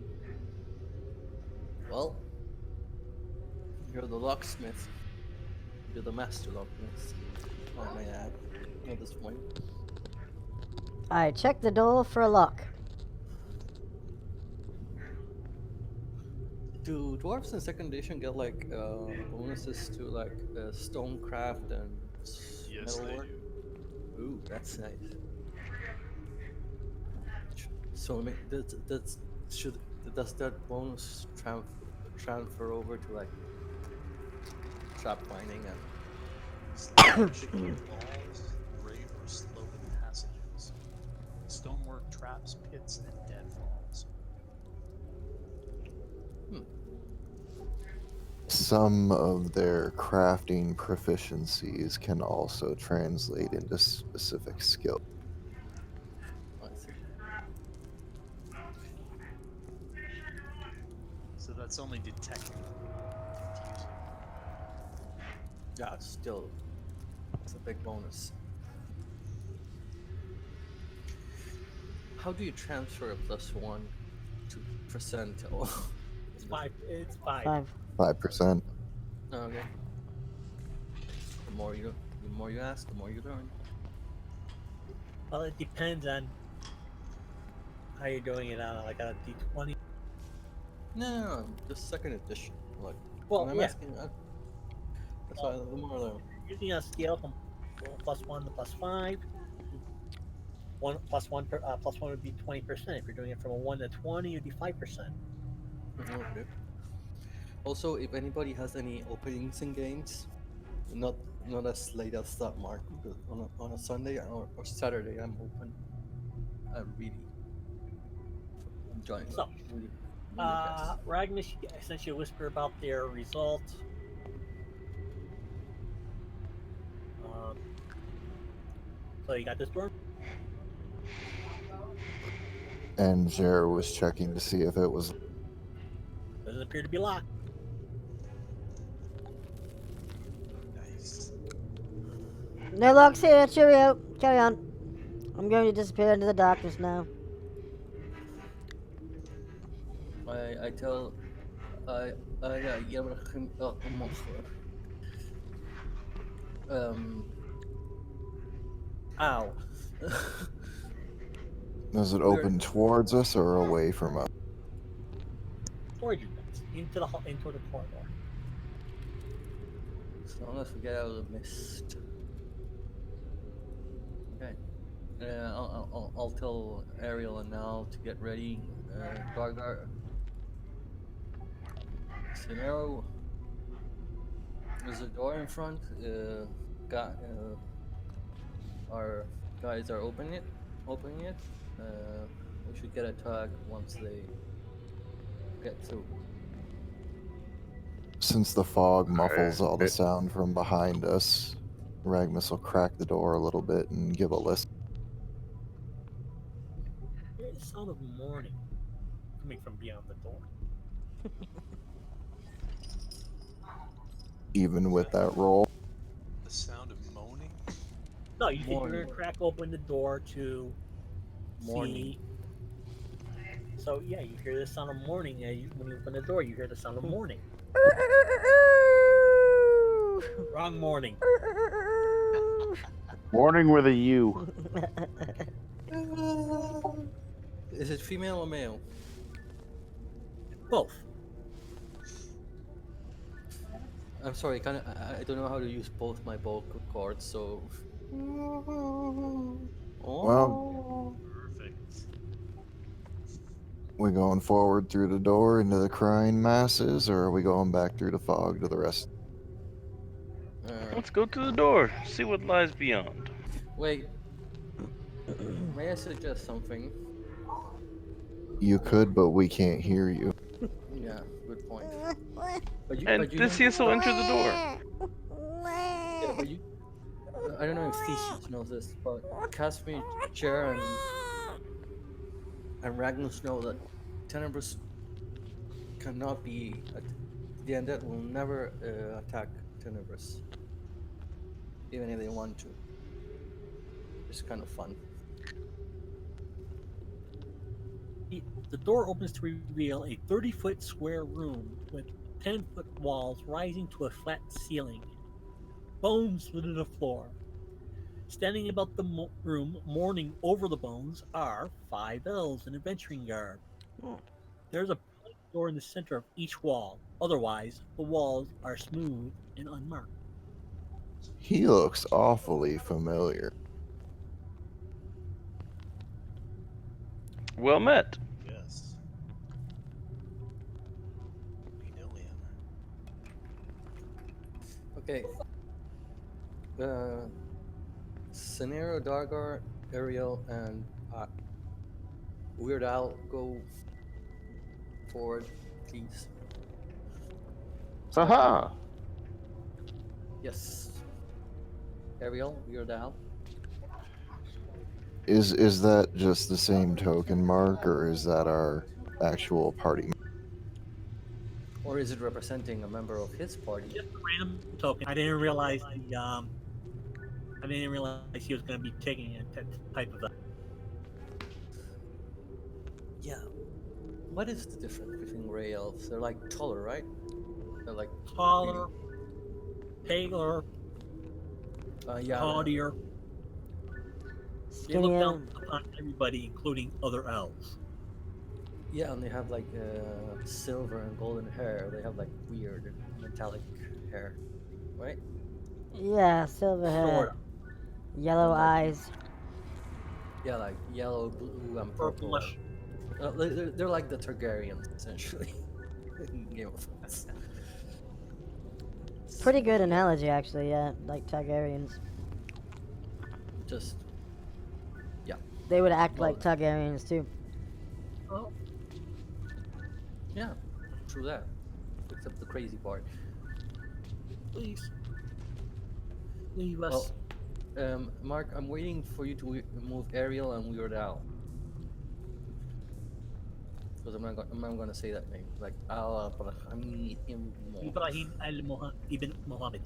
Speaker 4: Well, you're the locksmith. You're the master locksmith. Oh my god. At this point.
Speaker 9: I check the door for a lock.
Speaker 4: Do dwarves in second edition get like bonuses to like stonecraft and
Speaker 7: Yes, they
Speaker 4: metalwork?
Speaker 7: do.
Speaker 4: Ooh, that's nice. So does that bonus transfer over to like trap finding and
Speaker 7: Chicken walls, great or sloping passages, stonework traps, pits, and deadfalls.
Speaker 5: Some of their crafting proficiencies can also translate into specific skill.
Speaker 4: I see.
Speaker 7: So that's only detecting confusing.
Speaker 4: Yeah, still, it's a big bonus. How do you transfer a +1 to percentile?
Speaker 1: It's five. It's five.
Speaker 9: 5.
Speaker 5: 5%.
Speaker 4: Okay. The more you ask, the more you learn.
Speaker 1: Well, it depends on how you're doing it on like a D20.
Speaker 4: No, just second edition. Like,
Speaker 1: Well,
Speaker 4: when I'm
Speaker 1: yeah.
Speaker 4: asking, that's why the more I learn.
Speaker 1: Using a scale from +1 to +5. One +1 +1 would be 20%. If you're doing it from a 1 to 20, it'd be 5%.
Speaker 4: Okay. Also, if anybody has any openings in games, not as late as that, Mark, because on a Sunday or Saturday I'm open. I really enjoy
Speaker 1: So,
Speaker 4: really being a guest.
Speaker 1: Ragmus sent you a whisper about their result. So you got this door.
Speaker 5: And Jer was checking to see if it was.
Speaker 1: Doesn't appear to be locked.
Speaker 7: Nice.
Speaker 9: No locks here. Cheerio. Carry on. I'm going to disappear into the darkness now.
Speaker 4: I tell yeah, ow.
Speaker 5: Does it open towards us or away from us?
Speaker 1: Storage units into the corridor.
Speaker 4: As long as we get out of the mist. Okay. I'll tell Ariel and Nal to get ready. Gargar. Scenario. There's a door in front. Our guys are opening it. We should get a tag once they get through.
Speaker 5: Since the fog muffles all the
Speaker 8: It-
Speaker 5: sound from behind us, Ragmus will crack the door a little bit and give a listen.
Speaker 1: Here's the sound of mourning coming from beyond the door.
Speaker 5: Even with that roll,
Speaker 7: The sound of moaning.
Speaker 1: No, you think you're
Speaker 4: Mourning.
Speaker 1: gonna crack open the door to
Speaker 4: Morning.
Speaker 1: see. So yeah, you hear the sound of mourning when you open the door. You hear the sound of mourning. Wrong morning.
Speaker 8: Morning with a U.
Speaker 4: Is it female or male?
Speaker 1: Both.
Speaker 4: I'm sorry, I don't know how to use both my bulk cards, so Oh.
Speaker 7: Perfect.
Speaker 5: We going forward through the door into the crying masses, or are we going back through the fog to the rest?
Speaker 3: Let's go to the door, see what lies beyond.
Speaker 4: Wait. May I suggest something?
Speaker 5: You could, but we can't hear you.
Speaker 4: Yeah, good point.
Speaker 3: And
Speaker 4: But you don't.
Speaker 3: Theseus will enter the door.
Speaker 4: Yeah, but you. I don't know if Theseus knows this, but Casimir, Jer, and Ragnus know that Tenebris cannot be. The undead will never attack Tenebris, even if they want to. It's kind of fun.
Speaker 1: The door opens to reveal a 30-foot square room with 10-foot walls rising to a flat ceiling. Bones litter the floor. Standing about the room, mourning over the bones, are 5 elves in adventuring garb. There's a door in the center of each wall. Otherwise, the walls are smooth and unmarked.
Speaker 5: He looks awfully familiar.
Speaker 3: Well met.
Speaker 7: Yes. We know him.
Speaker 4: Okay. Scenario, Dargar, Ariel, and Weird Al, go forward, please.
Speaker 8: Haha.
Speaker 4: Yes. Ariel, Weird Al.
Speaker 5: Is that just the same token mark, or is that our actual party?
Speaker 4: Or is it representing a member of his party?
Speaker 1: Just a random token. I didn't realize he was going to be taking a type of.
Speaker 4: Yeah. What is the difference between gray elves? They're like taller, right? They're like
Speaker 1: Taller, paler,
Speaker 4: yeah.
Speaker 1: haughtier. They look
Speaker 9: Skinnier.
Speaker 1: down upon everybody, including other elves.
Speaker 4: Yeah, and they have like silver and golden hair. They have like weird metallic hair, right?
Speaker 9: Yeah, silver hair.
Speaker 1: Sort of.
Speaker 9: Yellow
Speaker 4: And, like,
Speaker 9: eyes.
Speaker 4: Yeah, like yellow, blue, and purple.
Speaker 1: Purplish.
Speaker 4: They're like the Targaryens, essentially. In Game of Thrones.
Speaker 9: Pretty good analogy, actually, yeah. Like Targaryens.
Speaker 4: Just, yeah.
Speaker 9: They would act
Speaker 4: Well,
Speaker 9: like Targaryens, too.
Speaker 1: Oh,
Speaker 4: Yeah, true that. Except the crazy part.
Speaker 1: please. Leave us.
Speaker 4: Well, Mark, I'm waiting for you to move Ariel and Weird Al. Because I'm not gonna say that name. Like Al
Speaker 1: Ibrahim ibn Muhammad.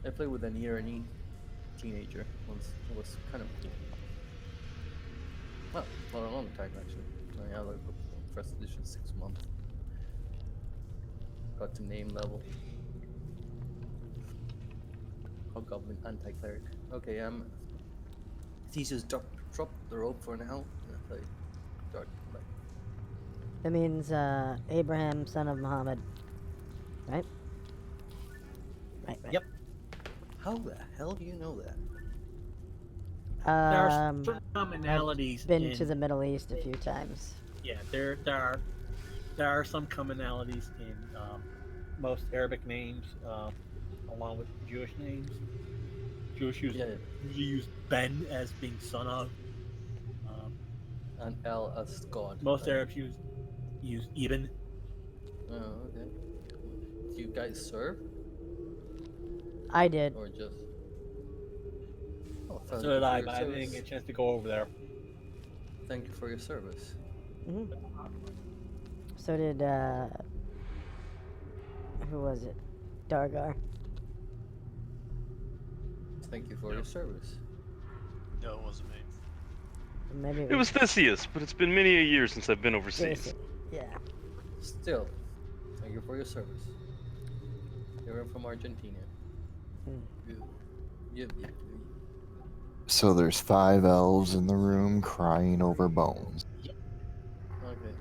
Speaker 4: I played with an Iranian teenager once. It was kind of cool. Well, for a long time actually. I had like first edition 6 months. Got to name level. Hobgoblin anti-cleric. Okay, Theseus drop the rope for now. And I play Dark Knight.
Speaker 9: It means Abraham, son of Muhammad. Right? Right.
Speaker 1: Yep.
Speaker 4: How the hell do you know that?
Speaker 1: There are
Speaker 9: Um,
Speaker 1: certain commonalities.
Speaker 9: been to the Middle East a few times.
Speaker 1: Yeah, there are some commonalities in most Arabic names, along with Jewish names. Jewish usually use Ben as being son of.
Speaker 4: And El as God.
Speaker 1: Most
Speaker 4: right?
Speaker 1: Arabs use Ibn.
Speaker 4: Oh, okay. Do you guys serve
Speaker 9: I did.
Speaker 4: or just? Oh,
Speaker 1: So
Speaker 4: thank
Speaker 1: did
Speaker 4: you for
Speaker 1: I,
Speaker 4: your
Speaker 1: but I didn't
Speaker 4: service.
Speaker 1: get a chance to go over there.
Speaker 4: Thank you for your service.
Speaker 9: Hmm. So did, who was it? Dargar.
Speaker 4: Thank you for your service.
Speaker 7: No, it wasn't me.
Speaker 9: Maybe
Speaker 3: It was Theseus, but it's been many a year since I've been overseas.
Speaker 9: Jason. Yeah.
Speaker 4: Still, thank you for your service. You're from Argentina.
Speaker 9: Hmm.
Speaker 4: Yep.
Speaker 5: So there's 5 elves in the room crying over bones.
Speaker 4: Okay.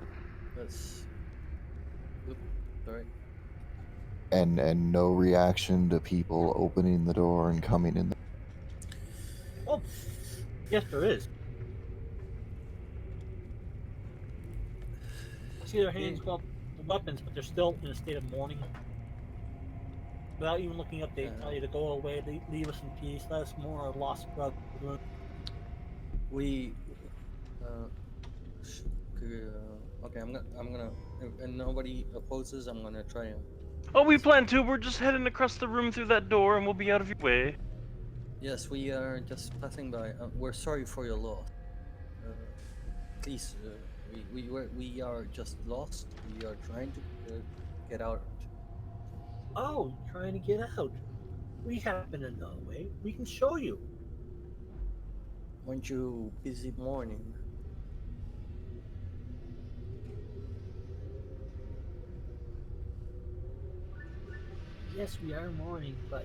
Speaker 4: That's. Oop, sorry.
Speaker 5: and no reaction to people opening the door and coming in.
Speaker 1: Oh, yes, there is. See their hands go up the weapons, but they're still in a state of mourning. Without even looking up, they tell you to go away, leave us in peace, let us mourn our lost brethren.
Speaker 4: We, uh, okay, I'm gonna, and nobody opposes. I'm gonna try and.
Speaker 3: Oh, we plan to. We're just heading across the room through that door, and we'll be out of your way.
Speaker 4: Yes, we are just passing by. We're sorry for your loss. Uh, please, we are just lost. We are trying to get out.
Speaker 1: Oh, you're trying to get out. We happen to know a way. We can show you.
Speaker 4: Weren't you busy morning?
Speaker 1: Yes, we are mourning, but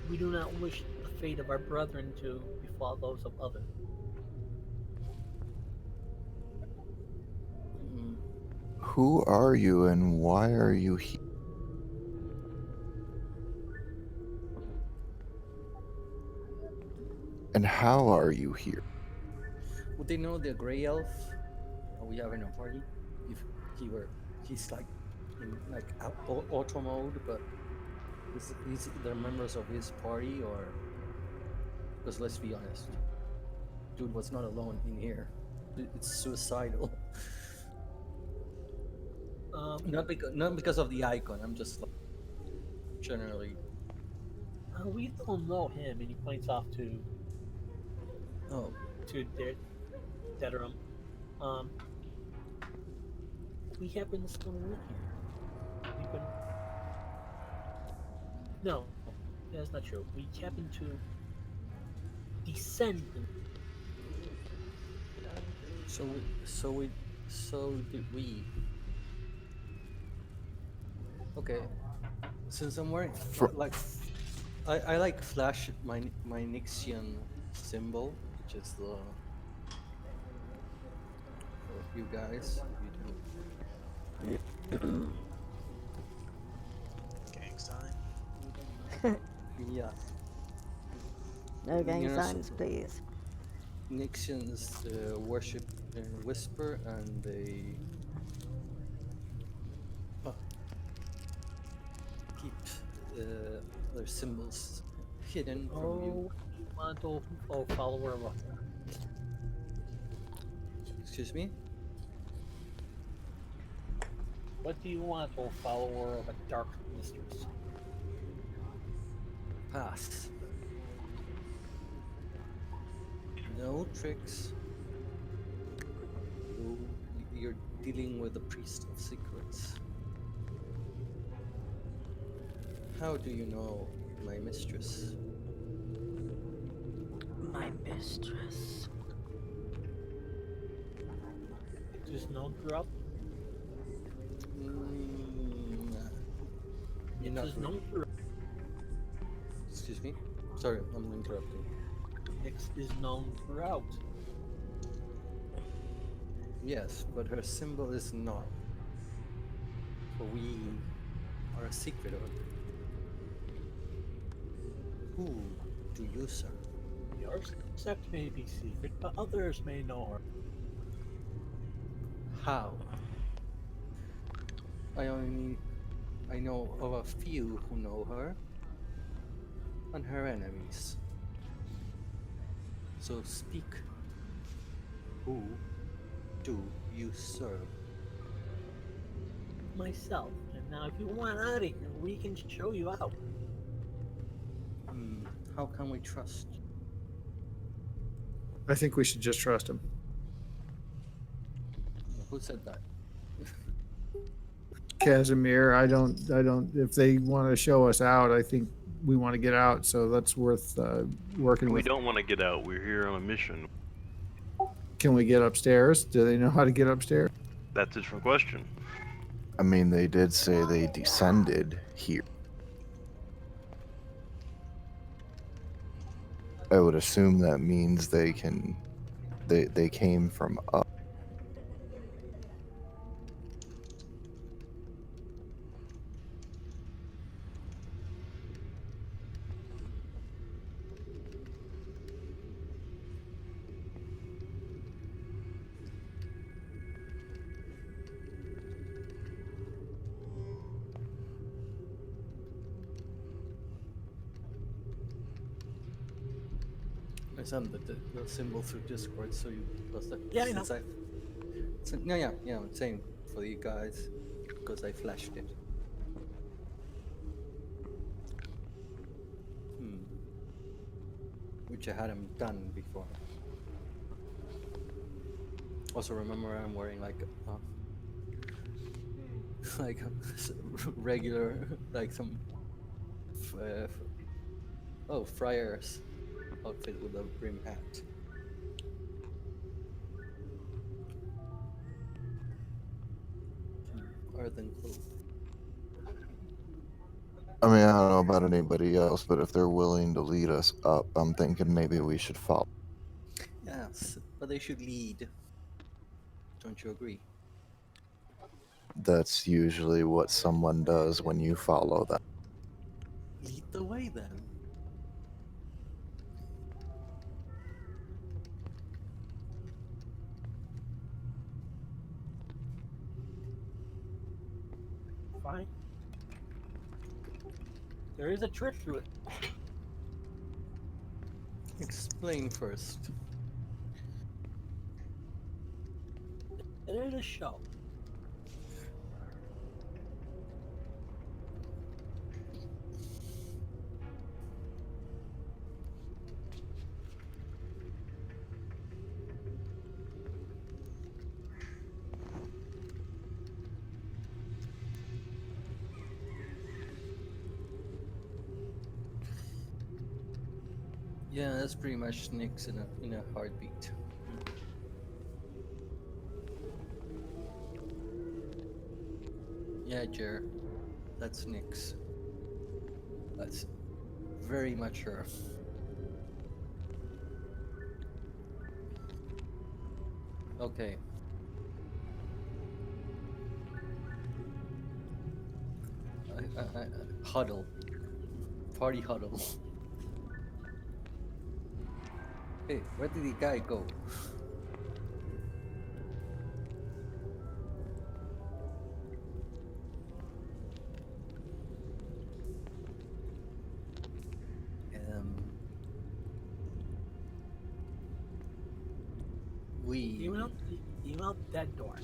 Speaker 1: we do not wish the fate of our brethren to befall those of others.
Speaker 4: Mm,
Speaker 5: Who are you and why are you here? And how are you here?
Speaker 4: would they know the gray elf? We having a party. If he's like in like auto mode, but is they're members of his party or? Because let's be honest, dude was not alone in here. It's suicidal. Not because of the icon. I'm just like generally.
Speaker 1: We don't know him, and he points off
Speaker 4: Oh,
Speaker 1: to Deterum. Um, we happen to still live here. We've been no, that's not true. We happen to descend.
Speaker 4: so did we. Okay, since I'm wearing like I like flash my Nixian symbol, which is the for you guys if you don't.
Speaker 7: Gang sign.
Speaker 4: Yeah,
Speaker 9: No gang
Speaker 4: you know,
Speaker 9: signs, please.
Speaker 4: Nixians worship whisper and they keep their symbols hidden from you.
Speaker 1: Oh, you want to follower of a
Speaker 4: Excuse me?
Speaker 1: what do you want, O follower of a dark mistress?
Speaker 4: Pass. No tricks. You're dealing with the priest of secrets. How do you know my mistress?
Speaker 9: My mistress.
Speaker 1: It is known throughout. It
Speaker 4: Not
Speaker 1: is
Speaker 4: really.
Speaker 1: known throughout.
Speaker 4: Excuse me? Sorry, I'm interrupting.
Speaker 1: Nyx is known throughout.
Speaker 4: Yes, but her symbol is not. For we are a secret order. Who do you serve?
Speaker 1: Your sect may be secret, but others may know her.
Speaker 4: How? I know of a few who know her and her enemies. So speak. Who do you serve?
Speaker 1: Myself. And now, if you want out of here, we can show you out.
Speaker 4: How can we trust?
Speaker 6: I think we should just trust him.
Speaker 4: Who said that?
Speaker 6: Casimir, I don't. If they want to show us out, I think we want to get out. So that's worth working
Speaker 3: We
Speaker 6: with.
Speaker 3: don't want to get out. We're here on a mission.
Speaker 6: Can we get upstairs? Do they know how to get upstairs?
Speaker 3: That's a different question.
Speaker 5: I mean, they did say they descended here. I would assume that means they came from up.
Speaker 4: I sent the symbol through Discord, so you plus that.
Speaker 1: Yeah, I know.
Speaker 4: Yeah, same for you guys, because I flashed it. Which I hadn't done before. Also, remember I'm wearing like like regular like some friar's outfit with a brim hat. Earthen cloak.
Speaker 5: I mean, I don't know about anybody else, but if they're willing to lead us up, I'm thinking maybe we should follow.
Speaker 4: Yes, but they should lead. Don't you agree?
Speaker 5: That's usually what someone does when you follow them.
Speaker 4: Lead the way then.
Speaker 1: Fine. There is a trick to it.
Speaker 4: Explain first.
Speaker 1: It is a show.
Speaker 4: Yeah, that's pretty much Nyx in a heartbeat. Yeah, Jer, that's Nyx. That's very much her. Okay. Huddle. Party huddle. Hey, where did the guy go?
Speaker 1: You out that door.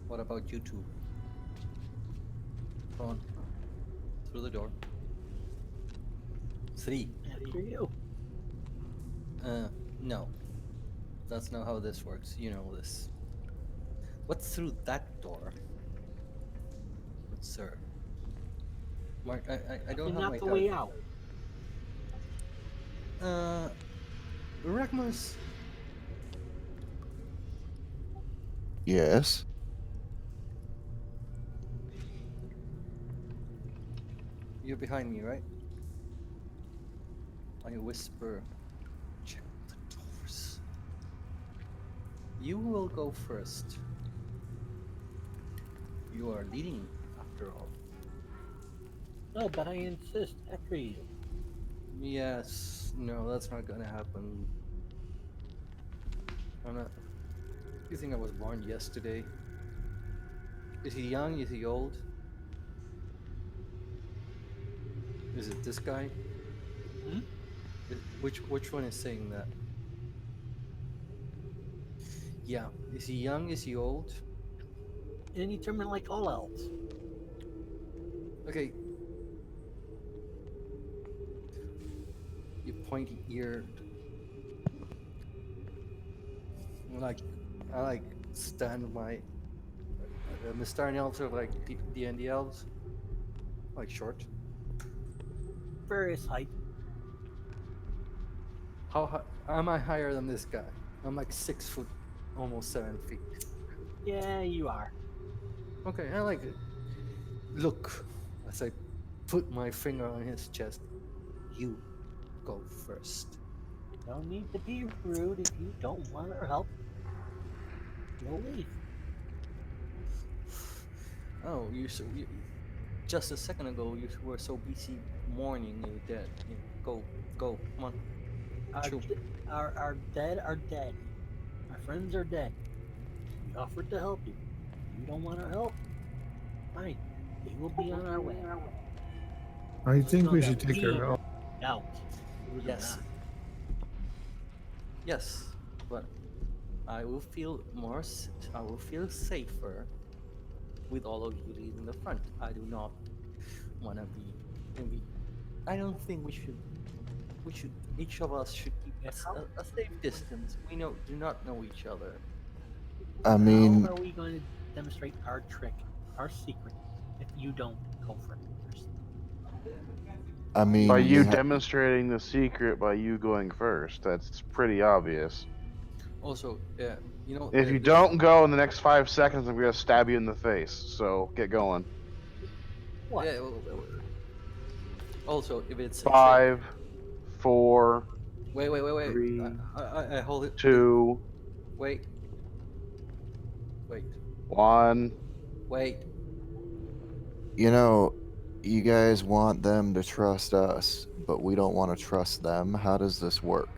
Speaker 4: What about you two? Come on. Through the door. 3.
Speaker 1: After you.
Speaker 4: No. That's not how this works. You know this. What's through that door? Good sir. Mark, I don't have
Speaker 1: Not
Speaker 4: my
Speaker 1: the way out.
Speaker 4: Ragmus.
Speaker 5: Yes.
Speaker 4: You're behind me, right? I whisper, check the doors. You will go first. You are leading, after all.
Speaker 1: No, but I insist. After you.
Speaker 4: Yes. No, that's not gonna happen. I'm not. You think I was born yesterday? Is he young? Is he old? Is it this guy?
Speaker 1: Hmm?
Speaker 4: Which one is saying that? Yeah. Is he young? Is he old?
Speaker 1: Indeterminate like all elves.
Speaker 4: Okay. You pointy-eared. I like stand my. The Mystara elves are like D&D elves. Like short.
Speaker 1: Various height.
Speaker 4: How high am I higher than this guy? I'm like 6 foot, almost 7 feet.
Speaker 1: Yeah, you are.
Speaker 4: Okay, I like it. Look, as I put my finger on his chest, you go first.
Speaker 1: No need to be rude if you don't want our help. You'll leave.
Speaker 4: Oh, just a second ago you were so busy mourning your dead. Go, come on.
Speaker 1: Our dead are dead. Our friends are dead. We offered to help you. You don't want our help? Fine. We will be on our way.
Speaker 6: I think
Speaker 1: Know
Speaker 6: we
Speaker 1: that
Speaker 6: should take their help.
Speaker 1: out. Believe it or
Speaker 4: Yes.
Speaker 1: not.
Speaker 4: Yes, but I will feel I will feel safer with all of you leading the front. I do not want to be. I don't think we should. We should. Each of us should keep a safe distance. We do not know each other.
Speaker 5: I
Speaker 1: How
Speaker 5: mean,
Speaker 1: are we going to demonstrate our trick, our secret, if you don't go first?
Speaker 5: I mean,
Speaker 8: By you
Speaker 5: ha-
Speaker 8: demonstrating the secret by you going first, that's pretty obvious.
Speaker 4: Also,
Speaker 8: If you
Speaker 4: this.
Speaker 8: don't go in the next 5 seconds, I'm gonna stab you in the face. So get going.
Speaker 1: What?
Speaker 4: Yeah, also, if it's a trick.
Speaker 8: 5, 4,
Speaker 4: Wait.
Speaker 8: 3,
Speaker 4: I hold it.
Speaker 8: 2,
Speaker 4: Wait.
Speaker 8: 1.
Speaker 4: Wait.
Speaker 5: you know, you guys want them to trust us, but we don't want to trust them. How does this work?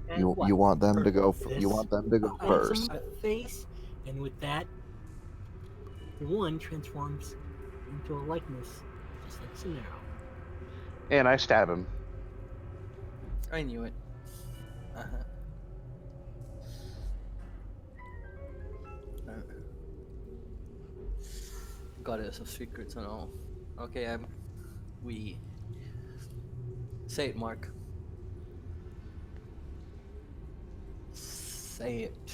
Speaker 1: And
Speaker 5: You
Speaker 1: what?
Speaker 5: you want them to go
Speaker 1: This,
Speaker 5: you want them to go
Speaker 1: hits him
Speaker 5: first.
Speaker 1: in the face, and with that, one transforms into a likeness, just like Scenario.
Speaker 8: And I stab him.
Speaker 4: I knew it. Uh-huh. Goddess of secrets and all. Okay, we say it, Mark. Say it.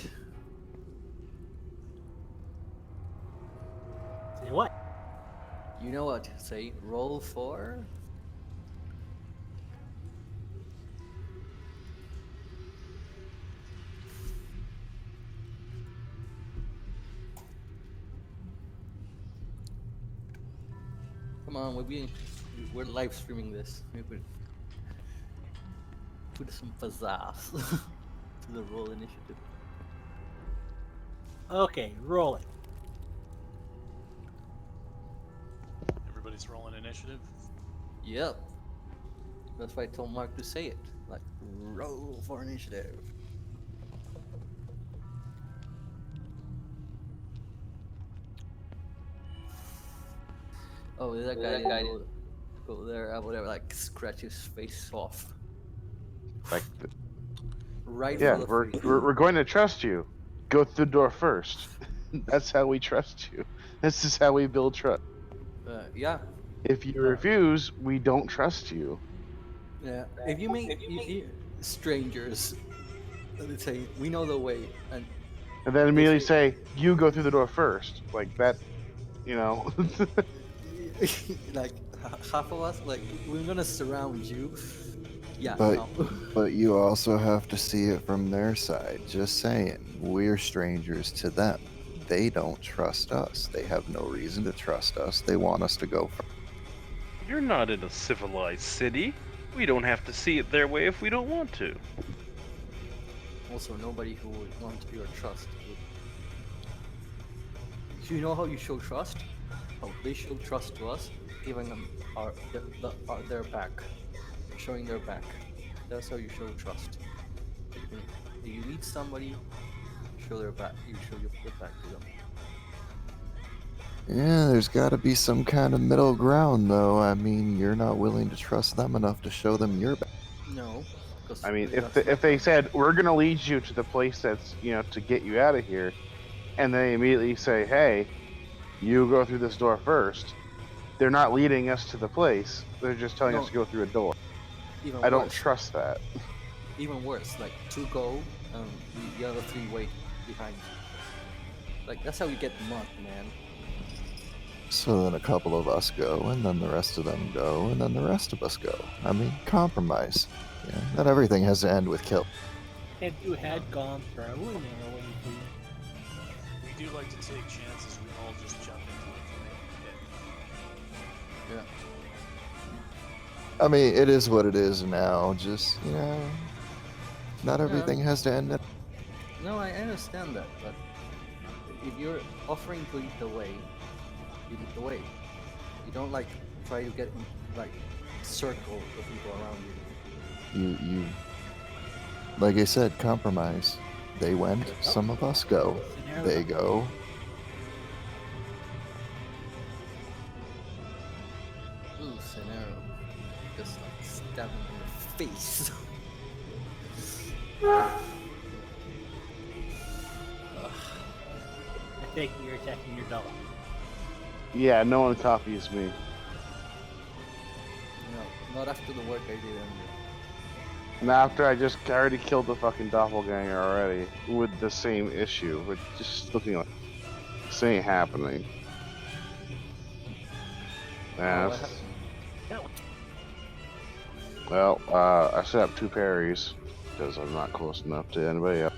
Speaker 1: Say what?
Speaker 4: You know what? Say roll for. Come on, we're live streaming this. We could put some pizzazz to the roll initiative.
Speaker 1: Okay, roll it.
Speaker 7: Everybody's rolling initiative.
Speaker 4: Yep. That's why I told Mark to say it. Like, roll for initiative. Oh, is that guy go there, whatever, like scratch his face off.
Speaker 8: Like,
Speaker 4: Right
Speaker 8: yeah,
Speaker 4: for the
Speaker 8: we're,
Speaker 4: face.
Speaker 8: we're going to trust you. Go through the door first. That's how we trust you. This is how we build trust.
Speaker 4: Yeah.
Speaker 8: If you refuse, we don't trust you.
Speaker 4: Yeah. If you make strangers, let's say, we know the way, and
Speaker 8: And then immediately say, you go through the door first. Like that, you know.
Speaker 4: like half of us, like, we're gonna surround you. Yeah,
Speaker 5: But
Speaker 4: no.
Speaker 5: but you also have to see it from their side. Just saying, we're strangers to them. They don't trust us. They have no reason to trust us. They want us to go first.
Speaker 3: You're not in a civilized city. We don't have to see it their way if we don't want to.
Speaker 4: Also, nobody who would want your trust would. So you know how you show trust? How they show trust to us, giving them their back, showing their back. That's how you show trust. If you need somebody, show their back. You show your back to them.
Speaker 5: Yeah, there's got to be some kind of middle ground, though. I mean, you're not willing to trust them enough to show them your back.
Speaker 4: No, because
Speaker 8: I mean, if they said, we're going to lead you to the place that's, to get you out of here, and they immediately say, hey, you go through this door first, they're not leading us to the place. They're just telling us to go through a door.
Speaker 4: Even
Speaker 8: I don't
Speaker 4: worse.
Speaker 8: trust that.
Speaker 4: Even worse, like 2 go, the other 3 wait behind. Like, that's how you get mugged, man.
Speaker 5: So then a couple of us go, and then the rest of them go, and then the rest of us go. I mean, compromise. Yeah, not everything has to end with kill.
Speaker 1: If you had gone through, and
Speaker 7: We do like to take chances. We all just jump into it.
Speaker 4: Yeah.
Speaker 5: I mean, it is what it is now. Just, not everything has to end.
Speaker 4: No, I understand that, but if you're offering to lead the way, you lead the way. You don't try to get circle the people around you.
Speaker 5: You, like I said, compromise. They went, some of us go. They go.
Speaker 4: Ooh, scenario. Just stabbing in the face.
Speaker 1: I take it you're attacking your dog.
Speaker 8: Yeah, no one copies me.
Speaker 4: No, not after the work I did.
Speaker 8: And after I already killed the fucking doppelganger already with the same issue, with just looking like this ain't happening. Yeah,
Speaker 4: Oh,
Speaker 8: it's-
Speaker 1: That one.
Speaker 8: well, I set up 2 parries because I'm not close enough to anybody else.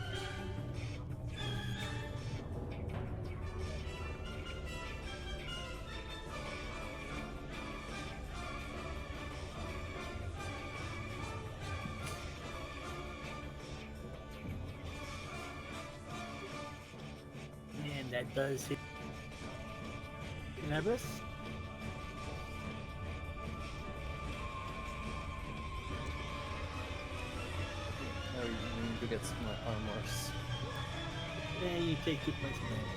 Speaker 1: And that does hit Nebus.
Speaker 4: no, you need to get some armors.
Speaker 1: And you take 2 points of damage.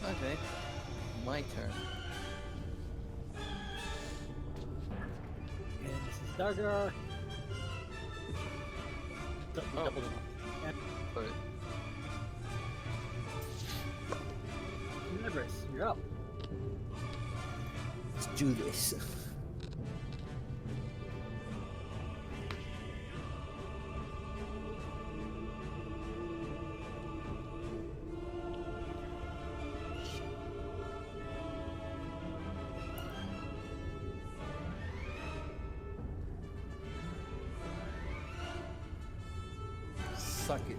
Speaker 4: Okay, my turn.
Speaker 1: And this is Dargar.
Speaker 4: Oh.
Speaker 1: Double.
Speaker 4: But
Speaker 1: Nebus, you're up.
Speaker 4: let's do this. Suck it.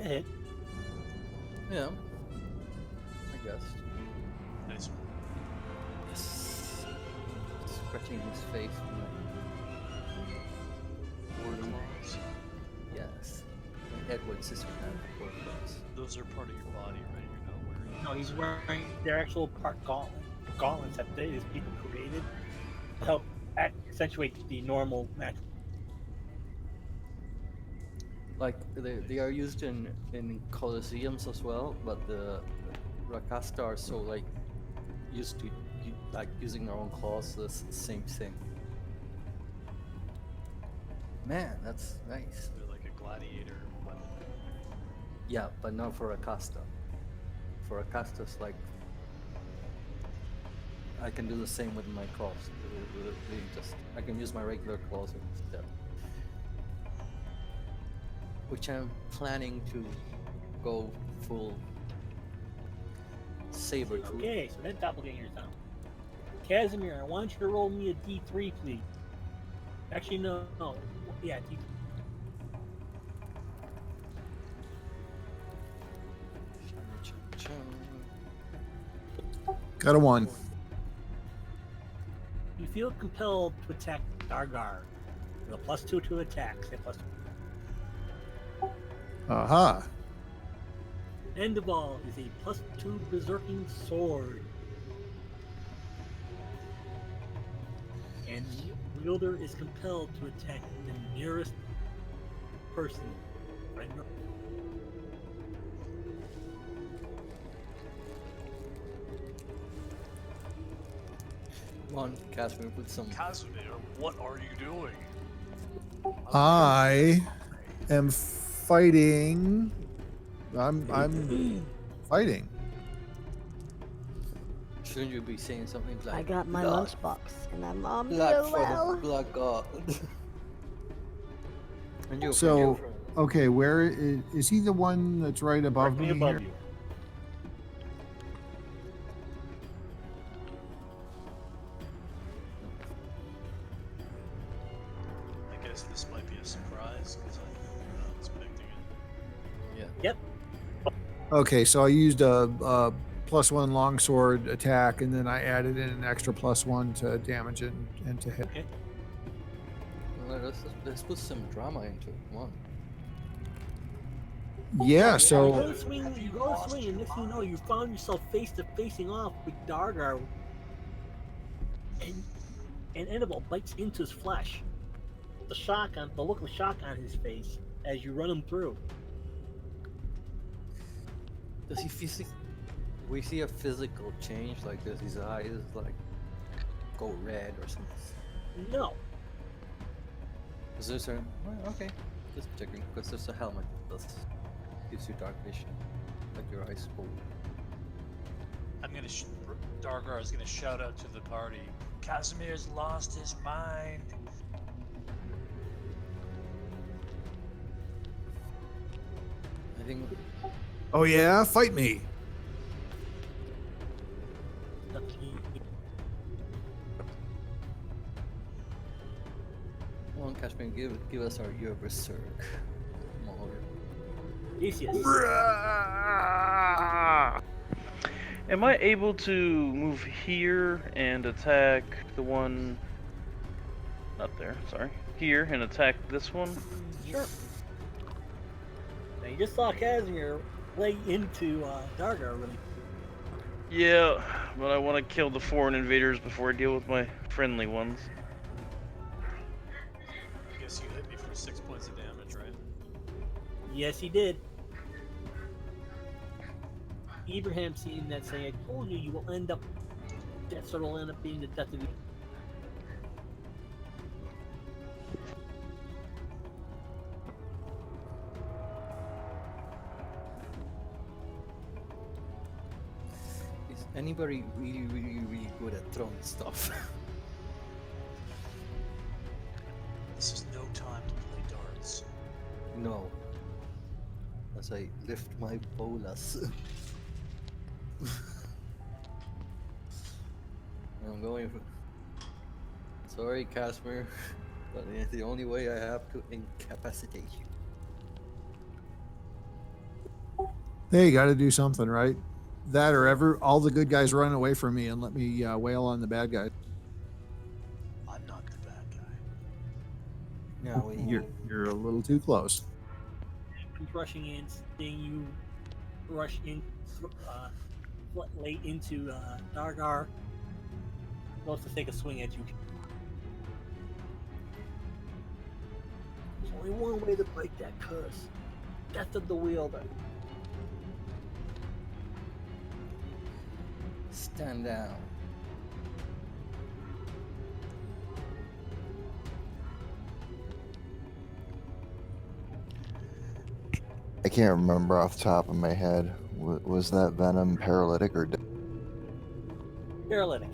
Speaker 1: Hit.
Speaker 4: Yeah. I guess.
Speaker 7: Nice one.
Speaker 4: Yes. Scratching his face with my
Speaker 7: War claws.
Speaker 4: yes. My Edward Scissorhands war claws.
Speaker 7: Those are part of your body, right? You're not wearing.
Speaker 1: No, he's wearing their actual part gauntlets that these people created to help accentuate the normal natural.
Speaker 4: Like they are used in coliseums as well, but the Rakasta are so like used to like using their own claws, so it's the same thing. Man, that's nice.
Speaker 7: They're like a gladiator weapon.
Speaker 4: Yeah, but not for Rakasta. For Rakasta's like I can do the same with my claws. I can use my regular claws instead. Which I'm planning to go full saber tooth.
Speaker 1: Okay, so that doppelganger's down. Casimir, I want you to roll me a D3, please. Actually, no. Yeah, D3.
Speaker 6: Got a 1.
Speaker 1: You feel compelled to attack Dargar. With a +2 to attack. Say +2.
Speaker 6: Aha.
Speaker 1: End of all is a +2 berserking sword. And the wielder is compelled to attack the nearest person. Right now.
Speaker 4: Come on, Casimir, put some.
Speaker 7: Casimir, what are you doing?
Speaker 6: I am fighting. I'm fighting.
Speaker 4: Shouldn't you be saying something like?
Speaker 9: I got my
Speaker 4: "Blood-
Speaker 9: lunchbox, and I'm on
Speaker 4: blood
Speaker 9: the
Speaker 4: for the
Speaker 9: well.
Speaker 4: blood god. And you,
Speaker 6: So, okay, where is he? The one that's right above
Speaker 1: Directly
Speaker 6: me
Speaker 1: above
Speaker 6: here?
Speaker 1: you.
Speaker 7: I guess this might be a surprise because I'm not expecting it.
Speaker 4: yeah.
Speaker 1: Yep.
Speaker 6: Okay, so I used a +1 longsword attack, and then I added in an extra +1 to damage and to hit.
Speaker 1: Okay.
Speaker 4: Well, let's put some drama into it. Come on.
Speaker 6: Yeah,
Speaker 1: You
Speaker 6: so
Speaker 1: go to swing, and next thing you know, you found yourself facing off with Dargar, and Annabelle bites into his flesh. The look of shock on his face as you run him through.
Speaker 4: Does he physic? We see a physical change, like does his eyes like go red or something?
Speaker 1: No,
Speaker 4: Is there certain? Well, okay, just checking because there's a helmet that does gives you dark vision, like your eyes go.
Speaker 7: I'm gonna. Dargar is gonna shout out to the party. Casimir's lost his mind.
Speaker 4: I think
Speaker 6: oh yeah, fight me.
Speaker 4: Come on, Cashman, give us your berserk. More.
Speaker 1: yes.
Speaker 3: Am I able to move here and attack the one? Not there. Sorry. Here and attack this one.
Speaker 1: Sure. Now you just saw Casimir lay into Dargar really.
Speaker 3: Yeah, but I want to kill the foreign invaders before I deal with my friendly ones.
Speaker 7: I guess you hit me for 6 points of damage, right?
Speaker 1: Yes, he did. Ibrahim seeing that saying, I told you will end up, that sort will end up being the death of you.
Speaker 4: Is anybody really good at throwing stuff?
Speaker 7: This is no time to play darts.
Speaker 4: No. As I lift my bolas. I'm going for. Sorry, Casimir, but it's the only way I have to incapacitate you.
Speaker 6: Hey, got to do something, right? That or all the good guys run away from me and let me wail on the bad guys.
Speaker 7: I'm not the bad guy.
Speaker 4: No,
Speaker 6: You're a little too close.
Speaker 1: Comes rushing in, seeing you rush in, late into Dargar. Goes to take a swing at you. There's only one way to break that curse. Death of the wielder.
Speaker 4: stand down.
Speaker 5: I can't remember off the top of my head. Was that venom paralytic or?
Speaker 1: Paralytic.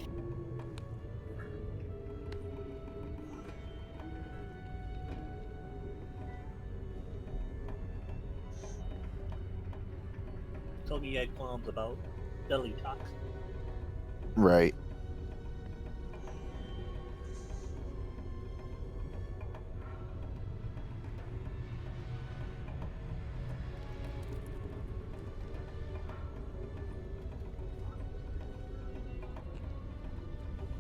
Speaker 1: Told me you had qualms about deadly toxin.
Speaker 5: Right.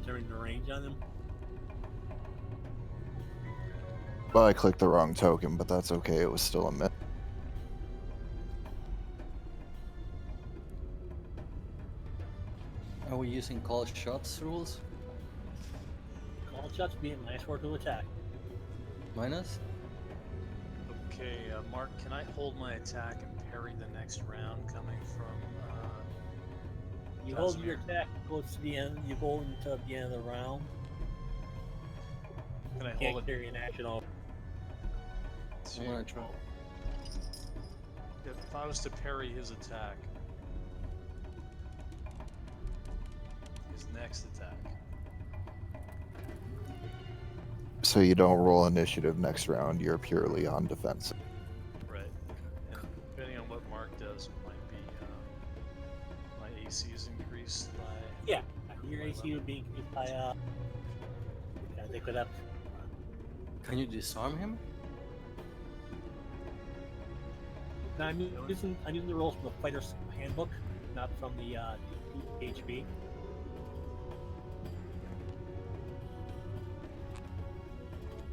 Speaker 1: During the range on him.
Speaker 5: Well, I clicked the wrong token, but that's okay. It was still a miss.
Speaker 4: Are we using call shots rules?
Speaker 1: Call shots being -4 to attack.
Speaker 4: Minus?
Speaker 7: Okay, Mark, can I hold my attack and parry the next round coming from?
Speaker 1: You hold your attack, goes to the end. You go until the end of the round.
Speaker 7: Can I
Speaker 1: Can't
Speaker 7: hold it?
Speaker 1: carry an action over.
Speaker 4: I'm gonna try.
Speaker 7: If I was to parry his attack, his next attack.
Speaker 5: So you don't roll initiative next round. You're purely on defensive.
Speaker 7: Right. And depending on what Mark does, it might be my AC is increased by.
Speaker 1: Yeah, your AC would be increased by yeah, they could have.
Speaker 4: Can you disarm him?
Speaker 1: Now I'm using the rules from the fighter's handbook, not from the HB.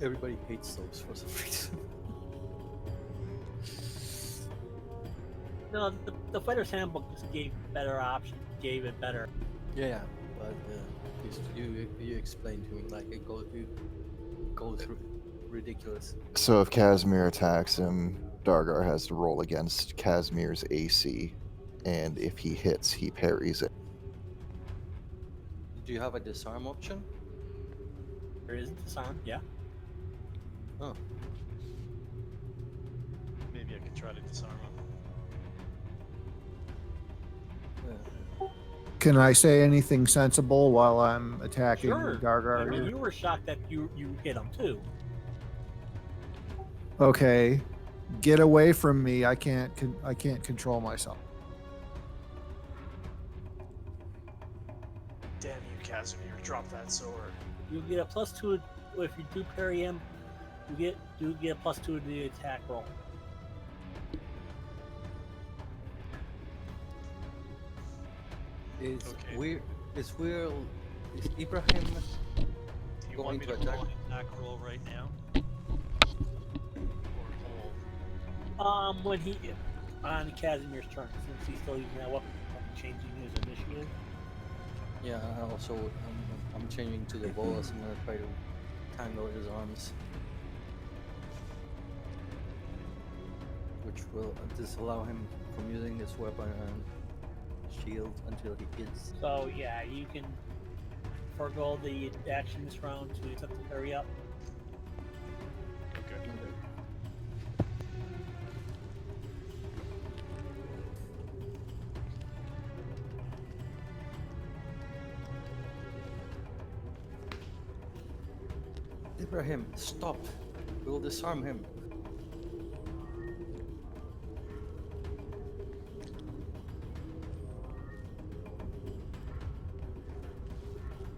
Speaker 4: Everybody hates those for some reason.
Speaker 1: No, the fighter's handbook just gave better options. Gave it better.
Speaker 4: Yeah, but you explained to me like it go through ridiculous.
Speaker 5: So if Casimir attacks him, Dargar has to roll against Casimir's AC, and if he hits, he parries it.
Speaker 4: Do you have a disarm option?
Speaker 1: There is disarm. Yeah.
Speaker 4: Oh,
Speaker 7: Maybe I could try to disarm him.
Speaker 4: yeah.
Speaker 6: Can I say anything sensible while I'm attacking
Speaker 1: Sure.
Speaker 6: Dargar?
Speaker 1: I mean,
Speaker 6: here?
Speaker 1: you were shocked that you hit him too.
Speaker 6: Okay, get away from me. I can't control myself.
Speaker 7: Damn you, Casimir! Drop that sword.
Speaker 1: You get a +2 if you do parry him. You get a +2 to the attack roll.
Speaker 4: Is
Speaker 7: Okay.
Speaker 4: weird. Is weird. Is Ibrahim
Speaker 7: Do you
Speaker 4: going
Speaker 7: want me
Speaker 4: to
Speaker 7: to
Speaker 4: attack?
Speaker 7: roll an attack roll right now? Or hold?
Speaker 1: When he on Casimir's turn, since he's still using that weapon, changing his initiative.
Speaker 4: Yeah, and also I'm changing to the bolas. I'm gonna try to tangle his arms, which will disallow him from using his weapon and shield until he hits.
Speaker 1: So yeah, you can forego the action this round to attempt to parry up.
Speaker 7: Okay.
Speaker 4: Ibrahim, stop! We will disarm him.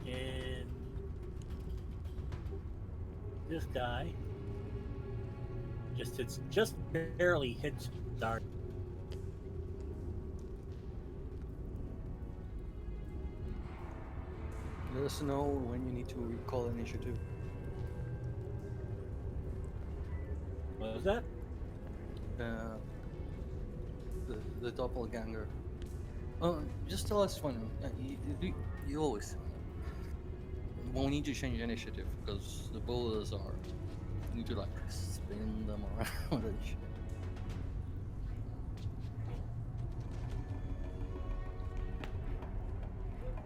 Speaker 1: And this guy just barely hits Dark.
Speaker 4: Let us know when you need to recall initiative.
Speaker 1: What was that?
Speaker 4: The doppelganger. Just tell us when. You always. Won't need to change initiative because the bolas are. You need to like spin them around and shit.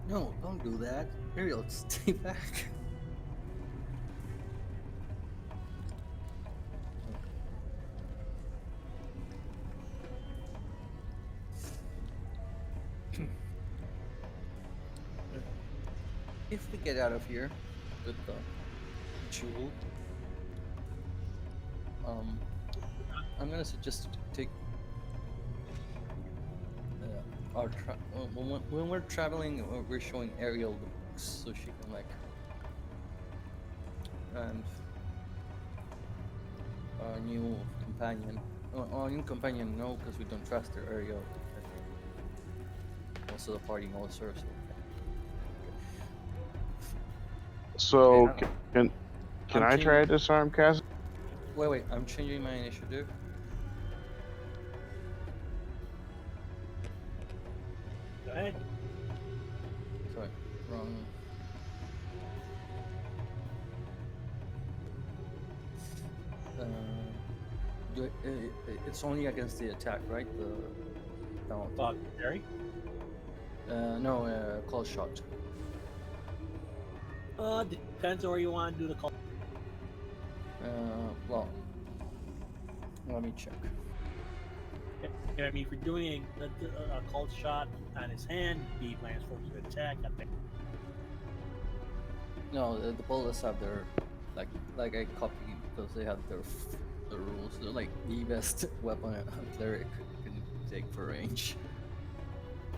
Speaker 4: No, don't do that. Ariel, stay back. If we get out of here with the jewel, I'm gonna suggest to take our when we're traveling, we're showing Ariel the books so she can like and our new companion. Our new companion, no, because we don't trust her. Ariel, I think. Also the party knows her.
Speaker 8: So
Speaker 4: Okay,
Speaker 8: can
Speaker 4: I'm
Speaker 8: I try to disarm Cas?
Speaker 4: Wait, I'm changing my initiative.
Speaker 1: Go ahead.
Speaker 4: Sorry, wrong. It's only against the attack, right? The penalty.
Speaker 1: Parry.
Speaker 4: No, close shot.
Speaker 1: Depends on where you want to do the call.
Speaker 4: Well, let me check.
Speaker 1: I mean, if you're doing a called shot on his hand, be -4 to attack. I think.
Speaker 4: No, the bullets have their like I copy because they have their rules. They're like the best weapon a cleric can take for range.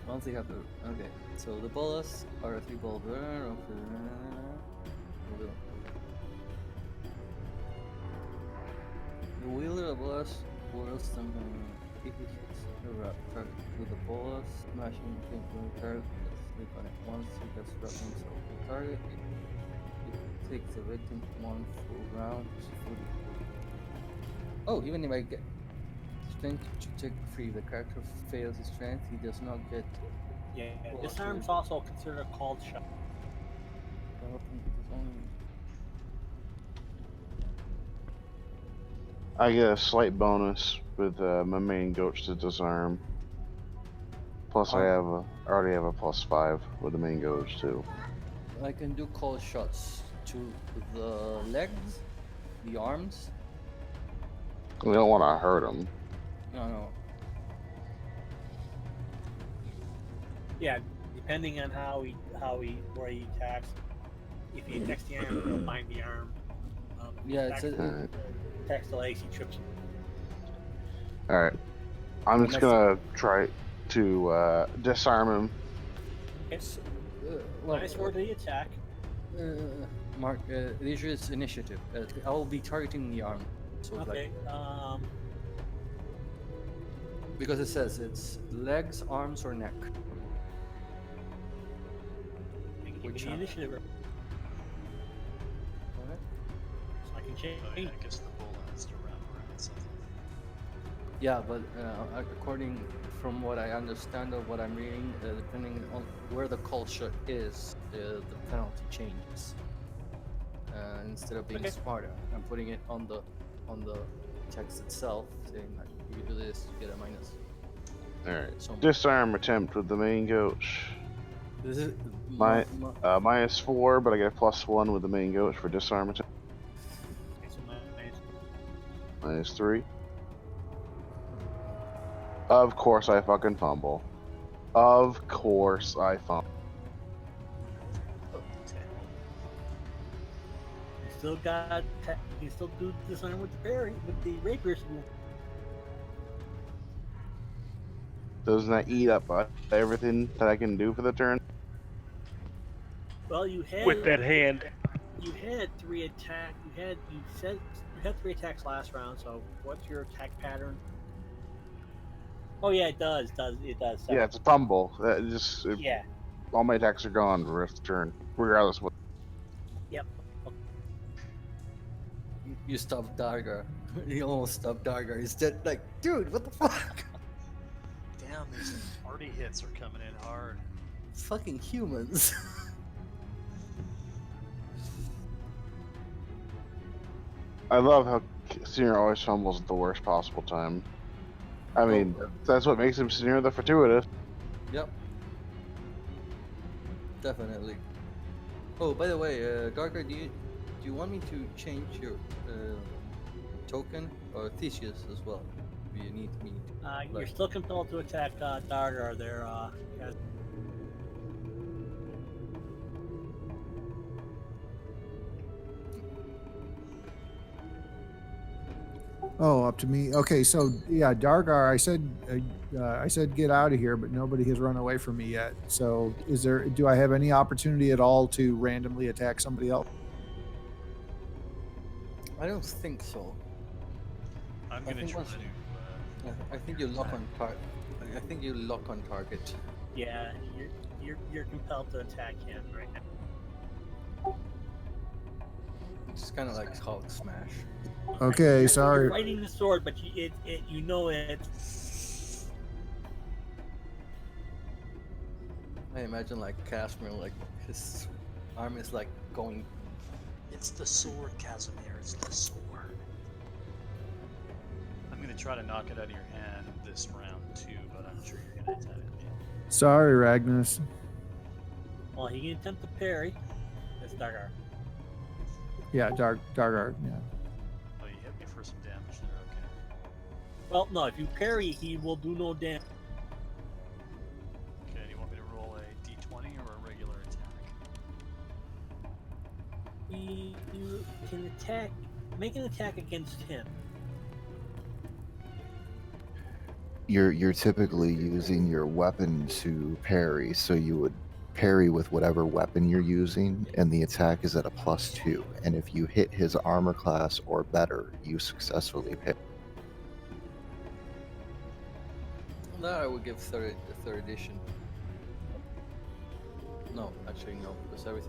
Speaker 4: Once they have the okay, so the bullets are a 3-ball burn. The wielder of bullets whirls them if he hits the target with the bullets, smashing into the target. Sleep on it. Once he gets struck himself with the target, it takes the victim 1 full round to fully. Oh, even if I get Strength to take free. The character fails his strength. He does not get
Speaker 1: Yeah,
Speaker 4: Well,
Speaker 1: disarm's
Speaker 4: actually-
Speaker 1: also considered a called shot.
Speaker 4: the weapon. It is only.
Speaker 8: I get a slight bonus with my main goats to disarm. Plus, I already have a +5 with the main goats too.
Speaker 4: I can do call shots to the legs, the arms.
Speaker 8: We don't want to hurt them.
Speaker 4: No.
Speaker 1: Yeah, depending on where he attacks. If he attacks the arm, he'll bind the arm.
Speaker 4: Yeah, it's
Speaker 8: Alright.
Speaker 1: attacks the legs, he trips.
Speaker 8: All right. I'm just
Speaker 4: Unless-
Speaker 8: gonna try to disarm him.
Speaker 1: It's
Speaker 4: well,
Speaker 1: minus 4 to the attack.
Speaker 4: Mark, the issue is initiative. I will be targeting the arm. So
Speaker 1: Okay.
Speaker 4: because it says it's legs, arms, or neck.
Speaker 1: Give me
Speaker 4: Which
Speaker 1: the
Speaker 4: arm?
Speaker 1: initiative, so I can change.
Speaker 7: Oh, yeah, I guess the bull has to wrap around something.
Speaker 4: Yeah, but according from what I understand of what I'm reading, depending on where the call shot is, the penalty changes. Instead of being
Speaker 1: Okay.
Speaker 4: smarter, I'm putting it on the text itself, saying like you do this, you get a minus.
Speaker 8: All right.
Speaker 4: So
Speaker 8: Disarm attempt with the main goats.
Speaker 4: this is
Speaker 8: -4, but I get a +1 with the main goats for disarm attempt.
Speaker 1: Okay, so
Speaker 8: -3. Of course I fucking fumble. Of course I fumble.
Speaker 1: you still got. You still do disarm with the parry with the rapiers.
Speaker 8: Doesn't that eat up everything that I can do for the turn?
Speaker 1: Well, you had
Speaker 3: With that hand.
Speaker 1: You had 3 attack. You had 3 attacks last round. So what's your attack pattern? Oh yeah, it does. It does.
Speaker 8: Yeah, it's a fumble. That just
Speaker 1: Yeah.
Speaker 8: all my attacks are gone for the rest of the turn, regardless of what.
Speaker 1: Yep.
Speaker 4: you stop Dargar. You almost stop Dargar. He's dead. Like, dude, what the fuck?
Speaker 7: Damn, these party hits are coming in hard.
Speaker 4: Fucking humans.
Speaker 8: I love how Senior always fumbles at the worst possible time. I mean, that's what makes him Senior the fortuitous.
Speaker 4: Yep. Definitely. Oh, by the way, Dargar, do you want me to change your token or Theseus as well? Do you need me?
Speaker 1: You're
Speaker 4: Right.
Speaker 1: still compelled to attack Dargar there.
Speaker 6: Oh, up to me. Okay, so yeah, Dargar. I said get out of here, but nobody has run away from me yet. So, do I have any opportunity at all to randomly attack somebody else?
Speaker 4: I don't think so.
Speaker 7: I'm
Speaker 4: I
Speaker 7: gonna
Speaker 4: think
Speaker 7: try
Speaker 4: once-
Speaker 7: to.
Speaker 4: I think you lock on target. I think you lock on target.
Speaker 1: Yeah, you're compelled to attack him right now.
Speaker 4: It's kind of like Hulk smash.
Speaker 6: Okay,
Speaker 1: You're
Speaker 6: sorry.
Speaker 1: fighting the sword, but you know it.
Speaker 4: I imagine like Casimir, like his arm is like going.
Speaker 7: It's the sword, Casimir. It's the sword. I'm gonna try to knock it out of your hand this round too, but I'm sure you're gonna attack me.
Speaker 6: Sorry, Ragnus.
Speaker 1: Well, he can attempt to parry. That's Dargar.
Speaker 6: Yeah, Dargar. Yeah.
Speaker 7: Oh, you hit me for some damage there. Okay.
Speaker 1: Well, no, if you parry, he will do no damage.
Speaker 7: Okay. Do you want me to roll a d20 or a regular attack?
Speaker 1: You can make an attack against him.
Speaker 5: You're typically using your weapon to parry, so you would parry with whatever weapon you're using, and the attack is at a +2. And if you hit his armor class or better, you successfully parry.
Speaker 4: That I would give third edition. No, actually no, because every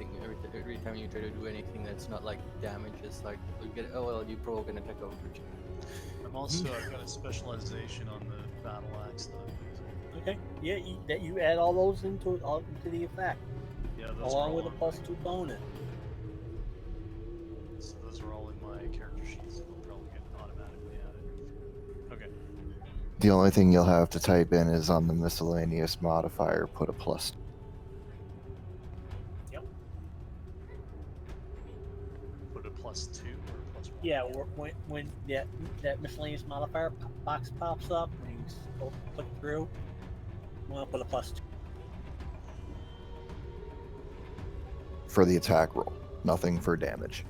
Speaker 4: time you try to do anything that's not like damage, it's like you get you provoke an attack of opportunity.
Speaker 7: I've got a specialization on the battle axe that I'm using.
Speaker 1: Okay. Yeah, you add all those into the effect,
Speaker 7: Yeah, those are
Speaker 1: along
Speaker 7: all
Speaker 1: with a
Speaker 7: on
Speaker 1: +2 bonus.
Speaker 7: So those are all in my character sheets. They'll probably get automatically added. Okay.
Speaker 5: The only thing you'll have to type in is on the miscellaneous modifier, put a plus.
Speaker 1: Yep.
Speaker 7: Put a +2 or a +1?
Speaker 1: Yeah, when that miscellaneous modifier box pops up, when you go click through, we'll put a +2.
Speaker 5: For the attack roll, nothing for damage.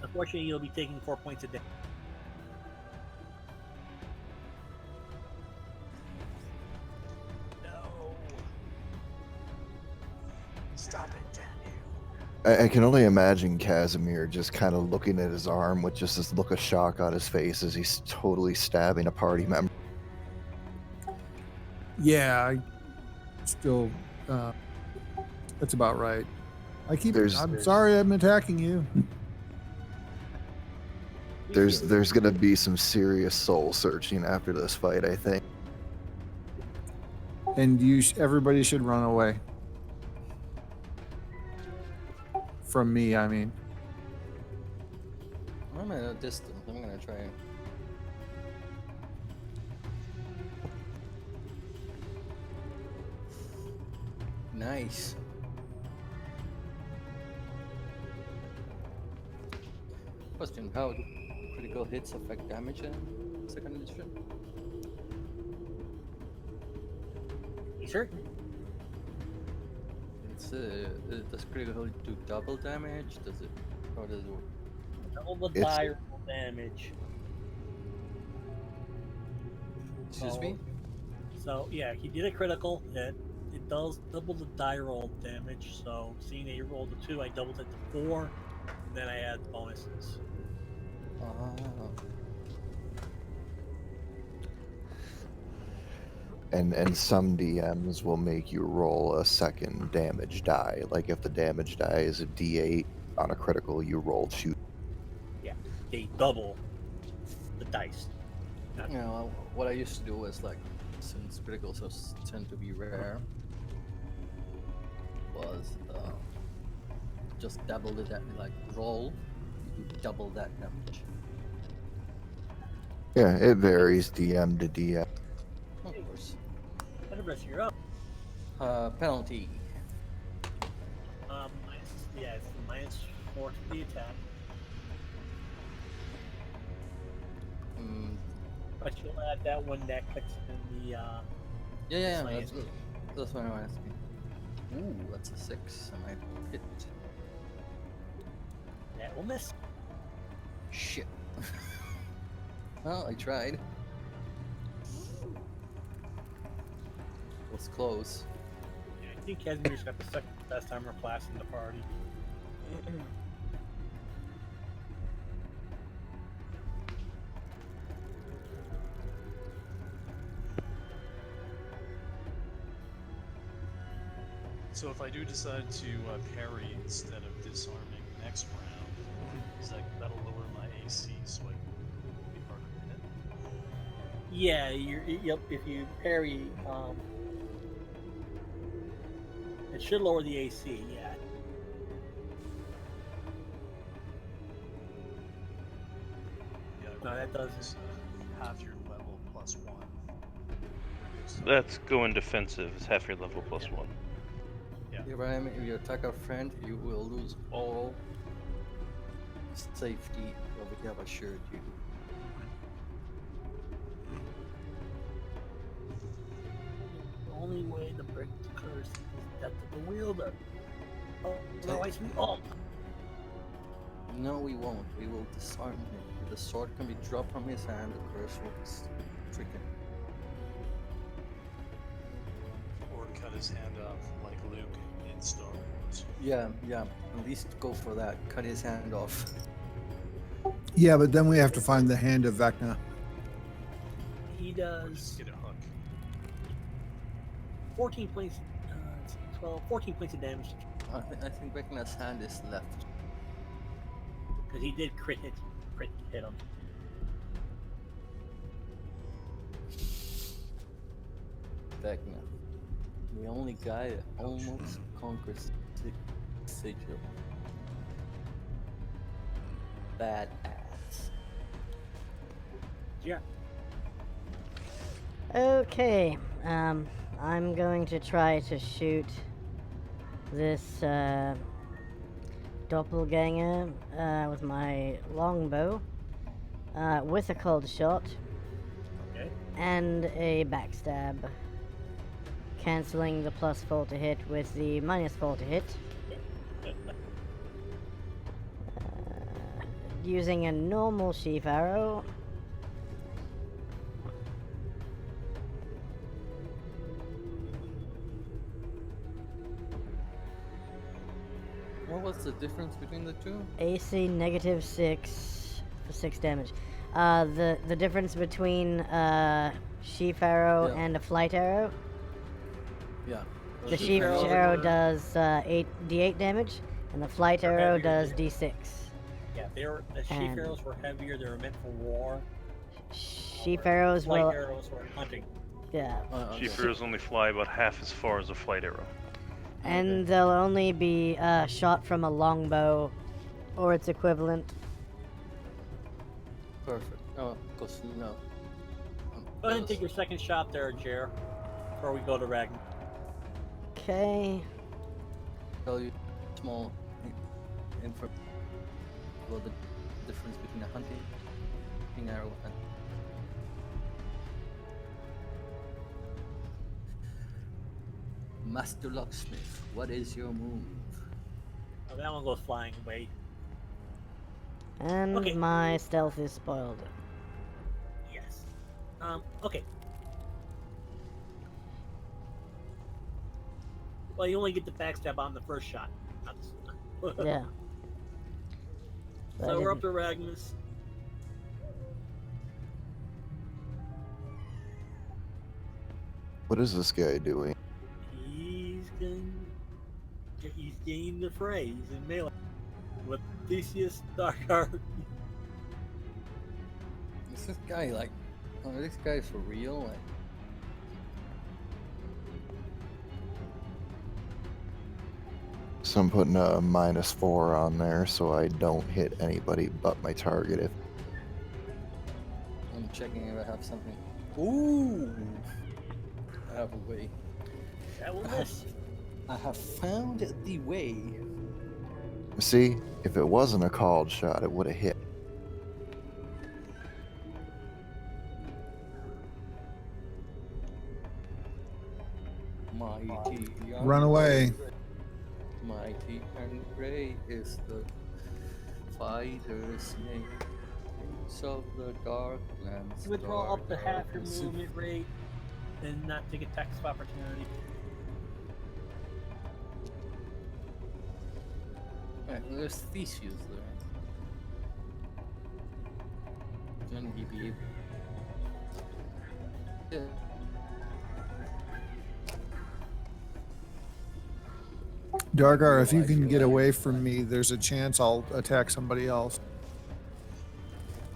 Speaker 1: Unfortunately, you'll be taking 4 points a day.
Speaker 7: No. Stop it, damn you.
Speaker 5: I can only imagine Casimir just kind of looking at his arm with just this look of shock on his face as he's totally stabbing a party member.
Speaker 6: Yeah, I still. That's about right. I'm sorry, I'm attacking you.
Speaker 5: There's gonna be some serious soul searching after this fight, I think.
Speaker 6: And everybody should run away. From me, I mean.
Speaker 4: I'm at a distance. I'm gonna try. Nice. Question: how do critical hits affect damage in second edition?
Speaker 1: Sure.
Speaker 4: Does critical hit do double damage? Does it? How does it work?
Speaker 1: Double the die roll damage.
Speaker 4: Excuse me?
Speaker 1: So yeah, he did a critical hit. It does double the die roll damage. So seeing that you rolled a 2, I doubled it to 4, and then I add bonuses.
Speaker 5: And some DMs will make you roll a second damage die. Like if the damage die is a D8 on a critical, you roll 2.
Speaker 1: Yeah, they double the dice.
Speaker 4: You know, what I used to do was like, since criticals tend to be rare, was just double the damage. Like roll, you do double that damage.
Speaker 5: Yeah, it varies DM to DM.
Speaker 4: Of course.
Speaker 1: Whatever, you're up.
Speaker 4: Penalty.
Speaker 1: It's -4 to the attack. But you'll add that one that clicks in the.
Speaker 4: Yeah. That's what I'm asking. Ooh, that's a 6. I might hit.
Speaker 1: That will miss.
Speaker 4: Shit. Well, I tried. Was close.
Speaker 1: Yeah, I think Casimir's got the second best armor class in the party.
Speaker 7: So if I do decide to parry instead of disarming next round, that'll lower my AC, so I can be harder to hit?
Speaker 1: Yeah, if you parry, it should lower the AC. Yeah.
Speaker 7: Yeah,
Speaker 1: No, that doesn't.
Speaker 7: It's, half your level +1.
Speaker 3: That's going defensive. It's half your level +1.
Speaker 7: Yeah.
Speaker 4: If you attack a friend, you will lose all safety that we have assured you.
Speaker 1: The only way to break the curse is death of the wielder. Otherwise, we all.
Speaker 4: No, we won't. We will disarm him. If the sword can be dropped from his hand, the curse will be stricken.
Speaker 7: Or cut his hand off like Luke in Star Wars.
Speaker 4: Yeah. At least go for that. Cut his hand off.
Speaker 6: Yeah, but then we have to find the hand of Vecna.
Speaker 1: He
Speaker 7: Or just
Speaker 1: does
Speaker 7: get a hook.
Speaker 1: 14 points. Let's see, 12, 14 points of damage
Speaker 4: I think Vecna's hand is left.
Speaker 1: because he did crit hit him.
Speaker 4: Vecna, the only guy that almost conquers Sigil. Badass.
Speaker 1: Yeah.
Speaker 9: Okay. I'm going to try to shoot this doppelganger with my longbow with a cold shot
Speaker 1: Okay.
Speaker 9: and a backstab, canceling the +4 to hit with the -4 to hit. Using a normal sheaf arrow.
Speaker 4: What was the difference between the two?
Speaker 9: AC -6 for 6 damage. The difference between sheaf arrow
Speaker 4: Yeah.
Speaker 9: and a flight arrow.
Speaker 4: Yeah.
Speaker 9: The
Speaker 1: Sheaf
Speaker 9: sheaf
Speaker 1: arrows
Speaker 9: arrow
Speaker 1: are-
Speaker 9: does 8d8 damage, and the flight
Speaker 1: They're
Speaker 9: arrow
Speaker 1: heavier
Speaker 9: does
Speaker 1: than-
Speaker 9: d6.
Speaker 1: Yeah, the sheaf
Speaker 9: And-
Speaker 1: arrows were heavier. They were meant for war.
Speaker 9: Sheaf arrows
Speaker 1: Flight
Speaker 9: will,
Speaker 1: arrows were hunting.
Speaker 9: yeah,
Speaker 3: Chief
Speaker 4: Okay.
Speaker 3: arrows only fly about half as far as a flight arrow.
Speaker 9: and they'll only be shot from a longbow or its equivalent.
Speaker 4: Perfect. Oh, because no.
Speaker 1: Go ahead and take your second shot there, Jer, before we go to Ragnar.
Speaker 9: Okay.
Speaker 4: Tell you small info. Well, the difference between a hunting arrow and Master Locksmith. What is your move?
Speaker 1: Oh, that one goes flying away.
Speaker 9: And
Speaker 1: Okay.
Speaker 9: my stealth is spoiled.
Speaker 1: Yes. Okay. Well, you only get the backstab on the first shot. Not the-
Speaker 9: Yeah.
Speaker 1: So we're up to Ragnus.
Speaker 5: What is this guy doing?
Speaker 1: He's gained the fray. He's in melee with Theseus Darkheart.
Speaker 4: Is this guy like? Oh, this guy for real? Like,
Speaker 5: So I'm putting a -4 on there so I don't hit anybody but my target. If
Speaker 4: I'm checking if I have something. Ooh! I have a way.
Speaker 1: That will miss.
Speaker 4: I have found the way.
Speaker 5: see, if it wasn't a called shot, it would have hit.
Speaker 4: Mighty
Speaker 6: Run away.
Speaker 4: Mighty and great is the fighter's name. Prince of the dark lands.
Speaker 1: Withdraw up to
Speaker 4: dark
Speaker 1: half your
Speaker 4: darkness.
Speaker 1: movement rate and not take attacks of opportunity.
Speaker 4: Right, there's Theseus there. Can he be able? Yeah.
Speaker 6: Dargar, if you can get away from me, there's a chance I'll attack somebody else.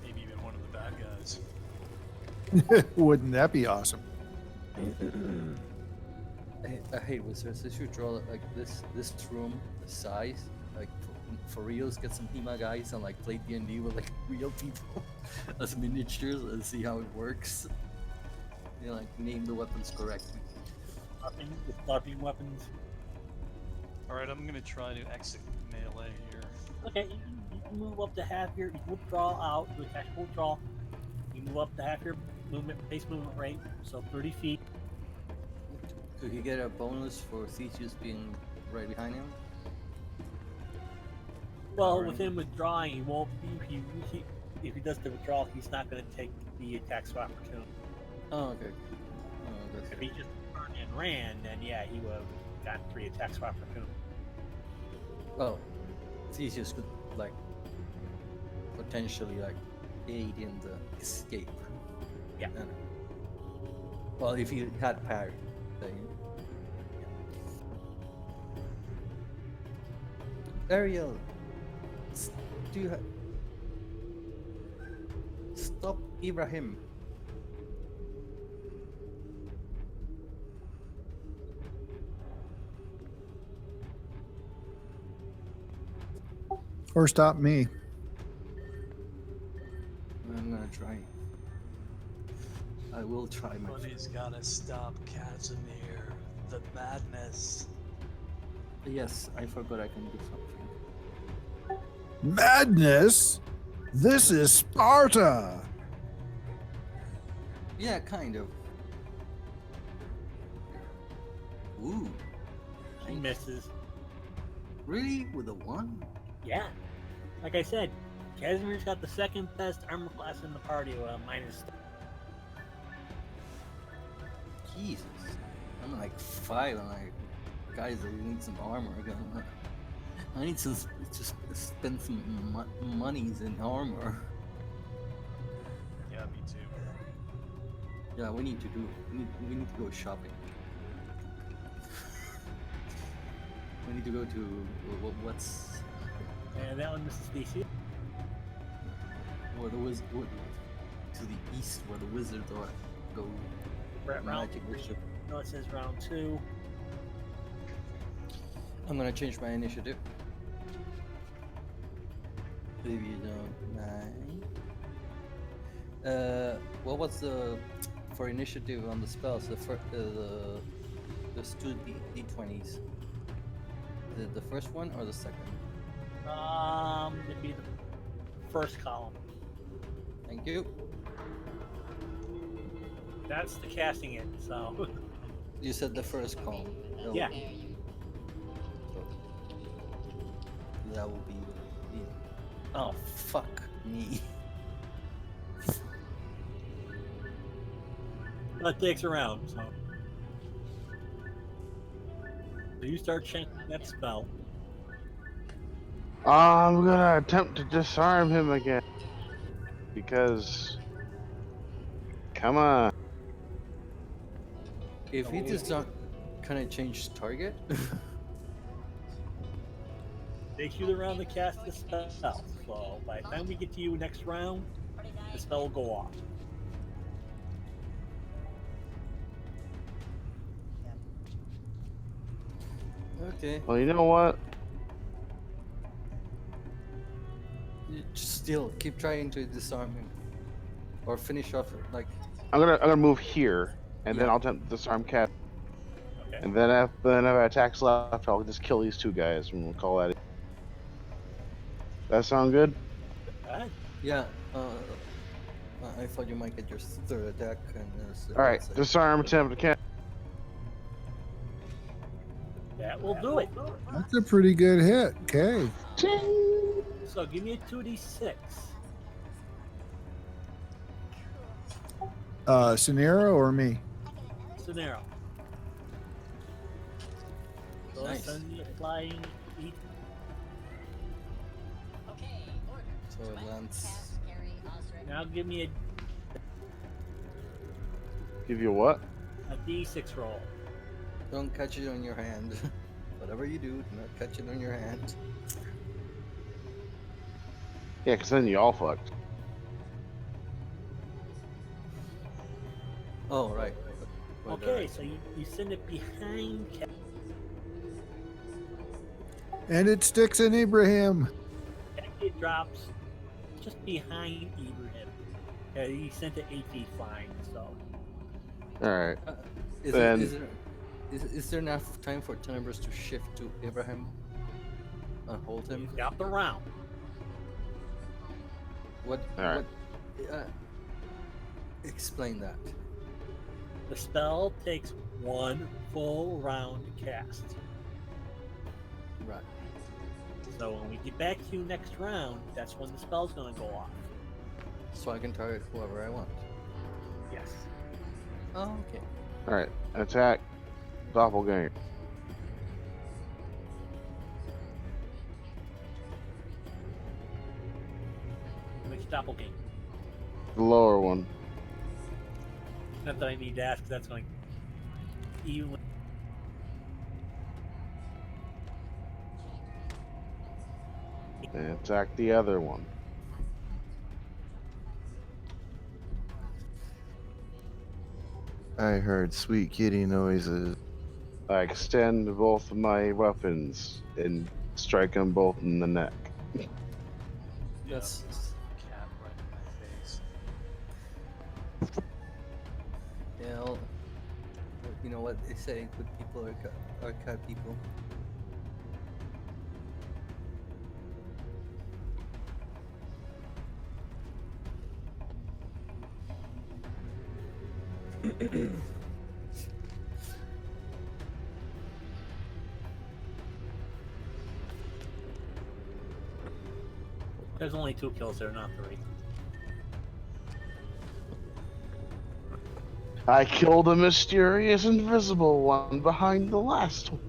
Speaker 7: Maybe even one of the bad guys.
Speaker 6: Wouldn't that be awesome?
Speaker 4: I hate wizards. They should draw like this room, the size, like for reals. Get some HEMA guys and like play D&D with like real people as miniatures and see how it works. You know, like name the weapons correctly.
Speaker 1: Sharpening weapons.
Speaker 7: Alright, I'm gonna try to exit melee here.
Speaker 1: Okay, you can move up to half your withdrawal out, you attack withdrawal. You move up to half your base movement rate, so 30 feet.
Speaker 4: Could he get a bonus for Theseus being right behind him?
Speaker 1: Well,
Speaker 4: Alright.
Speaker 1: with him withdrawing, he won't be. If he does the withdrawal, he's not going to take the attacks of opportunity.
Speaker 4: Oh, okay. Oh, that's
Speaker 1: If he just turned and ran, then yeah, he would have gotten 3 attacks of opportunity.
Speaker 4: well, Theseus could like potentially like aid in the escape.
Speaker 1: Yeah.
Speaker 4: Well, if you had parry, then Ariel, do you stop Ibrahim?
Speaker 6: Or stop me.
Speaker 4: I'm gonna try. I will try my.
Speaker 7: Bunny's gotta stop Casimir. The madness.
Speaker 4: Yes, I forgot I can do something.
Speaker 6: Madness? This is Sparta.
Speaker 4: Yeah, kind of. Ooh,
Speaker 1: He misses.
Speaker 4: really? With a 1?
Speaker 1: Yeah. Like I said, Casimir's got the second best armor class in the party, minus.
Speaker 4: Jesus. I'm like 5. I'm like, guys, I need some armor. I need to spend some monies in armor.
Speaker 7: Yeah, me too.
Speaker 4: Yeah, we need to do. We need to go shopping. We need to go to what's
Speaker 1: And that one misses DC.
Speaker 4: where the to the east where the wizards are. Go
Speaker 1: We're at round
Speaker 4: magic
Speaker 1: 3.
Speaker 4: worship.
Speaker 1: No, it says round 2.
Speaker 4: I'm gonna change my initiative. Maybe you don't 9. What was the for initiative on the spells? There's 2 d20s. Is it the first one or the second?
Speaker 1: It'd be the first column.
Speaker 4: Thank you.
Speaker 1: That's the casting it, so.
Speaker 4: You said the first column.
Speaker 1: Yeah.
Speaker 4: So that will be. Oh fuck me.
Speaker 1: That takes a round, so. So you start chanting that spell.
Speaker 8: I'm gonna attempt to disarm him again. Because. Come on.
Speaker 4: If he does not, can I change target?
Speaker 1: Takes you the round to cast the spell. So by the time we get to you next round, the spell will go off.
Speaker 4: Okay.
Speaker 8: Well, you know what?
Speaker 4: You just still keep trying to disarm him, or finish off like.
Speaker 8: I'm gonna move here, and then
Speaker 4: Yeah.
Speaker 8: I'll attempt to disarm Cat.
Speaker 1: Okay.
Speaker 8: And then if I attacks left, I'll just kill these 2 guys, and we'll call that it. That sound good?
Speaker 1: Alright.
Speaker 4: Yeah. I thought you might get your third attack and.
Speaker 8: All right, disarm attempt to Cat.
Speaker 1: That will do it.
Speaker 6: That's a pretty good hit. Okay.
Speaker 1: So give me a 2d6.
Speaker 6: Scenario or me?
Speaker 1: Scenario. So
Speaker 4: Nice.
Speaker 1: send me a flying eat.
Speaker 4: So it lands.
Speaker 1: Now give me
Speaker 8: Give you what?
Speaker 1: a d6 roll.
Speaker 4: Don't catch it on your hand. Whatever you do, do not catch it on your hand.
Speaker 8: Yeah, because then you all fucked.
Speaker 4: Oh right.
Speaker 1: Okay, so you send it behind Cat.
Speaker 6: And it sticks in Ibrahim.
Speaker 1: It drops just behind Ibrahim. Yeah, he sent it 8 feet flying, so.
Speaker 8: Alright.
Speaker 4: Is there enough time for Tenebris to shift to Abraham and hold him?
Speaker 1: He's got the round.
Speaker 4: What?
Speaker 8: All right.
Speaker 4: Explain that.
Speaker 1: The spell takes 1 full round to cast.
Speaker 4: Right.
Speaker 1: So when we get back to you next round, that's when the spell's gonna go off.
Speaker 4: So I can target whoever I want.
Speaker 1: Yes.
Speaker 4: Oh, okay.
Speaker 8: Alright, attack. Doppelganger.
Speaker 1: Which doppelganger?
Speaker 8: The lower one.
Speaker 1: Not that I need to ask, 'cause that's going to even.
Speaker 8: And attack the other one.
Speaker 5: I heard sweet kitty noises.
Speaker 8: I extend both of my weapons and strike them both in the neck.
Speaker 7: Yeah,
Speaker 4: That's
Speaker 7: cat right in my face.
Speaker 4: yeah. You know what they say? Good people are cat people.
Speaker 1: There's only 2 kills there, not 3.
Speaker 8: I killed a mysterious invisible one behind the last one.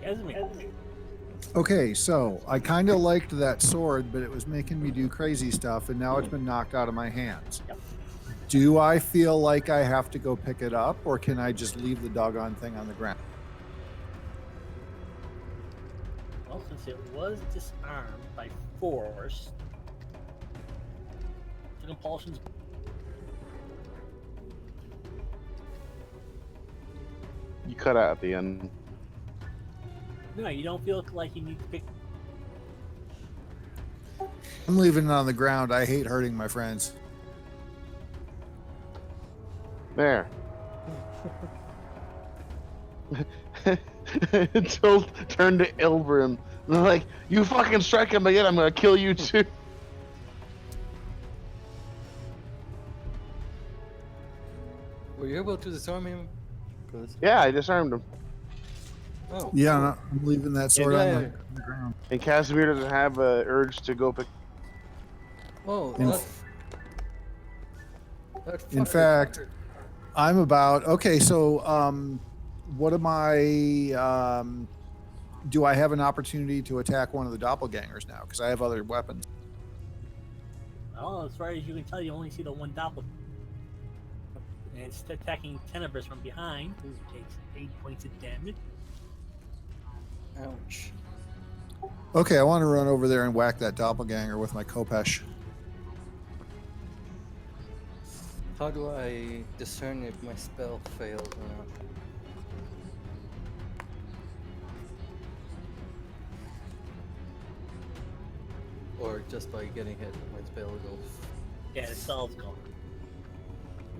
Speaker 1: Casimir.
Speaker 6: Okay, so I kind of liked that sword, but it was making me do crazy stuff, and now it's been knocked out of my hands.
Speaker 1: Yep.
Speaker 6: Do I feel like I have to go pick it up, or can I just leave the doggone thing on the ground?
Speaker 1: Well, since it was disarmed by force, the compulsion's.
Speaker 8: You cut out at the end.
Speaker 1: No, you don't feel like you need to pick.
Speaker 6: I'm leaving it on the ground. I hate hurting my friends.
Speaker 8: There. Until turned to Ilbrim. And they're like, you fucking strike him again, I'm gonna kill you too.
Speaker 4: Were you able to disarm him? 'Cause-
Speaker 8: Yeah, I disarmed him.
Speaker 4: Oh.
Speaker 6: Yeah, I'm leaving that sword
Speaker 4: Yeah.
Speaker 6: on the ground.
Speaker 8: And Casimir doesn't have a urge to go pick.
Speaker 4: Oh,
Speaker 6: In-
Speaker 4: that
Speaker 6: In
Speaker 4: fucker-
Speaker 6: fact, I'm about okay. So, what am I? Do I have an opportunity to attack one of the doppelgangers now? Because I have other weapons.
Speaker 1: Well, as far as you can tell, you only see the one doppelganger. And it's attacking Tenebris from behind, who takes 8 points of damage.
Speaker 4: ouch.
Speaker 6: Okay, I want to run over there and whack that doppelganger with my Kopesh.
Speaker 4: How do I discern if my spell failed or not? Or just by getting hit, my spell goes.
Speaker 1: Yeah, the spell's gone.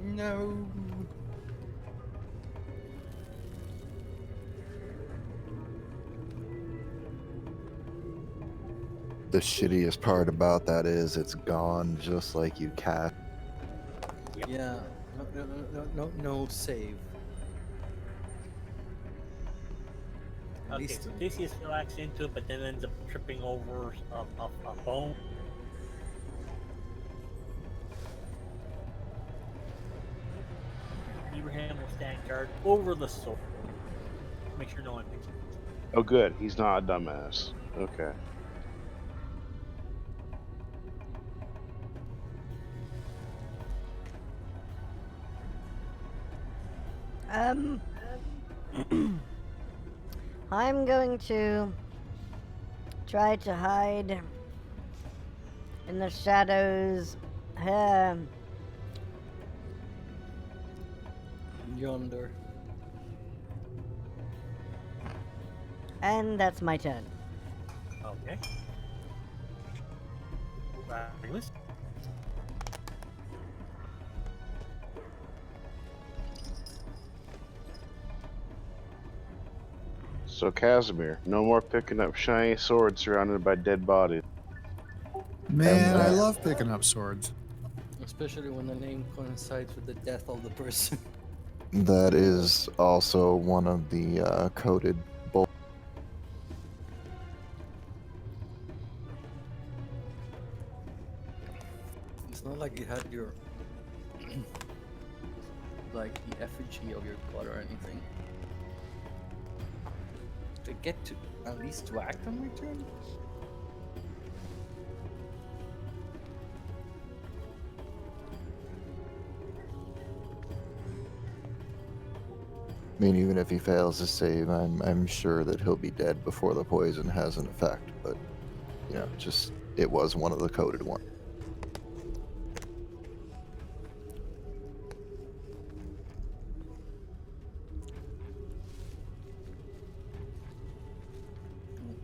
Speaker 4: No.
Speaker 5: The shittiest part about that is it's gone just like you cast.
Speaker 4: Yeah. No save. At
Speaker 1: Okay,
Speaker 4: least
Speaker 1: so Theseus relaxes into it, but then ends up tripping over a bone. Abraham will stand guard over the sword. Make sure no one picks it.
Speaker 8: Oh, good. He's not a dumbass. Okay.
Speaker 9: I'm going to try to hide in the shadows.
Speaker 4: yonder.
Speaker 9: And that's my turn.
Speaker 1: Okay. Ragmus.
Speaker 8: So, Casimir, no more picking up shiny swords surrounded by dead bodies.
Speaker 6: Man, I
Speaker 5: And,
Speaker 6: love picking up swords.
Speaker 4: Especially when the name coincides with the death of the person.
Speaker 5: That is also one of the coded bolts.
Speaker 4: It's not like you had your like the effigy of your god or anything. To get to at least to act on my turn?
Speaker 5: I mean, even if he fails to save, I'm sure that he'll be dead before the poison has an effect. But you know, just it was one of the coded ones.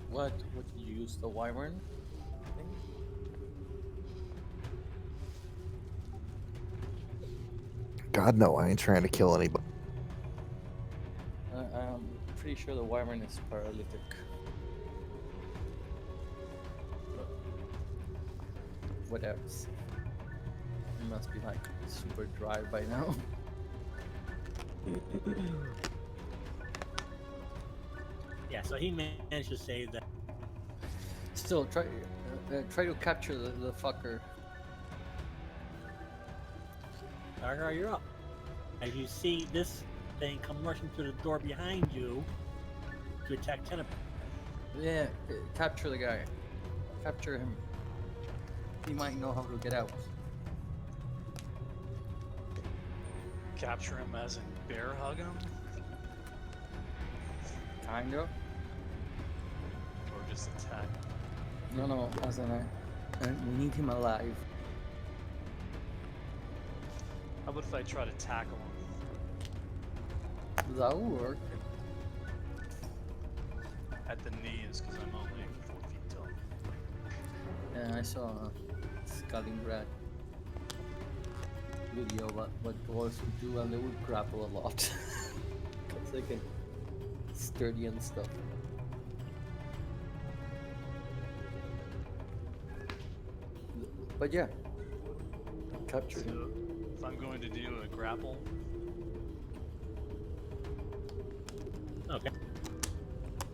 Speaker 4: What would you use the wyvern thing?
Speaker 5: God no, I ain't trying to kill anybody.
Speaker 4: I'm pretty sure the wyvern is paralytic. But what else? It must be like super dry by now.
Speaker 1: Yeah, so he managed to save that.
Speaker 4: Still, try to capture the fucker.
Speaker 1: Dargar, you're up. As you see this thing come rushing through the door behind you to attack Tenebris.
Speaker 4: Yeah, capture the guy. Capture him. He might know how to get out.
Speaker 7: Capture him as in bear hug him,
Speaker 4: Kind of.
Speaker 7: or just attack him?
Speaker 4: No, as in we need him alive.
Speaker 7: How about if I try to tackle him
Speaker 4: That will work.
Speaker 7: at the knees because I'm only 4 feet tall?
Speaker 4: Yeah, I saw a Stalingrad video about what dwarves would do, and they would grapple a lot. Because they can sturdy and stuff. But yeah, capture him.
Speaker 7: So if I'm going to do a grapple,
Speaker 1: Okay.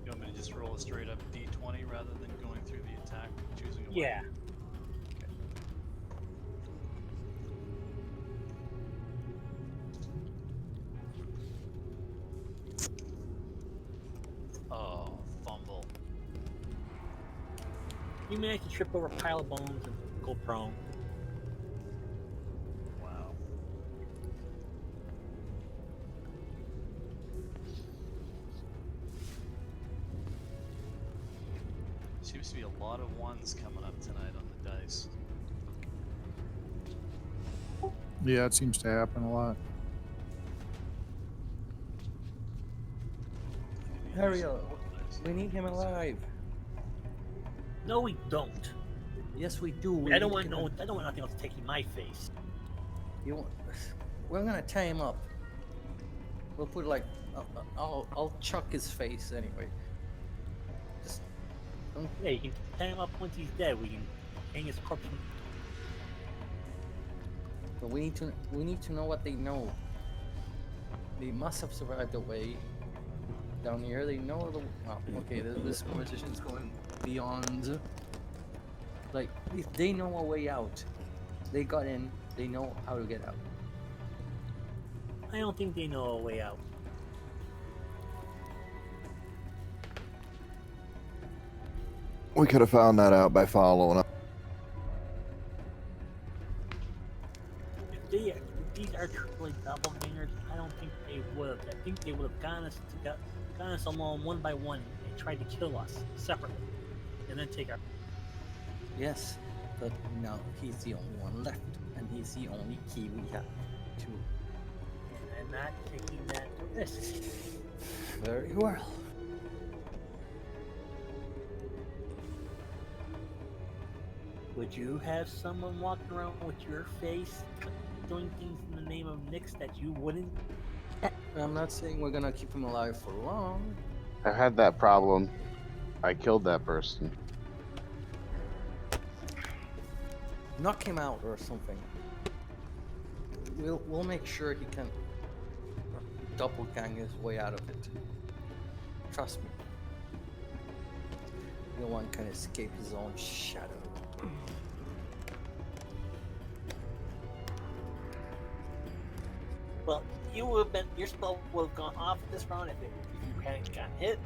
Speaker 7: you want me to just roll a straight up d20 rather than going through the attack, choosing a
Speaker 1: Yeah.
Speaker 7: weapon? Oh, fumble.
Speaker 1: You managed to trip over a pile of bones and go prone.
Speaker 7: Wow. Seems to be a lot of ones coming up tonight on the dice.
Speaker 6: Yeah, it seems to happen a lot.
Speaker 4: Hurry up! We need him alive.
Speaker 1: No, we don't.
Speaker 4: Yes, we do.
Speaker 1: I don't want no. I don't want nothing else taking my face.
Speaker 4: We're gonna tie him up. We'll put like, I'll chuck his face anyway. Just don't.
Speaker 1: Yeah, you can tie him up once he's dead. We can hang his corpse.
Speaker 4: But we need to know what they know. They must have survived away down here. They know the. Oh, okay, this conversation's going beyond. Like, if they know a way out, they got in. They know how to get out.
Speaker 1: I don't think they know a way out.
Speaker 5: We could have found that out by following up.
Speaker 1: If these are truly doppelgangers, I don't think they would have. I think they would have gotten us along one by one and tried to kill us separately, and then take our.
Speaker 4: Yes, but now he's the only one left, and he's the only key we have to.
Speaker 1: And not taking that risk.
Speaker 4: Very well.
Speaker 1: Would you have someone walking around with your face doing things in the name of Nyx that you wouldn't?
Speaker 4: I'm not saying we're gonna keep him alive for long.
Speaker 8: I've had that problem. I killed that person.
Speaker 4: Knock him out or something. We'll make sure he can doppelgang his way out of it. Trust me. No one can escape his own shadow.
Speaker 1: Well, your spell would have gone off this round if you hadn't gotten hit.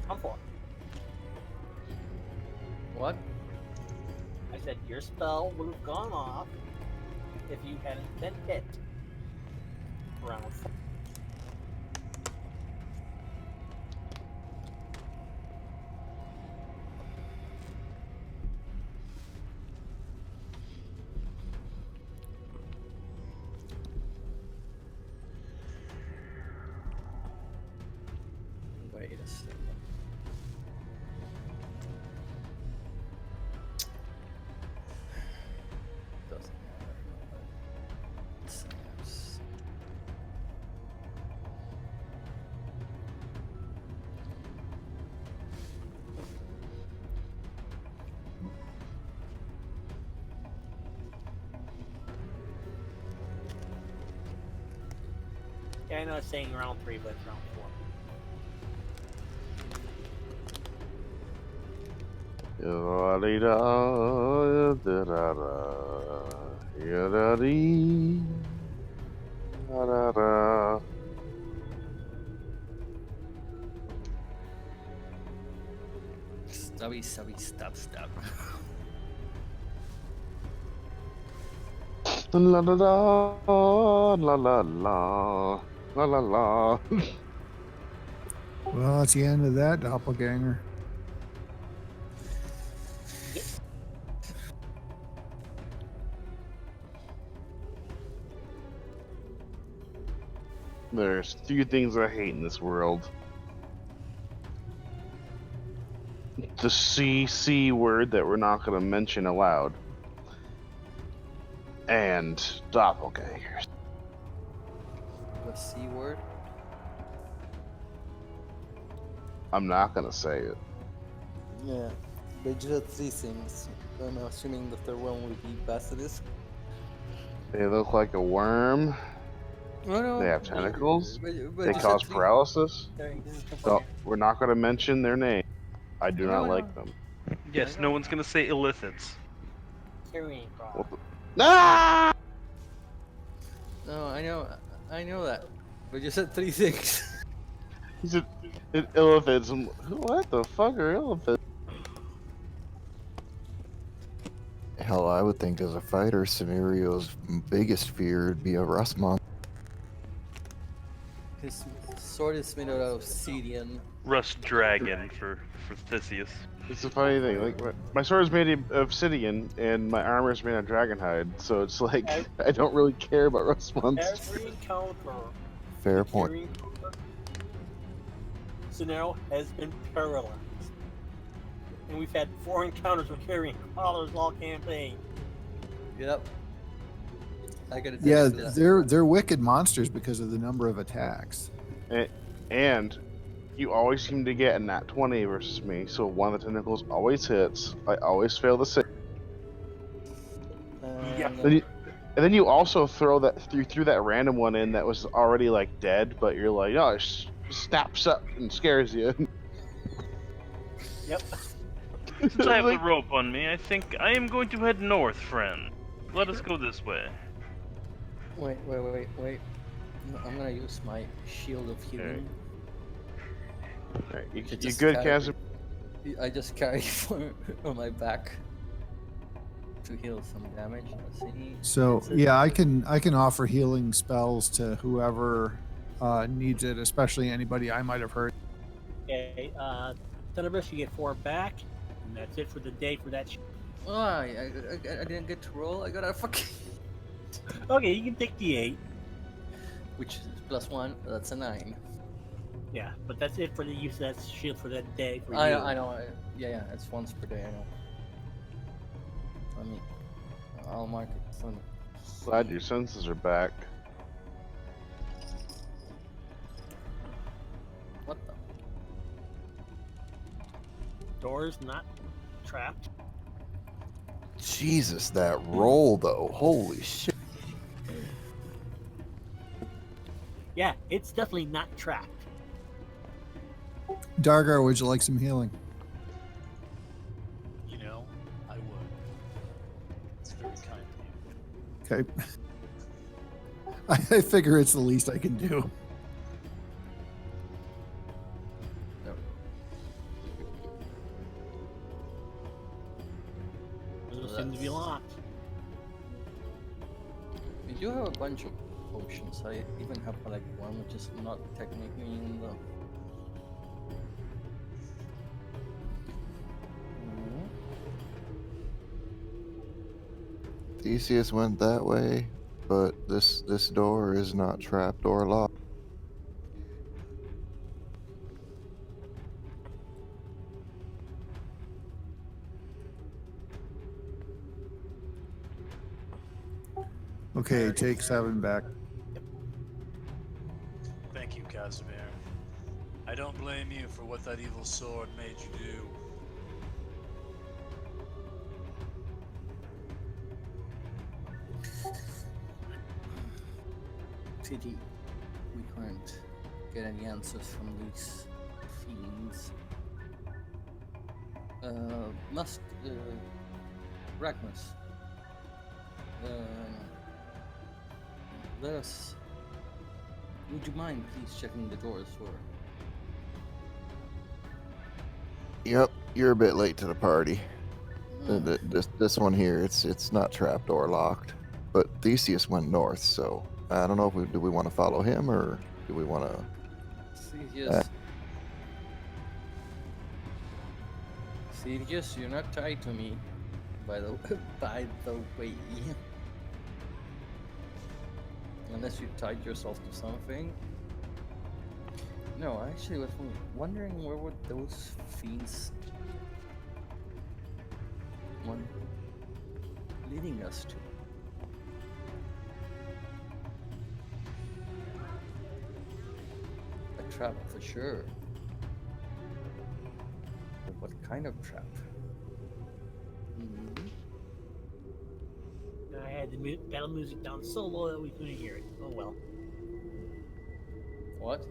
Speaker 1: Come for it.
Speaker 4: What?
Speaker 1: I said your spell would have gone off if you hadn't been hit. Round 4.
Speaker 4: wait a second. Doesn't matter. It's yes.
Speaker 1: Yeah, I know it's saying round 3, but it's round 4.
Speaker 4: Stubby, stubby, stub, stub.
Speaker 8: La la la la la la la la la.
Speaker 6: Well, that's the end of that doppelganger.
Speaker 8: There's few things I hate in this world. The C word that we're not going to mention aloud. And doppelgangers.
Speaker 4: The C word?
Speaker 8: I'm not going to say it.
Speaker 4: Yeah. They just had 3 things. I'm assuming the third one would be Basilisk.
Speaker 8: They look like a worm.
Speaker 4: No, no.
Speaker 8: They have tentacles.
Speaker 4: But
Speaker 8: They
Speaker 4: you
Speaker 8: cause
Speaker 4: said 3.
Speaker 8: paralysis.
Speaker 1: Okay, this is good for
Speaker 8: So
Speaker 1: you.
Speaker 8: we're not going to mention their name. I do
Speaker 4: No,
Speaker 8: not
Speaker 4: no.
Speaker 8: like them.
Speaker 3: Yes,
Speaker 4: I
Speaker 3: no
Speaker 4: know.
Speaker 3: one's gonna say illicits.
Speaker 1: Carrying
Speaker 8: What
Speaker 1: crawl.
Speaker 8: the- Ah!
Speaker 4: No, I know that. But you said 3 things.
Speaker 8: He said elephants. What the fuck are elephants?
Speaker 5: Hell, I would think as a fighter, Scenario's biggest fear would be a rust monster.
Speaker 4: His sword is made out of obsidian.
Speaker 3: Rust dragon for Theseus.
Speaker 8: It's a funny thing. Like my sword is made of obsidian, and my armor is made of dragonhide. So it's like I don't really care about rust monsters.
Speaker 1: Every encounter
Speaker 5: Fair point.
Speaker 1: carrying scenario has been paralyzed. And we've had 4 encounters with carrying crawlers all campaign.
Speaker 4: Yep. I gotta
Speaker 6: Yeah,
Speaker 4: attest to that.
Speaker 6: they're wicked monsters because of the number of attacks.
Speaker 8: And you always seem to get a nat 20 versus me. So one of the tentacles always hits. I always fail the save.
Speaker 4: And,
Speaker 8: And then you also throw that you threw that random one in that was already like dead, but you're like, oh, it snaps up and scares you.
Speaker 1: Yep.
Speaker 3: Since I have the rope on me, I think I am going to head north, friend. Let us go this way.
Speaker 4: Wait. No, I'm gonna use my shield of healing.
Speaker 8: Alright, you
Speaker 4: Just
Speaker 8: good,
Speaker 4: carry-
Speaker 8: Kazim?
Speaker 4: I just carry on my back to heal some damage. Let's see.
Speaker 6: So
Speaker 4: Is it-
Speaker 6: yeah, I can offer healing spells to whoever needs it, especially anybody I might have hurt.
Speaker 1: Okay, Thunderburst, you get 4 back, and that's it for the day for that.
Speaker 4: Oh, I didn't get to roll. I got a fucking.
Speaker 1: Okay, you can take the 8.
Speaker 4: Which is +1. That's a 9.
Speaker 1: Yeah, but that's it for the use of that shield for that day. For
Speaker 4: I
Speaker 1: you.
Speaker 4: know. Yeah. It's once per day. I know. Let me. I'll mark it. Let me.
Speaker 8: Glad your senses are back.
Speaker 4: What the?
Speaker 1: Doors not trapped.
Speaker 5: Jesus, that roll though. Holy shit.
Speaker 1: Yeah, it's definitely not trapped.
Speaker 6: Dargar, would you like some healing?
Speaker 7: You know, I would. It's very kind of you.
Speaker 6: Okay. I figure it's the least I can do.
Speaker 1: Those seem to be locked.
Speaker 4: We do have a bunch of potions. I even have like one which is not technically in the.
Speaker 5: Theseus went that way, but this door is not trapped or locked.
Speaker 6: Okay, take 7 back.
Speaker 7: Thank you, Casimir. I don't blame you for what that evil sword made you do.
Speaker 4: Pity we couldn't get any answers from these fiends. Ragmus, let us. Would you mind please checking the doors for?
Speaker 5: Yep, you're a bit late to the party. This one here, it's not trapped or locked. But Theseus went north, so I don't know if do we want to follow him or do we want to?
Speaker 4: Sirius. Sirius, you're not tied to me. By the way. Unless you tied yourself to something. No, I actually was wondering where would those fiends leading us to. A trap for sure. But what kind of trap?
Speaker 1: I had the battle music down so low that we couldn't hear it. Oh well.
Speaker 4: What?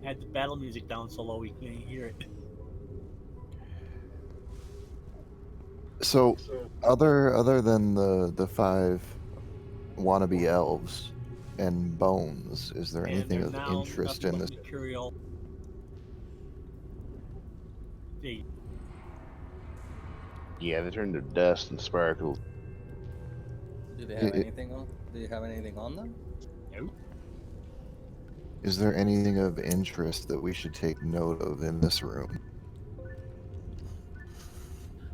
Speaker 1: I had the battle music down so low we couldn't hear it.
Speaker 5: So other than the 5 wannabe elves and bones, is there
Speaker 1: And
Speaker 5: anything
Speaker 1: there's
Speaker 5: of
Speaker 1: now
Speaker 5: interest
Speaker 1: nothing
Speaker 5: in
Speaker 1: but
Speaker 5: this?
Speaker 1: material. They
Speaker 8: Yeah, they turn to dust and sparkles.
Speaker 4: Do they have
Speaker 5: I-
Speaker 4: anything on? Do you have anything on them?
Speaker 1: Nope.
Speaker 5: Is there anything of interest that we should take note of in this room?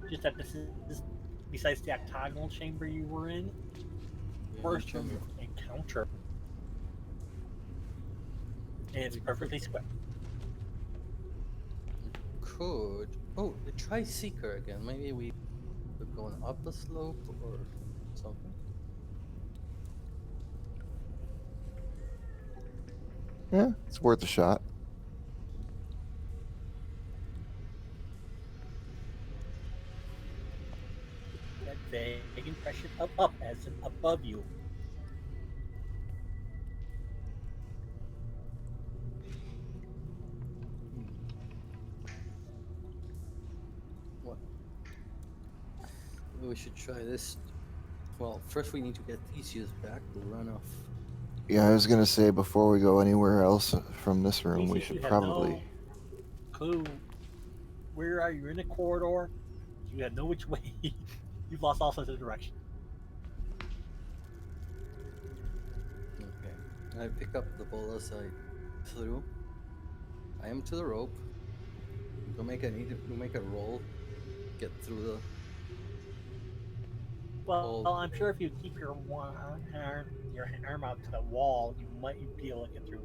Speaker 1: Just that this is, besides the octagonal chamber you were in,
Speaker 4: Yeah,
Speaker 1: first room
Speaker 4: chamber.
Speaker 1: you encounter. And it's perfectly square.
Speaker 4: Could. Oh, try Seeker again. Maybe we're going up a slope or something.
Speaker 5: Yeah, it's worth a shot.
Speaker 1: That vague impression of up as in above you.
Speaker 4: What? We should try this. Well, first we need to get Theseus back. We'll run off.
Speaker 5: Yeah, I was gonna say before we go anywhere else from this room, we
Speaker 1: Theseus,
Speaker 5: should
Speaker 1: you have
Speaker 5: probably.
Speaker 1: no clue. Where are you in a corridor? You have no which way. You've lost all sense of direction.
Speaker 4: Okay. I pick up the bolus I threw. I am to the rope. Need to make a roll. Get through the.
Speaker 1: Well,
Speaker 4: Well-
Speaker 1: I'm sure if you keep your arm out to the wall, you might be able to get through.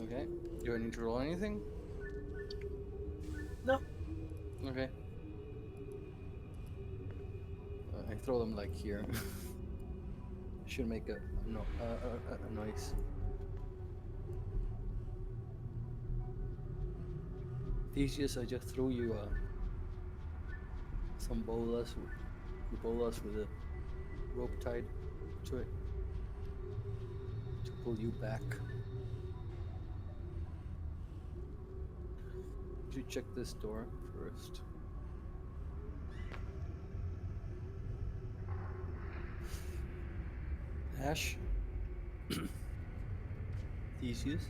Speaker 4: Okay. Do I need to roll anything?
Speaker 1: No.
Speaker 4: Okay. I throw them like here. Should make a noise. Theseus, I just threw you some bolas, the bolas with a rope tied to it to pull you back. You should check this door first. Ash? Theseus?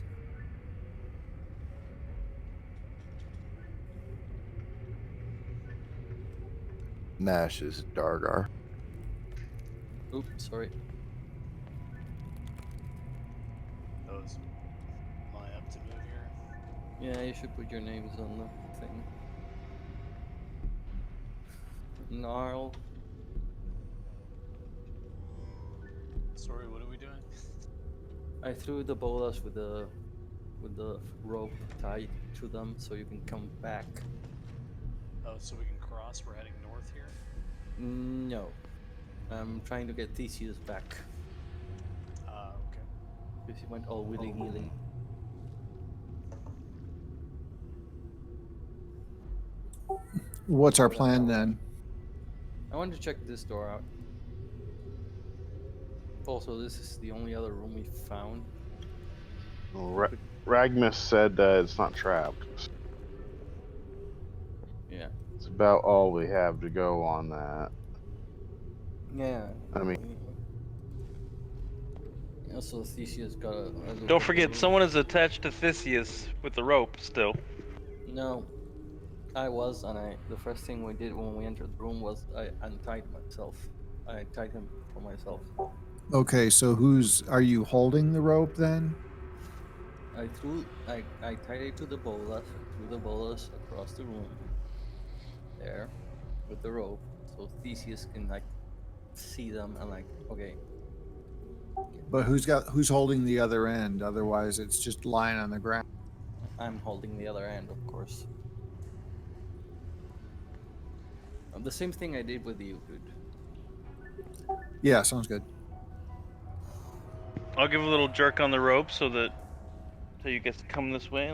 Speaker 5: Nash is Dargar.
Speaker 4: Oops, sorry.
Speaker 7: Oh, am I up to move here?
Speaker 4: Yeah, you should put your names on the thing. Gnarl.
Speaker 7: Sorry, what are we doing?
Speaker 4: I threw the bolas with the rope tied to them so you can come back.
Speaker 7: Oh, so we can cross. We're heading north here.
Speaker 4: No. I'm trying to get Theseus back
Speaker 7: Okay.
Speaker 4: because he went all willy nilly.
Speaker 6: What's our plan then?
Speaker 4: I want to check this door out. Also, this is the only other room we found.
Speaker 8: Well, Ragmus said it's not trapped.
Speaker 4: Yeah.
Speaker 8: It's about all we have to go on that.
Speaker 4: Yeah.
Speaker 8: I mean,
Speaker 4: Also, Theseus got a look
Speaker 3: Don't
Speaker 4: at
Speaker 3: forget,
Speaker 4: the room.
Speaker 3: someone is attached to Theseus with the rope still.
Speaker 4: No, I was, and the first thing we did when we entered the room was I untied myself. I tied him for myself.
Speaker 6: Okay, so are you holding the rope then?
Speaker 4: I tied it to the bolas, threw the bolas across the room there with the rope, so Theseus can like see them and like, okay.
Speaker 6: But who's holding the other end? Otherwise, it's just lying on the ground.
Speaker 4: I'm holding the other end, of course. The same thing I did with you, dude.
Speaker 6: Yeah, sounds good.
Speaker 3: I'll give a little jerk on the rope so you guys come this way.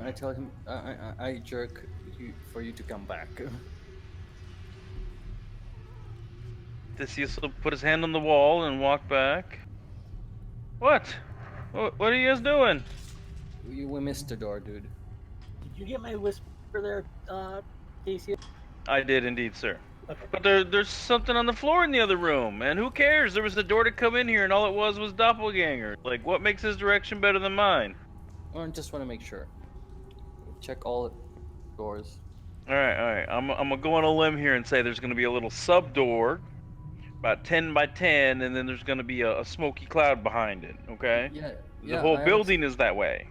Speaker 4: I tell him I jerk you for you to come back.
Speaker 3: Theseus will put his hand on the wall and walk back. What? What are you guys doing?
Speaker 4: We missed the door, dude.
Speaker 1: Did you get my whisper there, Casey?
Speaker 3: I did indeed, sir.
Speaker 1: Okay.
Speaker 3: But there's something on the floor in the other room, and who cares? There was a door to come in here, and all it was doppelganger. Like, what makes his direction better than mine?
Speaker 4: I just want to make sure. Check all doors.
Speaker 3: All right. I'm gonna go on a limb here and say there's gonna be a little sub door, about 10 by 10, and then there's gonna be a smoky cloud behind it. Okay.
Speaker 4: Yeah,
Speaker 3: The whole building is that way.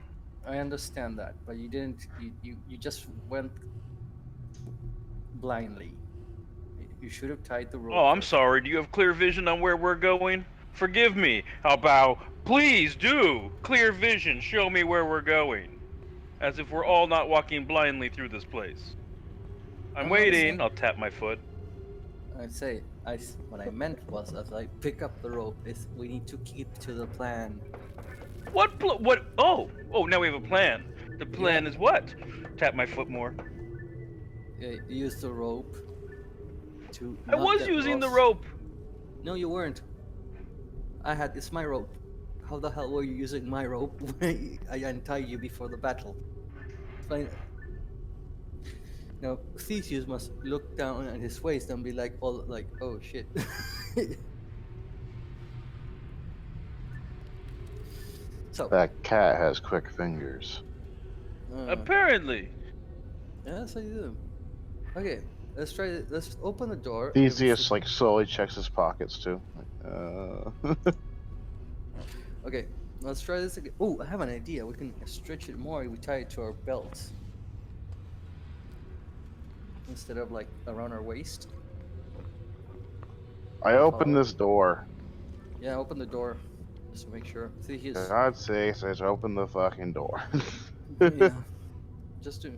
Speaker 4: I understand that, but you didn't. You just went blindly. You should have tied the rope.
Speaker 3: Oh, I'm
Speaker 4: first.
Speaker 3: sorry. Do you have clear vision on where we're going? Forgive me. I'll bow. Please do. Clear vision. Show me where we're going. As if we're all not walking blindly through this place. I'm waiting. I'll tap my foot.
Speaker 4: I'd say what I meant was as I pick up the rope is we need to keep to the plan.
Speaker 3: What? Oh, now we have a plan. The plan is what? Tap my foot more.
Speaker 4: Use the rope to.
Speaker 3: I was using the rope.
Speaker 4: No, you weren't. It's my rope. How the hell were you using my rope when I untied you before the battle? Fine. Now Theseus must look down at his waist and be like, oh shit. So
Speaker 8: that cat has quick fingers.
Speaker 3: Apparently.
Speaker 4: Yes, I do. Okay, let's try it. Let's open the door.
Speaker 8: Theseus like slowly checks his pockets too.
Speaker 4: Okay, let's try this again. Oh, I have an idea. We can stretch it more if we tie it to our belts instead of like around our waist.
Speaker 8: I open this door.
Speaker 4: Yeah, open the door just to make sure. See, he's.
Speaker 8: God sakes, open the fucking door.
Speaker 4: Yeah. Just to.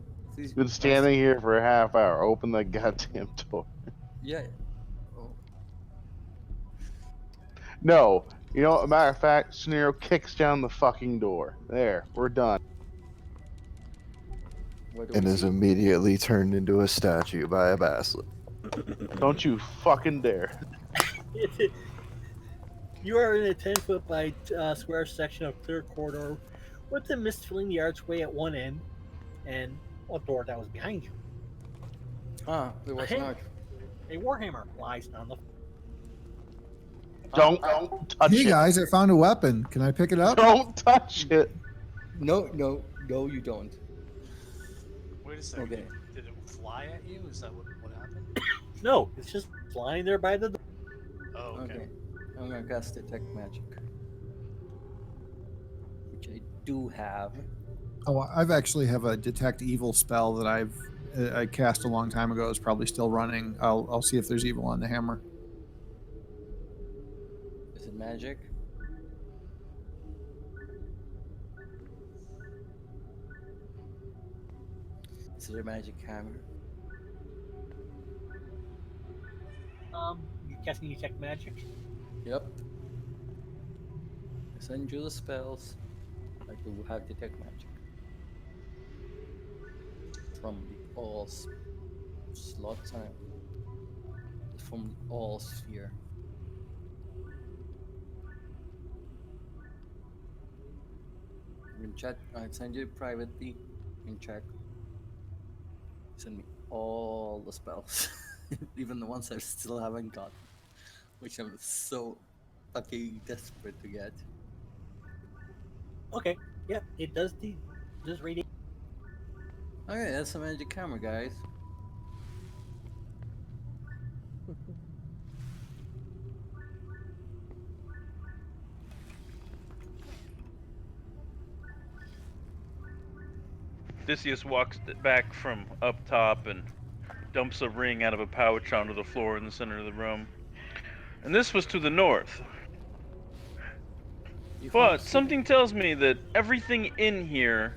Speaker 8: Been standing here for a half hour. Open the goddamn door.
Speaker 4: Yeah. Oh.
Speaker 8: No. You know, a matter of fact, Scenario kicks down the fucking door. There, we're done.
Speaker 5: And is immediately turned into a statue by a basilisk.
Speaker 8: Don't you fucking dare.
Speaker 1: You are in a 10-foot by square section of clear corridor with the mist filling the archway at one end and a door that was behind you.
Speaker 4: There was an arch.
Speaker 1: A warhammer lies on the floor.
Speaker 8: Don't touch it.
Speaker 6: Hey guys, I found a weapon. Can I pick it up?
Speaker 8: Don't touch it.
Speaker 4: No, you don't.
Speaker 7: Wait a second.
Speaker 4: Okay.
Speaker 7: Did it fly at you? Is that what happened?
Speaker 1: No, it's just lying there by the door.
Speaker 7: Oh, okay.
Speaker 4: I'm gonna cast Detect Magic, which I do have.
Speaker 6: Oh, I've actually have a Detect Evil spell that I cast a long time ago. It's probably still running. I'll see if there's evil on the hammer.
Speaker 4: Is it magic? Is it a magic hammer?
Speaker 1: You casting detect magic.
Speaker 4: Yep. I send you the spells. I do have detect magic from the all slot time. From the all sphere. You can chat. I send you privately. You can check. Send me all the spells, even the ones I still haven't gotten, which I'm so fucking desperate to get.
Speaker 1: Okay. Yep. It does radiate.
Speaker 4: Okay, that's a magic camera, guys.
Speaker 3: Theseus walks back from up top and dumps a ring out of a pouch onto the floor in the center of the room. And this was to the north.
Speaker 4: You found
Speaker 3: But something tells me that everything in here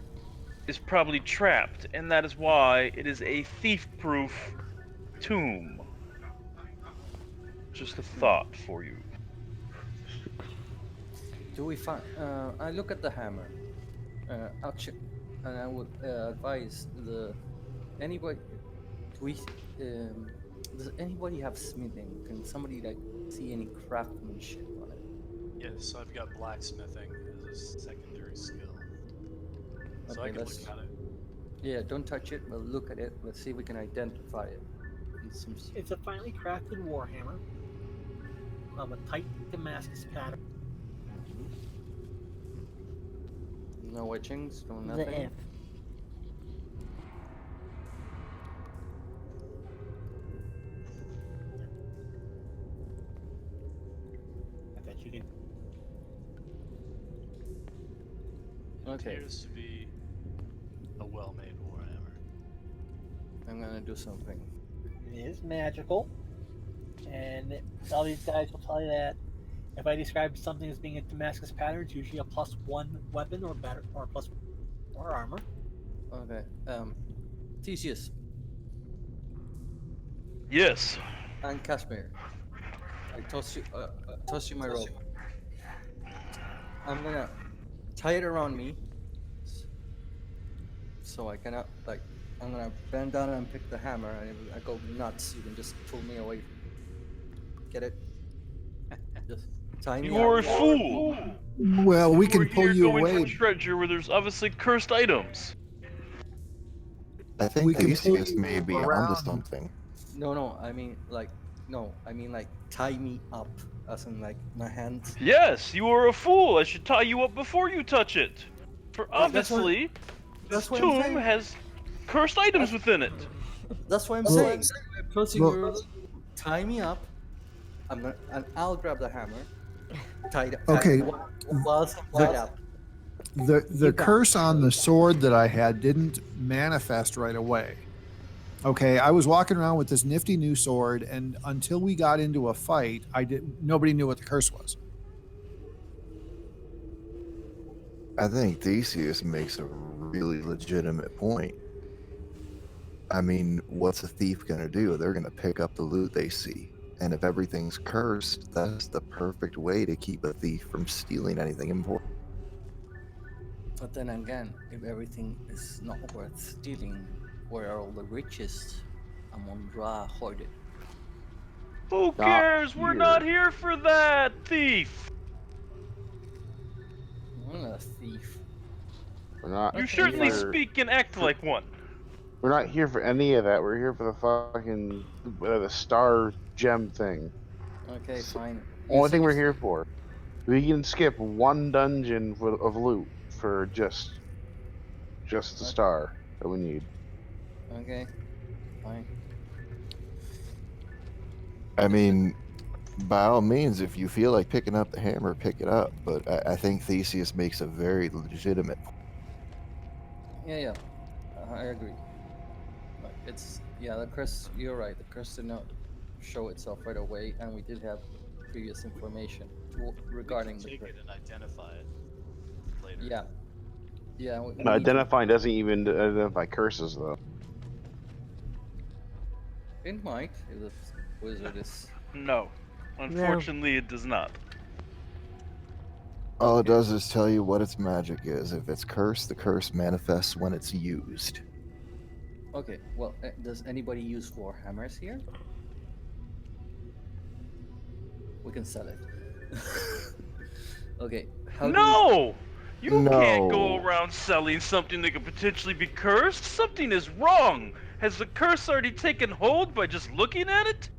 Speaker 3: is probably trapped, and that is why it is a thief-proof tomb. Just a thought for you.
Speaker 4: Do we find? I look at the hammer. I'll check, and I would advise the anybody. Do we? Does anybody have smithing? Can somebody like see any craftsmanship on it?
Speaker 7: Yeah, so I've got blacksmithing as a secondary skill. So I
Speaker 4: Okay,
Speaker 7: could look
Speaker 4: let's.
Speaker 7: at it.
Speaker 4: Yeah, don't touch it. We'll look at it. Let's see if we can identify it. And some.
Speaker 1: It's a finely crafted warhammer of a tight Damascus pattern.
Speaker 4: No etchings. No
Speaker 9: The
Speaker 4: nothing.
Speaker 9: if.
Speaker 1: I bet you could.
Speaker 7: It
Speaker 4: Okay.
Speaker 7: appears to be a well-made warhammer.
Speaker 4: I'm gonna do something.
Speaker 1: It is magical, and all these guys will tell you that if I describe something as being a Damascus pattern, it's usually a +1 weapon or better, or plus or armor.
Speaker 4: Okay. Theseus
Speaker 3: Yes.
Speaker 4: and Casimir. I toss you my rope. I'm gonna tie it around me, so I cannot like. I'm gonna bend down and pick the hammer, and if I go nuts, you can just pull me away. Get it? Just tie me
Speaker 3: You are a
Speaker 4: up.
Speaker 3: fool!
Speaker 6: Well, we can
Speaker 3: We're
Speaker 6: pull
Speaker 3: here
Speaker 6: you
Speaker 3: going
Speaker 6: away.
Speaker 3: for treasure where there's obviously cursed items.
Speaker 5: I think
Speaker 6: We can pull
Speaker 5: Theseus
Speaker 6: you
Speaker 5: may be onto
Speaker 6: around.
Speaker 5: something.
Speaker 4: No. I mean like. No, I mean like tie me up, as in like my hands.
Speaker 3: Yes, you are a fool. I should tie you up before you touch it. For
Speaker 4: That's what-
Speaker 3: obviously, this
Speaker 4: that's what I'm
Speaker 3: tomb
Speaker 4: saying.
Speaker 3: has cursed items within it.
Speaker 4: That's what I'm
Speaker 6: Well-
Speaker 4: saying. Closing
Speaker 6: well-
Speaker 4: your tie me up. And I'll grab the hammer. Tied up.
Speaker 6: Okay.
Speaker 4: Whilst I'm tied up.
Speaker 6: The
Speaker 9: You got
Speaker 6: curse on the sword that I had didn't manifest right away. Okay, I was walking around with this nifty new sword, and until we got into a fight, nobody knew what the curse was.
Speaker 5: I think Theseus makes a really legitimate point. I mean, what's a thief going to do? They're going to pick up the loot they see. And if everything's cursed, that's the perfect way to keep a thief from stealing anything important.
Speaker 4: But then again, if everything is not worth stealing, where are all the riches Amon-Ra hoarded?
Speaker 3: Who
Speaker 8: Not
Speaker 3: cares? We're
Speaker 8: here.
Speaker 3: not here for that, thief.
Speaker 4: I'm not a thief.
Speaker 8: We're not.
Speaker 3: You
Speaker 4: Okay,
Speaker 3: certainly
Speaker 8: here-
Speaker 3: speak and act like one.
Speaker 8: We're not here for any of that. We're here for the fucking the star gem thing.
Speaker 4: Okay, fine.
Speaker 8: Only thing
Speaker 4: You
Speaker 8: we're
Speaker 4: say-
Speaker 8: here for. We can skip one dungeon of loot for just the
Speaker 4: Okay.
Speaker 8: star that we need.
Speaker 4: Okay, fine.
Speaker 5: I mean, by all means, if you feel like picking up the hammer, pick it up. But I think Theseus makes a very legitimate point.
Speaker 4: Yeah. I agree. But it's the curse. You're right. The curse did not show itself right away, and we did have previous information regarding
Speaker 7: We
Speaker 4: the
Speaker 7: can take
Speaker 4: curse.
Speaker 7: it and identify it later.
Speaker 4: Yeah. We need to-
Speaker 8: Identifying doesn't even identify curses though.
Speaker 4: It might if the wizard is.
Speaker 3: No. Unfortunately, it does not.
Speaker 5: All it does is tell you what its magic is. If it's cursed, the curse manifests when it's used.
Speaker 4: Okay, well, does anybody use 4 hammers here? We can sell it. Okay, how do we...
Speaker 3: No! You can't go
Speaker 5: No.
Speaker 3: around selling something that could potentially be cursed. Something is wrong. Has the curse already taken hold by just looking at it?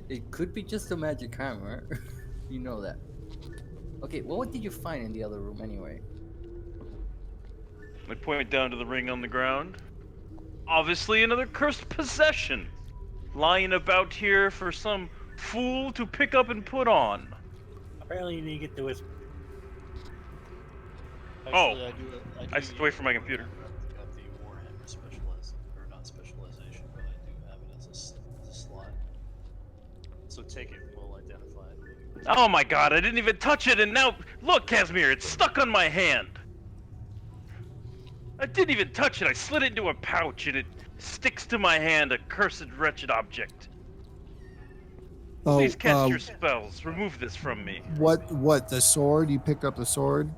Speaker 4: It could be just a magic hammer. You know that. Okay, well, what did you find in the other room anyway?
Speaker 3: I point down to the ring on the ground. Obviously another cursed possession. Lying about here for some fool to pick up and put on.
Speaker 1: Apparently, you need to get to his.
Speaker 7: Actually,
Speaker 3: Oh,
Speaker 7: I do
Speaker 3: I stepped away from my
Speaker 7: have
Speaker 3: computer.
Speaker 7: the Warhammer specialization, or not specialization, but I do have it as a slot. So take it, we'll identify it.
Speaker 3: Oh my god, I didn't even touch it, and now look, Casimir, it's stuck on my hand. I didn't even touch it. I slid it into a pouch, and it sticks to my hand, a cursed, wretched object. Please cast your spells. Remove this from me.
Speaker 6: What, the sword? You picked up the sword?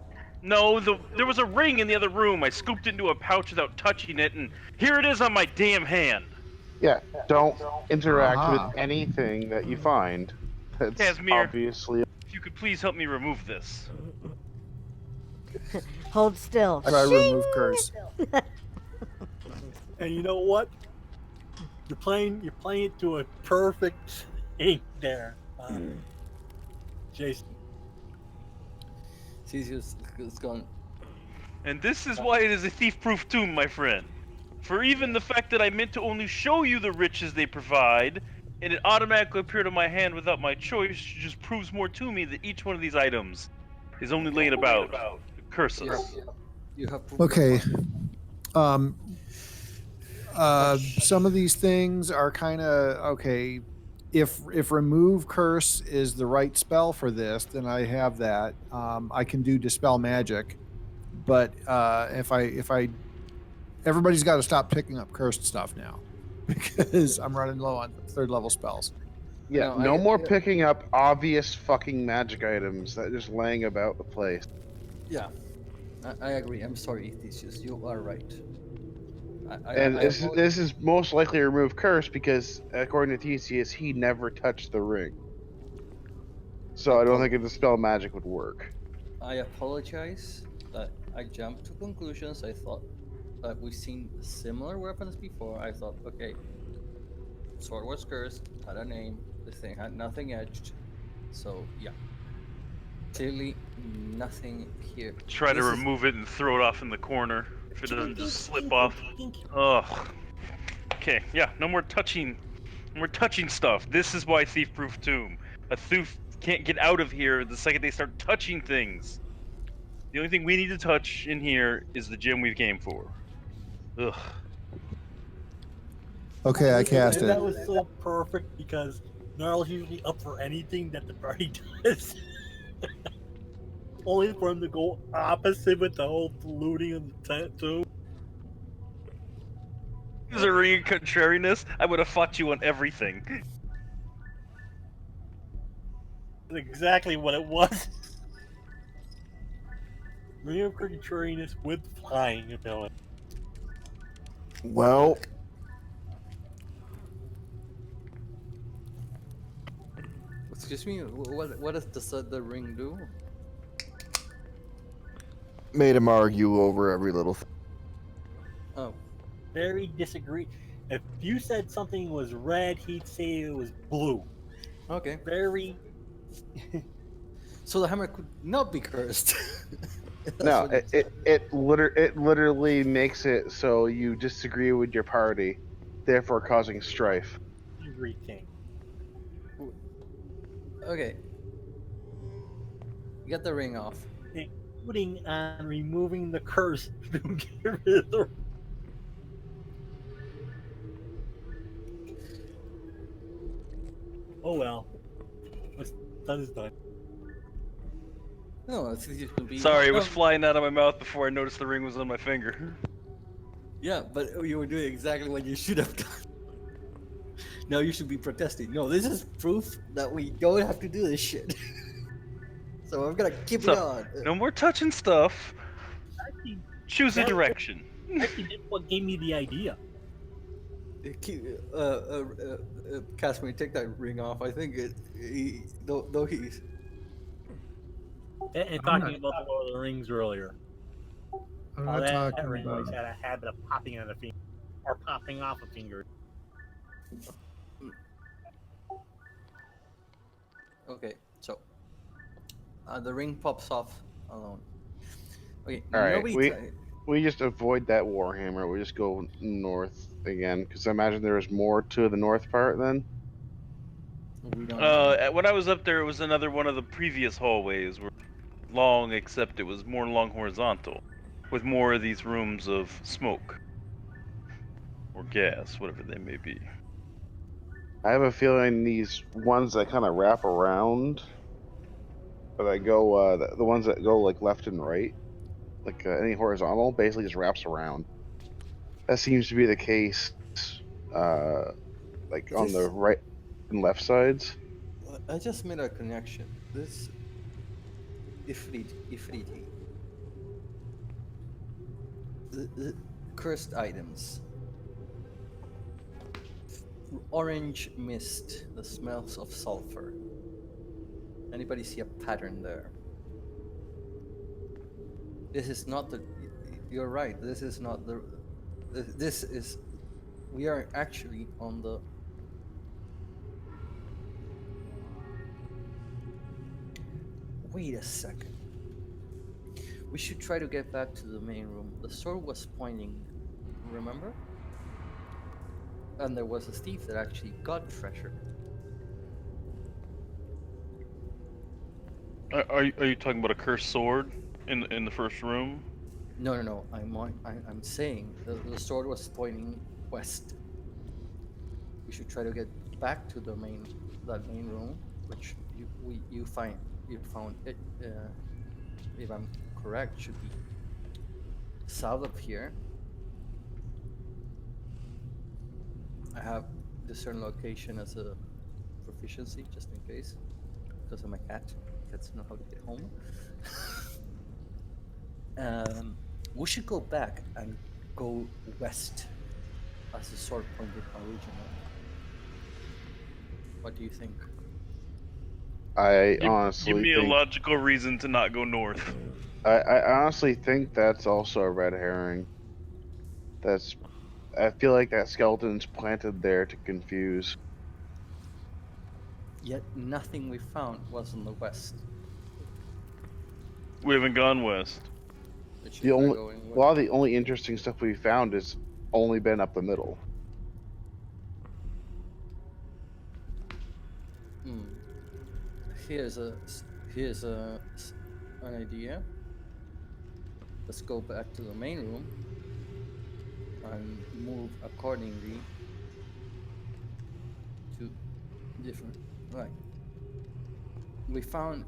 Speaker 3: No, there was a ring in the other room. I scooped it into a pouch without touching it, and here it is on my damn hand.
Speaker 8: Yeah, don't interact
Speaker 6: Aha.
Speaker 8: with anything that you find. That's
Speaker 3: Casimir.
Speaker 8: obviously.
Speaker 3: If you could please help me remove this.
Speaker 9: Hold still.
Speaker 6: Try remove
Speaker 9: Shing!
Speaker 6: curse.
Speaker 1: And you know what? You're playing it to a perfect thing there, Jason.
Speaker 4: Cesius is gone.
Speaker 3: And this is why it is a thief-proof tomb, my friend. For even the fact that I meant to only show you the riches they provide, and it automatically appeared on my hand without my choice, just proves more to me that each one of these items is only laying about to curse us.
Speaker 4: You have proved
Speaker 6: Okay.
Speaker 4: your point.
Speaker 6: Some of these things are kind of okay. If remove curse is the right spell for this, then I have that. I can do dispel magic, but if I everybody's got to stop picking up cursed stuff now because I'm running low on 3rd level spells.
Speaker 8: Yeah, no more picking up obvious fucking magic items that are just laying about the place.
Speaker 4: Yeah, I agree. I'm sorry, Theseus. You are right.
Speaker 8: This is most likely a remove curse because, according to Theseus, he never touched the ring. So I don't think a dispel magic would work.
Speaker 4: I apologize that I jumped to conclusions. I thought that we've seen similar weapons before. I thought, okay, sword was cursed, had a name, the thing had nothing etched. So yeah, clearly nothing here.
Speaker 3: Try to
Speaker 4: This is-
Speaker 3: remove it and throw it off in the corner if it doesn't just slip off. Ugh. Okay, yeah, no more touching. No more touching stuff. This is why thief-proof tomb. A thief can't get out of here the second they start touching things. The only thing we need to touch in here is the gem we came for. Ugh.
Speaker 6: Okay, I cast
Speaker 1: And
Speaker 6: it.
Speaker 1: that was so perfect because Gnarl's usually up for anything that the party does. Only for him to go opposite with the whole looting of the tent too.
Speaker 3: If it was a ring of contrariness, I would have fought you on everything.
Speaker 1: That's exactly what it was. Ring of contrariness with flying ability.
Speaker 5: Well,
Speaker 4: Excuse me. What does the ring do?
Speaker 5: made him argue over every little thing.
Speaker 4: Oh,
Speaker 1: Very disagree. If you said something was red, he'd say it was blue.
Speaker 4: okay.
Speaker 1: Very.
Speaker 4: So the hammer could not be cursed. That's
Speaker 8: No,
Speaker 4: what you said.
Speaker 8: it literally makes it so you disagree with your party, therefore causing strife.
Speaker 1: Everything.
Speaker 4: Okay. Get the ring off.
Speaker 1: Including on removing the curse to get rid of the. Oh well. What's done is done.
Speaker 4: No, it's just gonna be.
Speaker 3: Sorry, it was
Speaker 4: No,
Speaker 3: flying out of my mouth before I noticed the ring was on my finger.
Speaker 4: Yeah, but you were doing exactly what you should have done. Now you should be protesting. No, this is proof that we don't have to do this shit. So I'm gonna keep it
Speaker 3: So,
Speaker 4: on.
Speaker 3: no more touching stuff.
Speaker 1: Actually,
Speaker 3: Choose a
Speaker 1: that
Speaker 3: direction.
Speaker 1: actually that's what gave me the idea.
Speaker 4: Casimir, take that ring off. I think though he's
Speaker 1: And
Speaker 6: I'm
Speaker 1: talking
Speaker 6: not,
Speaker 1: about the Lord of the Rings earlier,
Speaker 6: I'm
Speaker 1: how
Speaker 6: not
Speaker 1: that
Speaker 6: talking
Speaker 1: ring always
Speaker 6: about.
Speaker 1: had a habit of popping out of finger or popping off a finger.
Speaker 4: okay. So the ring pops off alone. Okay,
Speaker 8: All right,
Speaker 4: nobody.
Speaker 8: we just avoid that Warhammer. We just go north again because I imagine there was more to the north part then.
Speaker 4: We don't know.
Speaker 3: When I was up there, it was another one of the previous hallways, were long, except it was more long horizontal, with more of these rooms of smoke or gas, whatever they may be.
Speaker 8: I have a feeling these ones that kind of wrap around, or that go the ones that go like left and right, like any horizontal, basically just wraps around. That seems to be the case, uh, like on the
Speaker 4: This
Speaker 8: right and left sides.
Speaker 4: I just made a connection. This Ifriti, the cursed items. Orange mist, the smells of sulfur. Anybody see a pattern there? This is not the. You're right. This is not the. This is. We are actually on the. Wait a second. We should try to get back to the main room. The sword was pointing. Remember? And there was a thief that actually got treasure.
Speaker 3: Are you talking about a cursed sword in the first room?
Speaker 4: No. I'm saying the sword was pointing west. We should try to get back to the main room, which you found it. If I'm correct, should be south of here. I have discern location as a proficiency just in case, because I'm a cat. Cats know how to get home. We should go back and go west as the sword pointed originally. What do you think?
Speaker 8: I
Speaker 3: Give
Speaker 8: honestly
Speaker 3: me a
Speaker 8: think
Speaker 3: logical reason to not go north.
Speaker 8: I honestly think that's also a red herring. That's I feel like that skeleton's planted there to confuse.
Speaker 4: Yet nothing we found was in the west.
Speaker 3: We haven't gone west.
Speaker 4: We should
Speaker 8: The
Speaker 4: try
Speaker 8: only
Speaker 4: going
Speaker 8: A lot of the only interesting stuff we found has only been up the middle.
Speaker 4: Hmm. Here's an idea. Let's go back to the main room and move accordingly to different. Right. We found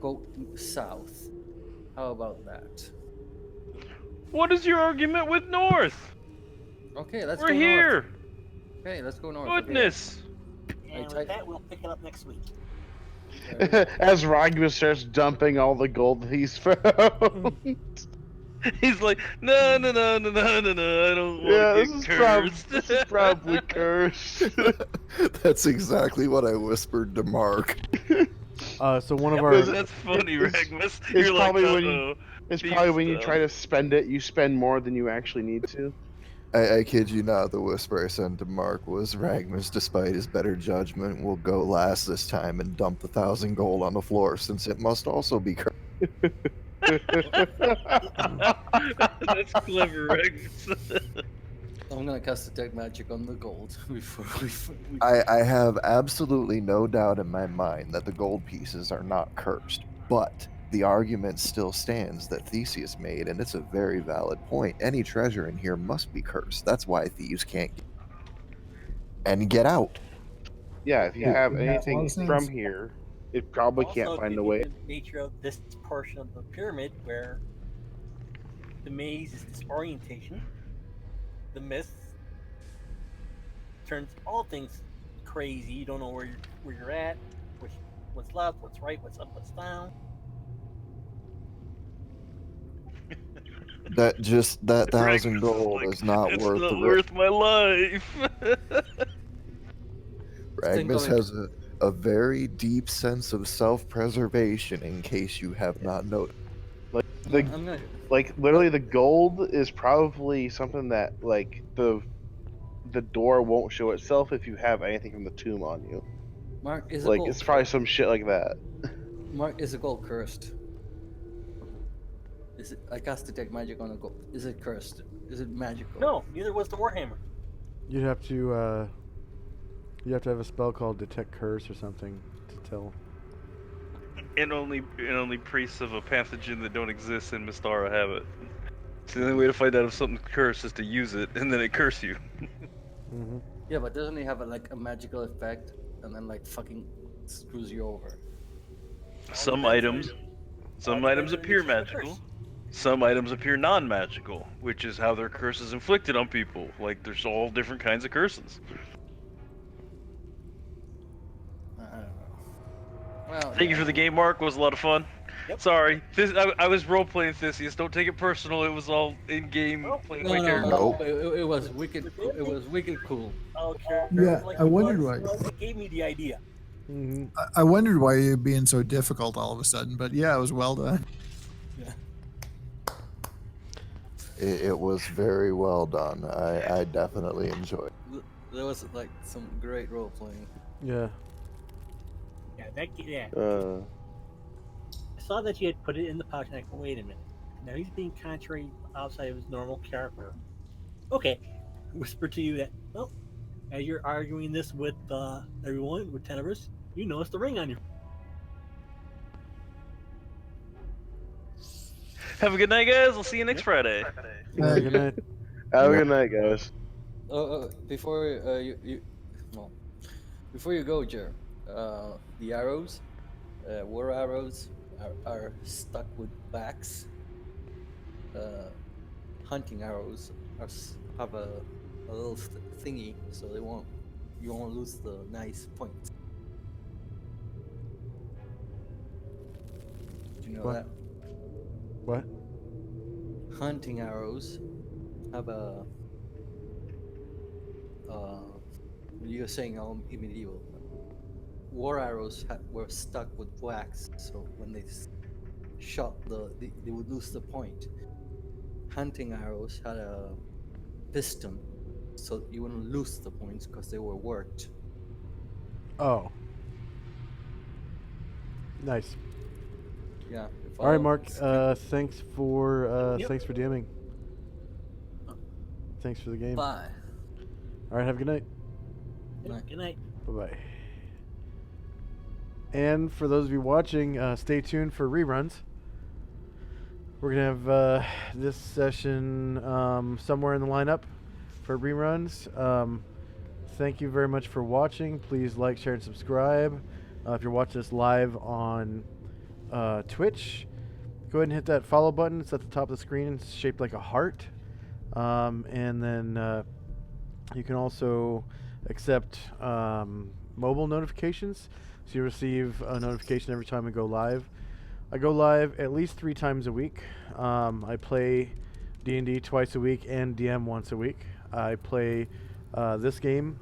Speaker 4: go south. How about that?
Speaker 3: What is your argument with north?
Speaker 4: Okay, let's
Speaker 3: We're
Speaker 4: go north.
Speaker 3: here.
Speaker 4: Okay, let's go north.
Speaker 3: Goodness.
Speaker 1: And with that, we'll pick it up next week.
Speaker 4: Okay.
Speaker 8: As Ragnar starts dumping all the gold that he's found.
Speaker 3: He's like, no. I don't want
Speaker 8: Yeah,
Speaker 3: to get cursed.
Speaker 8: this is probably cursed.
Speaker 5: That's exactly what I whispered to Mark.
Speaker 10: So one of our
Speaker 3: That's funny, Ragmus.
Speaker 8: it's
Speaker 3: You're like,
Speaker 8: probably when
Speaker 3: uh-oh.
Speaker 8: It's
Speaker 3: thief
Speaker 8: probably when you try
Speaker 3: stuff.
Speaker 8: to spend it, you spend more than you actually need to.
Speaker 5: I kid you not, the whisper I sent to Mark was Ragmus, despite his better judgment, will go last this time and dump the 1,000 gold on the floor, since it must also be cursed.
Speaker 3: That's clever, Ragmus.
Speaker 4: I'm gonna cast detect magic on the gold before we
Speaker 5: I have absolutely no doubt in my mind that the gold pieces are not cursed, but the argument still stands that Theseus made, and it's a very valid point. Any treasure in here must be cursed. That's why thieves can't get out.
Speaker 8: Yeah, if you have
Speaker 6: Makes a lot
Speaker 8: anything
Speaker 6: of sense.
Speaker 8: from here, it probably can't
Speaker 1: Also,
Speaker 8: find a
Speaker 1: given
Speaker 8: way.
Speaker 1: the nature of this portion of the pyramid, where the maze is disorientation, the myth, turns all things crazy. You don't know where you're at, what's left, what's right, what's up, what's down.
Speaker 5: That 1,000
Speaker 3: Ragmus is
Speaker 5: gold
Speaker 3: like,
Speaker 5: is not
Speaker 3: it's
Speaker 5: worth the
Speaker 3: not
Speaker 5: risk.
Speaker 3: worth my life.
Speaker 4: Think
Speaker 5: Ragmus
Speaker 4: of it.
Speaker 5: has a very deep sense of self-preservation, in case you have not noticed.
Speaker 8: The
Speaker 4: I'm not.
Speaker 8: like literally the gold is probably something that like the door won't show itself if you have anything from the tomb on you.
Speaker 4: Mark, is a
Speaker 8: Like
Speaker 4: gold.
Speaker 8: it's probably some shit like that.
Speaker 4: Mark, is a gold cursed? Is it? I cast detect magic on a gold. Is it cursed? Is it magical?
Speaker 1: No, neither was the Warhammer.
Speaker 10: You'd have to have a spell called Detect Curse or something to tell.
Speaker 3: and only priests of a pathogen that don't exist in Mystara have it. So the only way to find out if something's cursed is to use it, and then it curse you.
Speaker 10: Mm-hmm.
Speaker 4: Yeah, but doesn't he have a magical effect and then like fucking screws you over?
Speaker 3: Some
Speaker 1: depends
Speaker 3: items,
Speaker 1: on the
Speaker 3: appear
Speaker 1: nature of the
Speaker 3: magical.
Speaker 1: curse.
Speaker 3: Some items appear non-magical, which is how their curse is inflicted on people. Like there's all different kinds of curses.
Speaker 4: I don't know. Well,
Speaker 3: Thank you for the game, Mark. It was a lot of fun.
Speaker 1: Yep.
Speaker 3: Sorry, I was role playing Theseus. Don't take it personal. It was all in game
Speaker 1: Oh,
Speaker 3: playing
Speaker 4: No,
Speaker 3: my
Speaker 4: no,
Speaker 3: character.
Speaker 4: no.
Speaker 5: Nope.
Speaker 4: But it was wicked. It was wicked cool.
Speaker 6: Yeah, I wondered why.
Speaker 1: It gave me the idea.
Speaker 10: Mm-hmm.
Speaker 6: I wondered why you're being so difficult all of a sudden, but yeah, it was well done.
Speaker 4: Yeah.
Speaker 5: It was very well done. I definitely enjoyed it.
Speaker 4: There was like some great role playing.
Speaker 10: Yeah.
Speaker 1: Yeah.
Speaker 8: Uh,
Speaker 1: I saw that you had put it in the pouch, and I go, wait a minute. Now he's being contrary outside of his normal character. Okay, whisper to you that, well, as you're arguing this with everyone, with Tenebris, you notice the ring on your.
Speaker 3: Have a good night, guys. I'll see you next Friday.
Speaker 10: Yeah, good night.
Speaker 8: have a good night, guys.
Speaker 4: Before before you go, Jer, the arrows, war arrows, are stuck with wax. Hunting arrows have a little thingy, so you won't lose the nice points. Do you know
Speaker 10: What?
Speaker 4: that?
Speaker 10: What?
Speaker 4: Hunting arrows have a you're saying all medieval. War arrows were stuck with wax, so when they shot they would lose the point. Hunting arrows had a piston, so you wouldn't lose the points because they were worked.
Speaker 10: Oh. Nice.
Speaker 4: Yeah.
Speaker 10: All right, Mark. Thanks for
Speaker 1: Yep.
Speaker 10: thanks for DMing. Thanks for the game.
Speaker 4: Bye.
Speaker 10: All right. Have a good night.
Speaker 1: Good night.
Speaker 10: Bye bye. And for those of you watching, stay tuned for reruns. We're gonna have this session somewhere in the lineup for reruns. Thank you very much for watching. Please like, share, and subscribe. If you're watching this live on Twitch, go ahead and hit that follow button. It's at the top of the screen. It's shaped like a heart. And then you can also accept mobile notifications, so you receive a notification every time we go live. I go live at least 3 times a week. I play D&D twice a week and DM once a week. I play this game,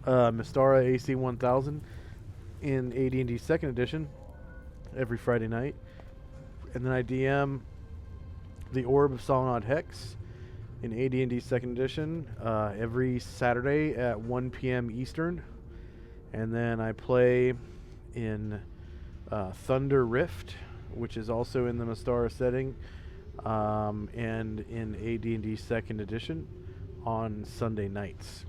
Speaker 10: Mystara AC 1000, in AD&D 2nd edition every Friday night. And then I DM the Orb of Solnod Hex in AD&D 2nd edition every Saturday at 1 p.m. Eastern. And then I play in Thunder Rift, which is also in the Mystara setting, and in AD&D 2nd edition on Sunday nights.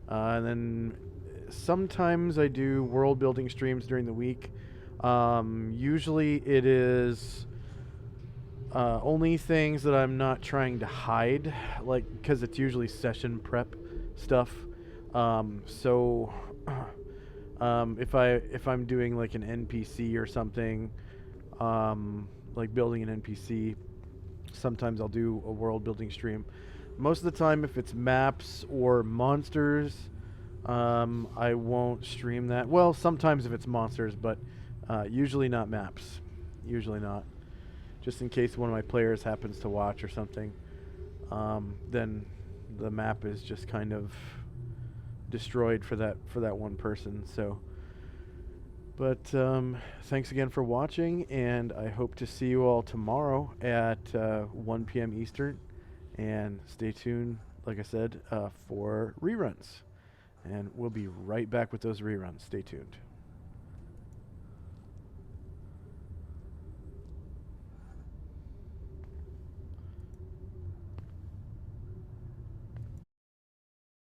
Speaker 10: And then sometimes I do world building streams during the week. Usually it is only things that I'm not trying to hide, like, because it's usually session prep stuff. So if I'm doing like an NPC or something, like building an NPC, sometimes I'll do a world building stream. Most of the time, if it's maps or monsters, I won't stream that. Well, sometimes if it's monsters, but usually not maps. Usually not. Just in case one of my players happens to watch or something, then the map is just kind of destroyed for that one person. So, but thanks again for watching, and I hope to see you all tomorrow at 1 p.m. Eastern. And stay tuned, like I said, for reruns. And we'll be right back with those reruns. Stay tuned.